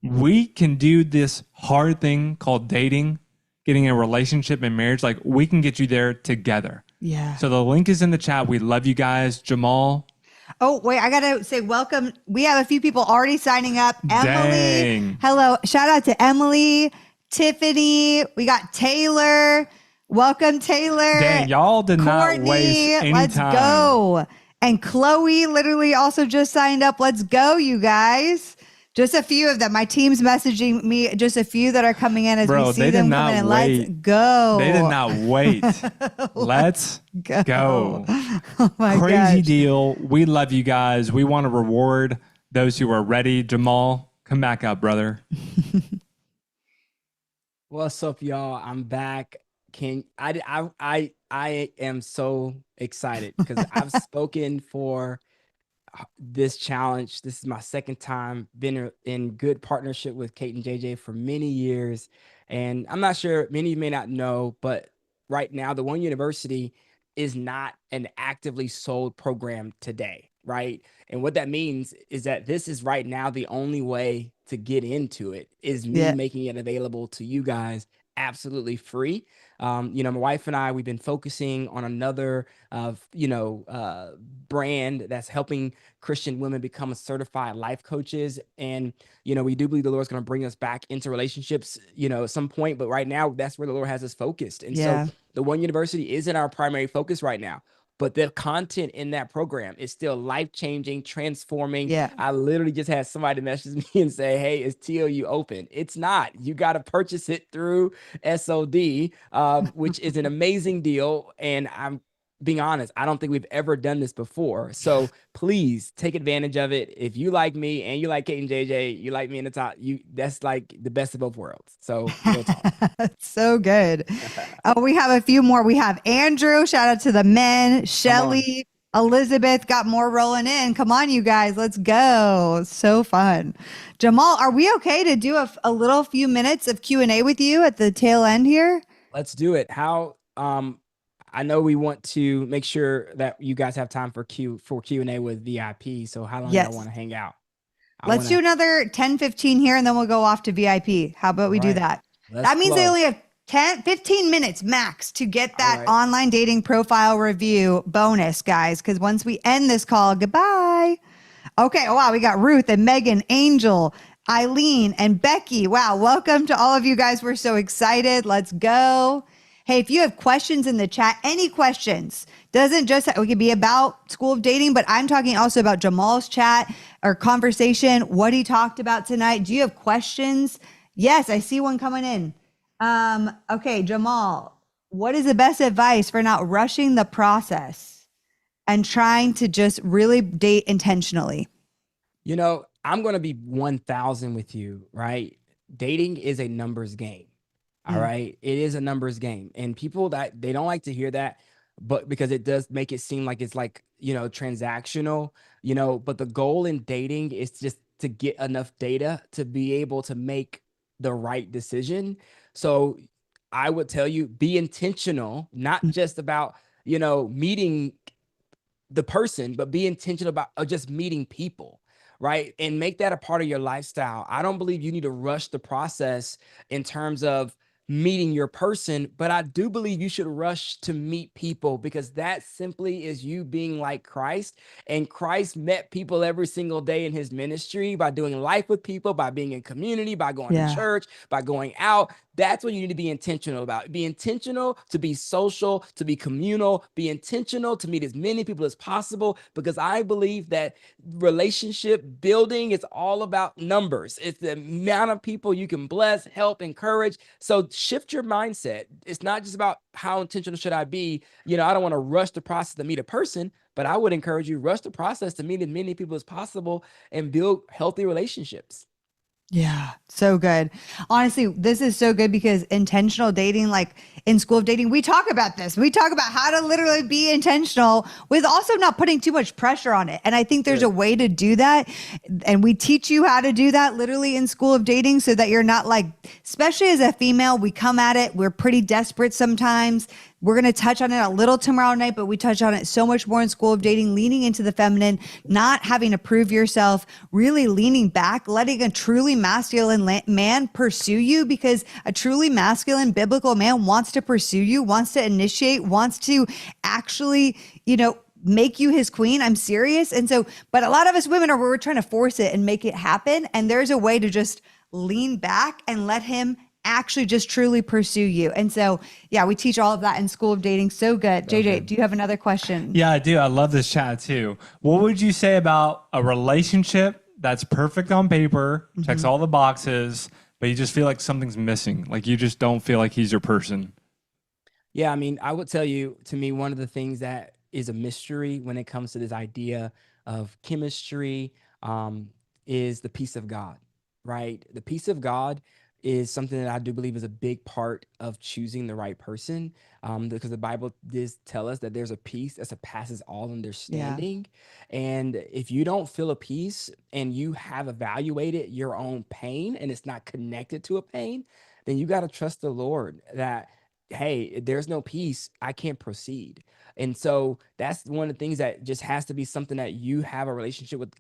We can do this hard thing called dating, getting a relationship and marriage. Like we can get you there together. Yeah. So the link is in the chat. We love you guys. Jamal. Oh, wait, I got to say welcome. We have a few people already signing up. Emily. Dang. Hello. Shout out to Emily, Tiffany. We got Taylor. Welcome, Taylor. Dang, y'all did not Courtney, waste any let's time. go. And Chloe literally also just signed up. Let's go, you guys. Just a few of them. My team's messaging me just a few that are coming in as Bro, we they see did them not coming in. wait. Let's go. They did not wait. Let's go. Oh my Crazy gosh. deal. We love you guys. We want to reward those who are ready. Jamal, come back up, brother. What's up, y'all? I'm back. I am so excited because I've spoken for this challenge. This is my second time, been in good partnership with Kate and JJ for many years. And I'm not sure, many of you may not know, but right now, the One University is not an actively sold program today, right? And what that means is that this is right now the only way to get into it is me Yeah. making it available to you guys absolutely free. My wife and I, we've been focusing on another brand that's helping Christian women become certified life coaches. And, we do believe the Lord's going to bring us back into relationships, at some point. But right now, that's where the Lord has us focused. And Yeah. so the One University isn't our primary focus right now. But the content in that program is still life-changing, transforming. Yeah. I literally just had somebody message me and say, hey, is TOU open? It's not. You got to purchase it through SOD, which is an amazing deal. And I'm being honest, I don't think we've ever done this before. So please take advantage of it. If you like me and you like Kate and JJ, you like me in the top, that's like the best of both worlds. So real talk. So good. We have a few more. We have Andrew. Shout out to the men. Shelly, Elizabeth got more rolling in. Come on, you guys. Let's go. So fun. Jamal, are we okay to do a little few minutes of Q&A with you at the tail end here? Let's do it. I know we want to make sure that you guys have time for Q&A with VIP. So how long do Yes. y'all want to hang out? Let's do another 10, 15 here, and then we'll go off to VIP. How about we do Right. that? Let's That means they flow. only have 15 minutes max to get that right. online dating profile review bonus, guys, because once we end this call, goodbye. Okay. Oh, wow. We got Ruth and Megan, Angel, Eileen, and Becky. Wow. Welcome to all of you guys. We're so excited. Let's go. Hey, if you have questions in the chat, any questions, doesn't just, it could be about School of Dating, but I'm talking also about Jamal's chat or conversation, what he talked about tonight. Do you have questions? Yes, I see one coming in. Okay, Jamal, what is the best advice for not rushing the process and trying to just really date intentionally? I'm going to be 1,000 with you, right? Dating is a numbers game. All right. It is a numbers game. And people that they don't like to hear that, but because it does make it seem like it's like, transactional, but the goal in dating is just to get enough data to be able to make the right decision. So I would tell you, be intentional, not just about, meeting the person, but be intentional about just meeting people. Right. And make that a part of your lifestyle. I don't believe you need to rush the process in terms of meeting your person, but I do believe you should rush to meet people because that simply is you being like Christ. And Christ met people every single day in his ministry by doing life with people, by being in community, by going to church, by going out. That's what you need to be intentional about. Be intentional to be social, to be communal, be intentional to meet as many people as possible, because I believe that relationship building is all about numbers. It's the amount of people you can bless, help, encourage. So shift your mindset. It's not just about how intentional should I be. I don't want to rush the process to meet a person, but I would encourage you rush the process to meet as many people as possible and build healthy relationships. Yeah, so good. Honestly, this is so good because intentional dating, like in School of Dating, we talk about this. We talk about how to literally be intentional with also not putting too much pressure on it. And I think there's a way to do that. And we teach you how to do that literally in School of Dating so that you're not like, especially as a female, we come at it, we're pretty desperate sometimes. We're going to touch on it a little tomorrow night, but we touch on it so much more in School of Dating, leaning into the feminine, not having to prove yourself, really leaning back, letting a truly masculine man pursue you, because a truly masculine biblical man wants to pursue you, wants to initiate, wants to actually, make you his queen. I'm serious. And so, but a lot of us women we're trying to force it and make it happen. And there's a way to just lean back and let him actually just truly pursue you. And so, yeah, we teach all of that in School of Dating. So good. JJ, do you have another question? Yeah, I do. I love this chat too. What would you say about a relationship that's perfect on paper, checks all the boxes, but you just feel like something's missing? Like you just don't feel like he's your person. Yeah, I mean, I would tell you, to me, one of the things that is a mystery when it comes to this idea of chemistry is the peace of God, right? The peace of God is something that I do believe is a big part of choosing the right person, because the Bible does tell us that there's a peace that surpasses all understanding. And if you don't feel a peace and you have evaluated your own pain and it's not connected to a pain, then you got to trust the Lord that, hey, if there's no peace, I can't proceed. And so that's one of the things that just has to be something that you have a relationship with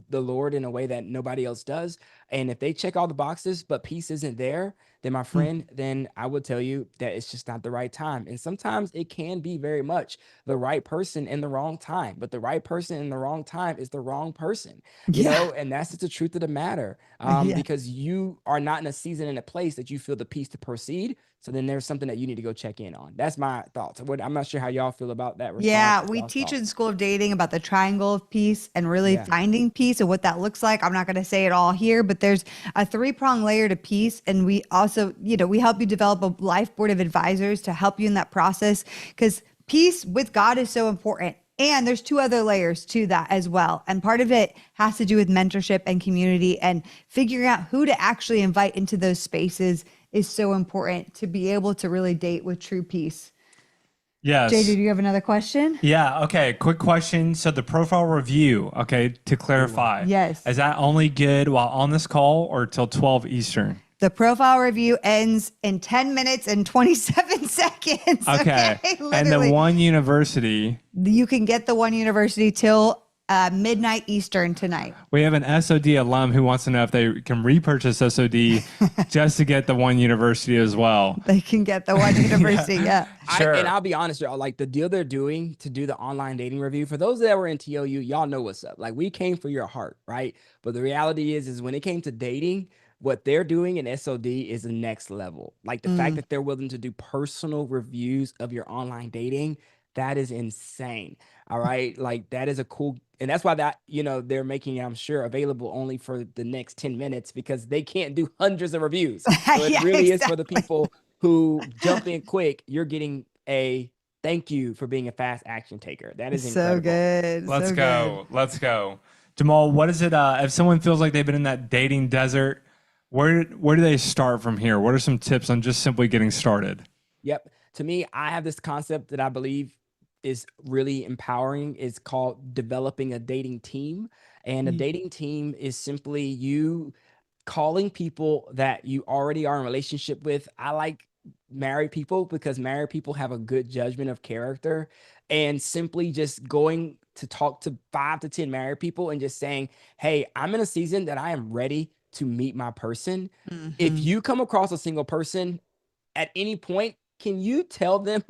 the Lord in a way that nobody else does. And if they check all the boxes, but peace isn't there, then my friend, then I would tell you that it's just not the right time. And sometimes it can be very much the right person in the wrong time, but the right person in the wrong time is the wrong person, you know, and that's just the truth of the matter. Because you are not in a season and a place that you feel the peace to proceed. So then there's something that you need to go check in on. That's my thoughts. I'm not sure how y'all feel about that response. Yeah, we Y'all's teach in thoughts. School of Dating about the triangle of peace and really Yeah. finding peace and what that looks like. I'm not going to say it all here, but there's a 3-prong layer to peace. And we also, we help you develop a life board of advisors to help you in that process, because peace with God is so important. And there's 2 other layers to that as well. And part of it has to do with mentorship and community, and figuring out who to actually invite into those spaces is so important to be able to really date with true peace. Yes. JJ, do you have another question? Yeah. Okay. Quick question. So the profile review, okay, to clarify. Yes. Is that only good while on this call or till 12 Eastern? The profile review ends in 10 minutes and 27 seconds. Okay. And the Literally. One University, You can get the One University till midnight Eastern tonight. we have an SOD alum who wants to know if they can repurchase SOD just to get the One University as well. They can get the One University. Yeah. Sure. And I'll be honest, y'all, like the deal they're doing to do the online dating review, for those that were in TOU, y'all know what's up. Like we came for your heart, right? But the reality is when it came to dating, what they're doing in SOD is the next level. Like the fact that they're willing to do personal reviews of your online dating, that is insane. All right. Like that is a cool, and that's why that, they're making it, I'm sure, available only for the next 10 minutes, because they can't do hundreds of reviews. So it Yeah, really is for the exactly. people who jump in quick. You're getting a thank you for being a fast action taker. That is So incredible. good. Let's so go. Let's go. Jamal, what is it? If someone feels like they've been in that dating desert, where do they start from here? What are some tips on just simply getting started? Yep. To me, I have this concept that I believe is really empowering. It's called developing a dating team. And a dating team is simply you calling people that you already are in a relationship with. I like married people because married people have a good judgment of character, and simply just going to talk to 5 to 10 married people and just saying, hey, I'm in a season that I am ready to meet my person. If you come across a single person at any point, can you tell them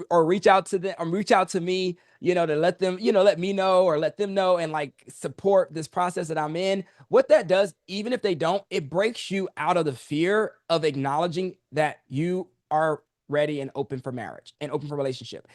or reach out to them or reach out to me, to let them, let me know or let them know and like support this process that I'm in. What that does, even if they don't, it breaks you out of the fear of acknowledging that you are ready and open for marriage and open for relationship.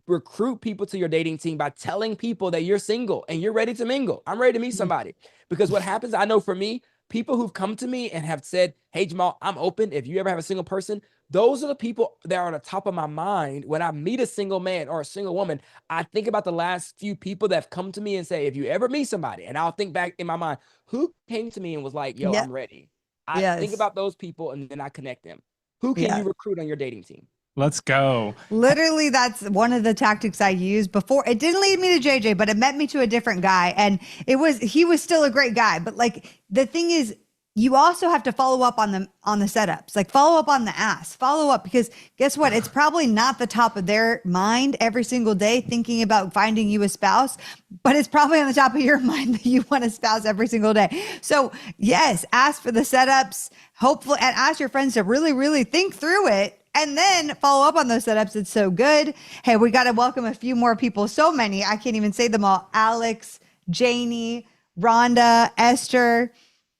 Recruit people to your dating team by telling people that you're single and you're ready to mingle. I'm ready to meet somebody. Because what happens, I know for me, people who've come to me and have said, hey, Jamal, I'm open. If you ever have a single person, those are the people that are on the top of my mind. When I meet a single man or a single woman, I think about the last few people that have come to me and say, if you ever meet somebody, and I'll think back in my mind, who came to me and was like, yo, Yep. I'm ready. I think Yes. about those people and then I connect them. Who can Yeah. you recruit on your dating team? Let's go. Literally, that's one of the tactics I used before. It didn't lead me to JJ, but it met me to a different guy. And he was still a great guy. But like, the thing is, you also have to follow up on the setups, like follow up on the ask, follow up, because guess what? It's probably not the top of their mind every single day thinking about finding you a spouse, but it's probably on the top of your mind that you want a spouse every single day. So yes, ask for the setups, hopefully, and ask your friends to really, really think through it. And then follow up on those setups. It's so good. Hey, we got to welcome a few more people. So many. I can't even say them all. Alex, Janie, Rhonda, Esther,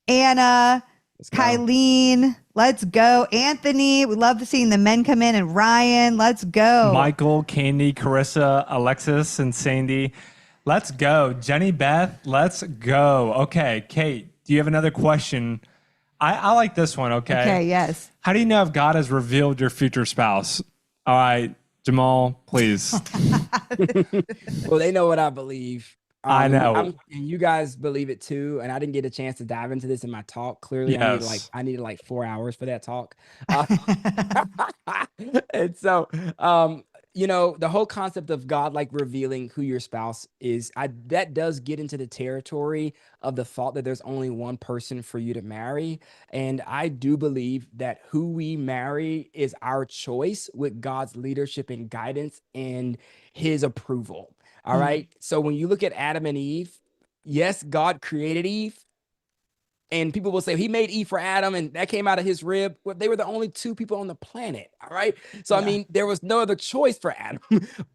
Anna, Let's go. Kylene, Let's go. Anthony, we love seeing the men come in, and Ryan, let's go. Michael, Candy, Carissa, Alexis, and Sandy. Let's go. Jenny Beth, let's go. Okay, Kate, do you have another question? I like this one, okay? Okay, yes. How do you know if God has revealed your future spouse? All right, Jamal, please. Well, they know what I believe. I know. And you guys believe it too. And I didn't get a chance to dive into this in my talk. Clearly, Yes. I needed like 4 hours for that talk. And so, the whole concept of God like revealing who your spouse is, that does get into the territory of the thought that there's only one person for you to marry. And I do believe that who we marry is our choice with God's leadership and guidance and his approval. All right. So when you look at Adam and Eve, yes, God created Eve. And people will say he made Eve for Adam and that came out of his rib. Well, they were the only two people on the planet. All right. So, I mean, there was no other choice for Adam.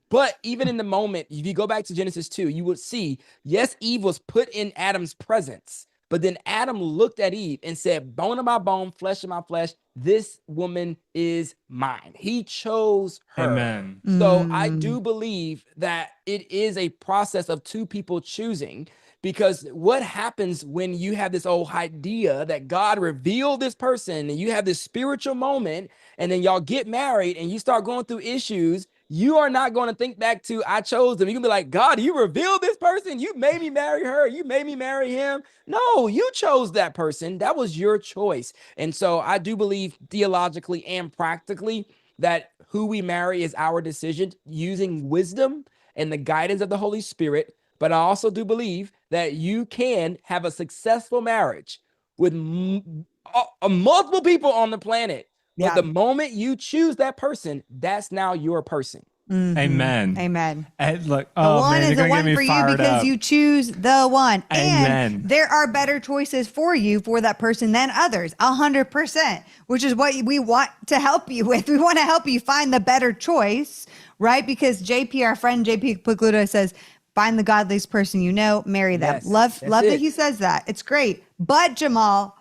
But even in the moment, if you go back to Genesis 2, you would see, yes, Eve was put in Adam's presence. But then Adam looked at Eve and said, bone of my bone, flesh of my flesh, this woman is mine. He chose her. Amen. So I do believe that it is a process of two people choosing, because what happens when you have this old idea that God revealed this person and you have this spiritual moment and then y'all get married and you start going through issues, you are not going to think back to, I chose them. You can be like, God, you revealed this person. You made me marry her. You made me marry him. No, you chose that person. That was your choice. And so I do believe theologically and practically that who we marry is our decision using wisdom and the guidance of the Holy Spirit. But I also do believe that you can have a successful marriage with multiple people on the planet. But the moment you choose that person, that's now your person. Amen. Amen. And look, The oh one man, is you're the gonna get one me for you fired because up. you choose the one. Amen. And there are better choices for you for that person than others. 100%, which is what we want to help you with. We want to help you find the better choice, right? Because JP, our friend JP Pagluto says, find the godliest person you know, marry them. Yes, love that's that it. he says that. It's great. But Jamal,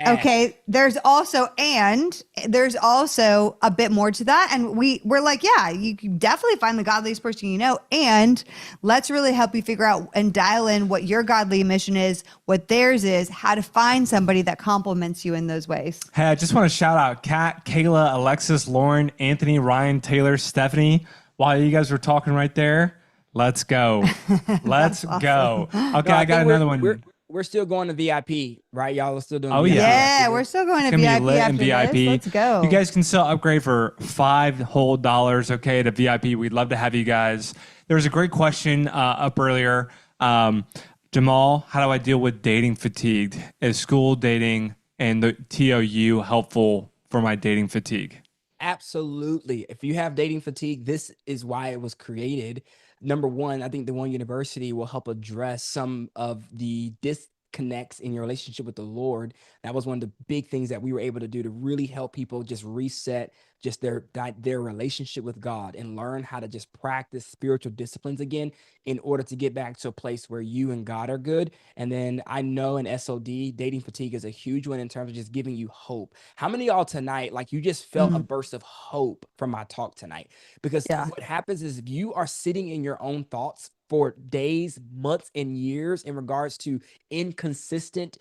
okay, there's also a bit more to that. And we're like, yeah, you can definitely find the godliest person you know. And let's really help you figure out and dial in what your godly mission is, what theirs is, how to find somebody that complements you in those ways. Hey, I just want to shout out Kat, Kayla, Alexis, Lauren, Anthony, Ryan, Taylor, Stephanie. While you guys were talking right there, let's go. Let's go. Okay, I got another one. We're still going to VIP, right? Y'all are still doing Oh, VIP. yeah. We're still going to It's gonna VIP be lit in after VIP. this. Let's go. You guys can still upgrade for $5 whole, okay, to VIP. We'd love to have you guys. There was a great question up earlier. Jamal, how do I deal with dating fatigue? Is school dating and the TOU helpful for my dating fatigue? Absolutely. If you have dating fatigue, this is why it was created. Number one, I think the One University will help address some of the disconnects in your relationship with the Lord. That was one of the big things that we were able to do to really help people just reset just their relationship with God and learn how to just practice spiritual disciplines again in order to get back to a place where you and God are good. And then I know in SOD, dating fatigue is a huge one in terms of just giving you hope. How many of y'all tonight, like you just felt a burst of hope from my talk tonight? Because what happens is if you are sitting in your own thoughts for days, months, and years in regards to inconsistent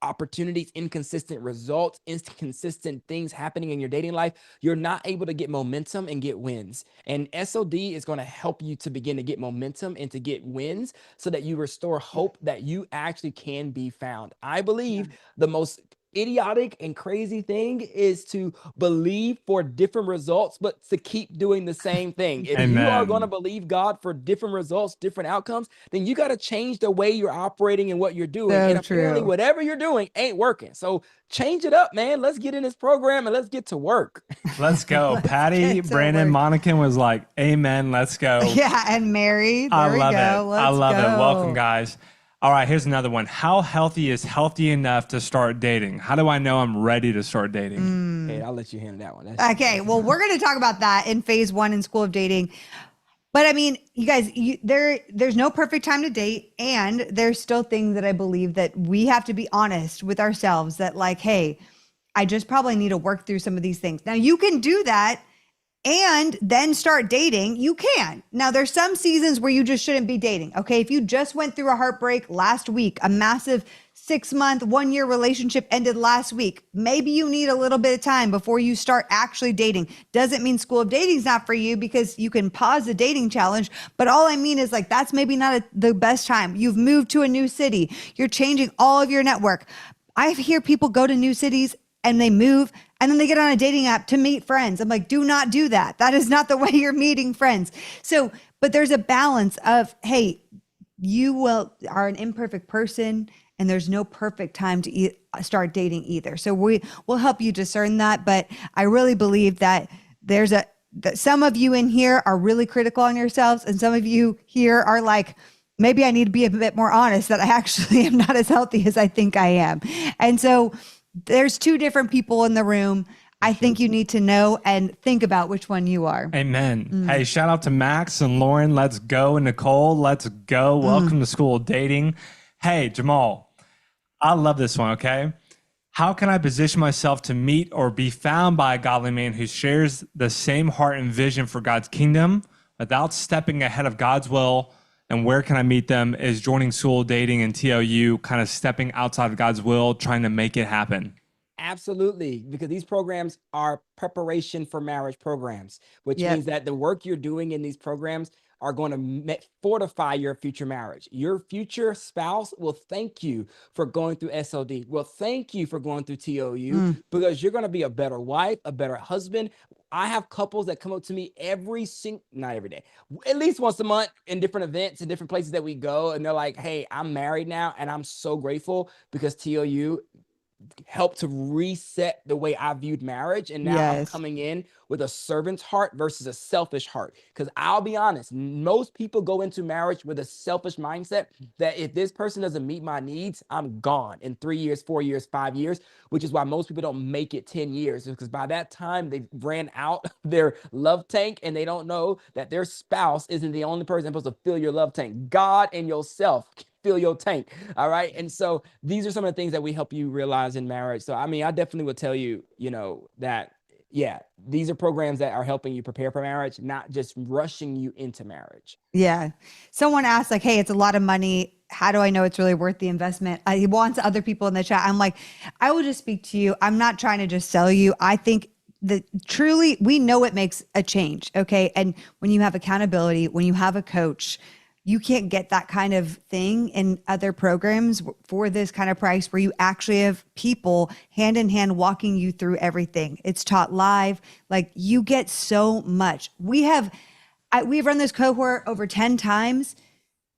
opportunities, inconsistent results, inconsistent things happening in your dating life, you're not able to get momentum and get wins. And SOD is going to help you to begin to get momentum and to get wins so that you restore hope that you actually can be found. I believe the most idiotic and crazy thing is to believe for different results, but to keep doing the same thing. If you are going to believe God for different results, different outcomes, then you got to change the way you're operating and what you're doing. So and apparently true. whatever you're doing ain't working. So change it up, man. Let's get in this program and let's get to work. Let's go. Patty, get to Brandon, work. Monican was like, amen, let's go. Yeah, and Mary. There I we love go. it. Let's I love go. it. Welcome, guys. All right, here's another one. How healthy is healthy enough to start dating? How do I know I'm ready to start dating? Hey, I'll let you handle that one. Okay, well, we're going to talk about that in phase 1 in School of Dating. But I mean, you guys, there's no perfect time to date. And there's still things that I believe that we have to be honest with ourselves that like, hey, I just probably need to work through some of these things. Now you can do that and then start dating. You can. Now there's some seasons where you just shouldn't be dating. Okay. If you just went through a heartbreak last week, a massive 6-month, 1-year relationship ended last week, maybe you need a little bit of time before you start actually dating. Doesn't mean School of Dating is not for you, because you can pause the dating challenge. But all I mean is, like, that's maybe not the best time. You've moved to a new city. You're changing all of your network. I hear people go to new cities and they move and then they get on a dating app to meet friends. I'm like, do not do that. That is not the way you're meeting friends. So, but there's a balance of, hey, are an imperfect person, and there's no perfect time to start dating either. So we will help you discern that. But I really believe that that some of you in here are really critical on yourselves, and some of you here are like, maybe I need to be a bit more honest that I actually am not as healthy as I think I am. And so there's two different people in the room. I think you need to know and think about which one you are. Amen. Hey, shout out to Max and Lauren. Let's go. And Nicole, let's go. Welcome to School of Dating. Hey, Jamal, I love this one, okay? How can I position myself to meet or be found by a godly man who shares the same heart and vision for God's kingdom without stepping ahead of God's will? And where can I meet them? Is joining School of Dating and TOU kind of stepping outside of God's will, trying to make it happen? Absolutely, because these programs are preparation for marriage programs, which means that the work you're doing in these programs are going to fortify your future marriage. Your future spouse will thank you for going through SOD, will thank you for going through TOU, because you're going to be a better wife, a better husband. I have couples that come up to me not every day, at least once a month in different events and different places that we go. And they're like, hey, I'm married now, and I'm so grateful because TOU helped to reset the way I viewed marriage. And now I'm coming in with a servant's heart versus a selfish heart. Because I'll be honest, most people go into marriage with a selfish mindset that if this person doesn't meet my needs, I'm gone in 3 years, 4 years, 5 years, which is why most people don't make it 10 years. Because by that time they ran out their love tank, and they don't know that their spouse isn't the only person supposed to fill your love tank. God and yourself fill your tank. All right. And so these are some of the things that we help you realize in marriage. So, I mean, I definitely would tell you, that, yeah, these are programs that are helping you prepare for marriage, not just rushing you into marriage. Yeah. Someone asked, like, hey, it's a lot of money. How do I know it's really worth the investment? He wants other people in the chat. I'm like, I will just speak to you. I'm not trying to just sell you. I think that truly we know it makes a change. Okay. And when you have accountability, when you have a coach, you can't get that kind of thing in other programs for this kind of price, where you actually have people hand in hand walking you through everything. It's taught live. Like, you get so much. We've run this cohort over 10 times.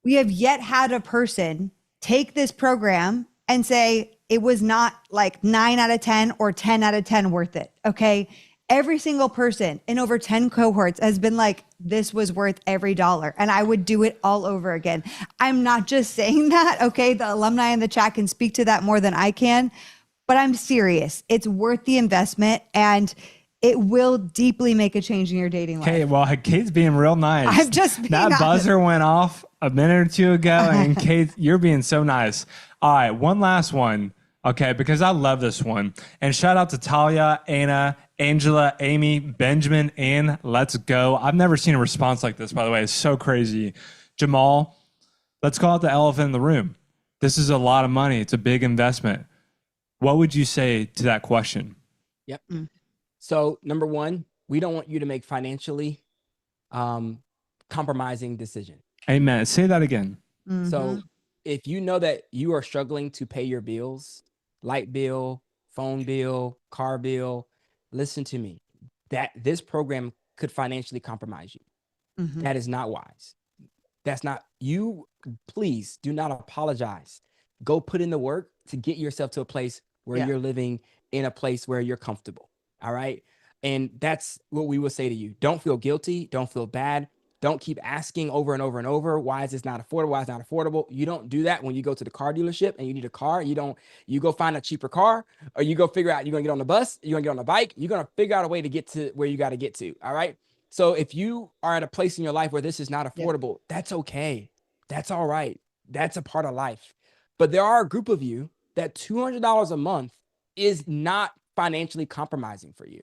We have yet had a person take this program and say it was not like 9 out of 10 or 10 out of 10 worth it. Okay. Every single person in over 10 cohorts has been like, this was worth every dollar, and I would do it all over again. I'm not just saying that. Okay. The alumni in the chat can speak to that more than I can, but I'm serious. It's worth the investment, and it will deeply make a change in your dating life. Okay, well, Kate's being real nice. I'm just being that honest. Buzzer went off a minute or two ago, and Kate, you're being so nice. All right, one last one, okay, because I love this one. And shout out to Talia, Anna, Angela, Amy, Benjamin, and let's go. I've never seen a response like this, by the way. It's so crazy. Jamal, let's call it the elephant in the room. This is a lot of money. It's a big investment. What would you say to that question? Yep. So, number one, we don't want you to make financially compromising decision. Amen. Say that again. So if you know that you are struggling to pay your bills, light bill, phone bill, car bill, listen to me, that this program could financially compromise you. That is not wise. That's not you. Please do not apologize. Go put in the work to get yourself to a place where you're living in a place where you're comfortable. All right. And that's what we will say to you. Don't feel guilty. Don't feel bad. Don't keep asking over and over and over, why is this not affordable? Why is it not affordable? You don't do that when you go to the car dealership and you need a car. You go find a cheaper car, or you go figure out you're going to get on the bus, you're going to get on the bike. You're going to figure out a way to get to where you got to get to. All right. So if you are at a place in your life where this is not affordable, that's okay. That's all right. That's a part of life. But there are a group of you that $200 a month is not financially compromising for you.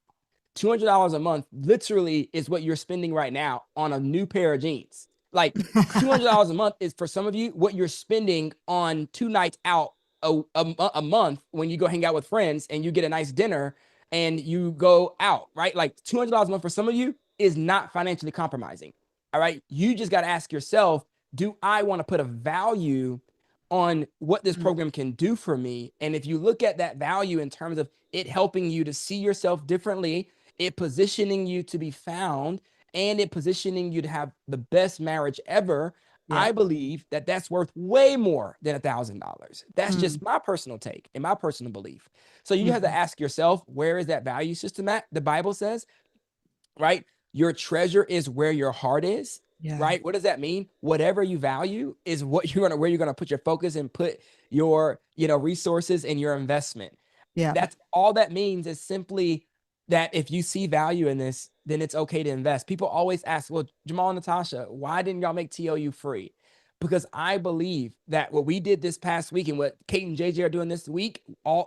$200 a month literally is what you're spending right now on a new pair of jeans. Like $200 a month is for some of you what you're spending on 2 nights out a month when you go hang out with friends and you get a nice dinner and you go out, right? Like $200 a month for some of you is not financially compromising. All right. You just got to ask yourself, do I want to put a value on what this program can do for me? And if you look at that value in terms of it helping you to see yourself differently, it positioning you to be found, and it positioning you to have the best marriage ever, I believe that that's worth way more than $1,000. That's just my personal take and my personal belief. So you have to ask yourself, where is that value system at? The Bible says, right? Your treasure is where your heart is. Yeah. Right? What does that mean? Whatever you value is what where you're gonna put your focus and put your, resources and your investment. Yeah. That's all that means, is simply that if you see value in this, then it's okay to invest. People always ask, well, Jamal and Natasha, why didn't y'all make TOU free? Because I believe that what we did this past week and what Kate and JJ are doing this week,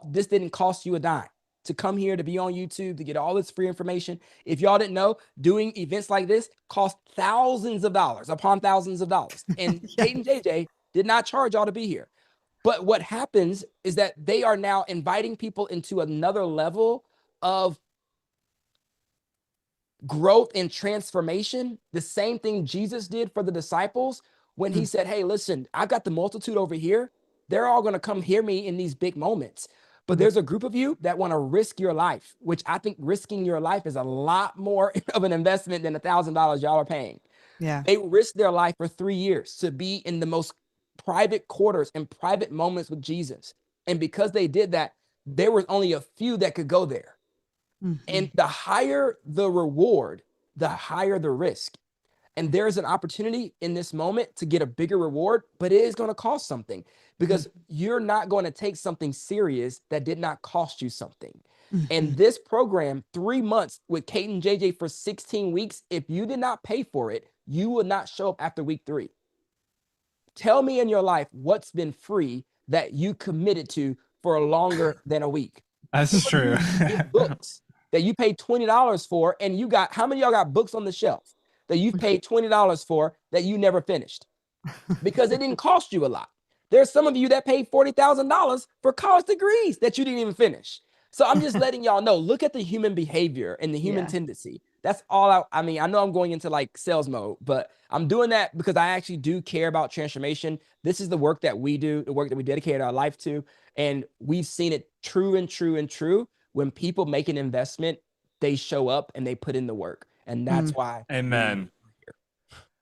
this didn't cost you a dime. To come here, to be on YouTube, to get all this free information. If y'all didn't know, doing events like this cost thousands of dollars upon thousands of dollars. And Kate and JJ did not charge y'all to be here. But what happens is that they are now inviting people into another level of growth and transformation. The same thing Jesus did for the disciples when he said, hey, listen, I've got the multitude over here. They're all going to come hear me in these big moments. But there's a group of you that want to risk your life, which I think risking your life is a lot more of an investment than $1,000 y'all are paying. Yeah. They risked their life for 3 years to be in the most private quarters and private moments with Jesus. And because they did that, there was only a few that could go there. And the higher the reward, the higher the risk. And there's an opportunity in this moment to get a bigger reward, but it is going to cost something, because you're not going to take something serious that did not cost you something. And this program, 3 months with Kate and JJ for 16 weeks, if you did not pay for it, you will not show up after week 3. Tell me in your life what's been free that you committed to for longer than a week. That's true. Books that you paid $20 for, and you got, how many of y'all got books on the shelf that you've paid $20 for that you never finished? Because it didn't cost you a lot. There's some of you that paid $40,000 for college degrees that you didn't even finish. So I'm just letting y'all know, look at the human behavior and the human tendency. That's all I mean, I know I'm going into like sales mode, but I'm doing that because I actually do care about transformation. This is the work that we do, the work that we dedicate our life to. And we've seen it true and true and true. When people make an investment, they show up and they put in the work. And that's why. Amen.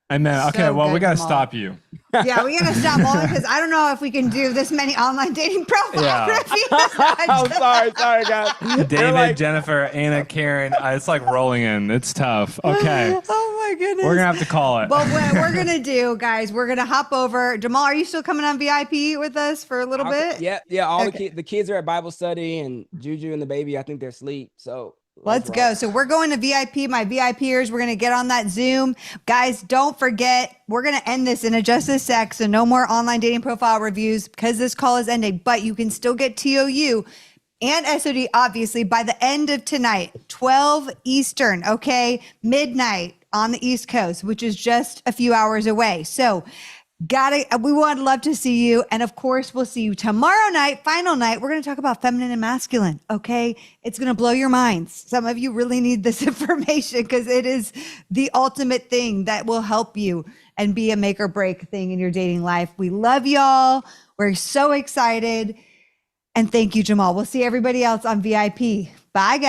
Amen. Okay, So well, we good, got to Jamal. stop you. Yeah, we gotta stop all because I don't know if we can do this many online dating profiles. I'm sorry, guys. David, Jennifer, Anna, Karen. It's like rolling in. It's tough. Okay. Oh my goodness. We're going to have to call it. But what we're gonna do, guys, we're gonna hop over. Jamal, are you still coming on VIP with us for a little bit? Yeah. All Okay. the kids are at Bible study, and Juju and the baby, I think they're asleep. So Let's go. So we're going to VIP, my VIPers. We're going to get on that Zoom. Guys, don't forget, we're going to end this in just a sec. So no more online dating profile reviews because this call is ending, but you can still get TOU and SOD, obviously, by the end of tonight, 12 Eastern, okay? Midnight on the East Coast, which is just a few hours away. So we would love to see you. And of course, we'll see you tomorrow night, final night. We're going to talk about feminine and masculine. Okay. It's going to blow your minds. Some of you really need this information because it is the ultimate thing that will help you and be a make or break thing in your dating life. We love y'all. We're so excited. And thank you, Jamal. We'll see everybody else on VIP. Bye, guys.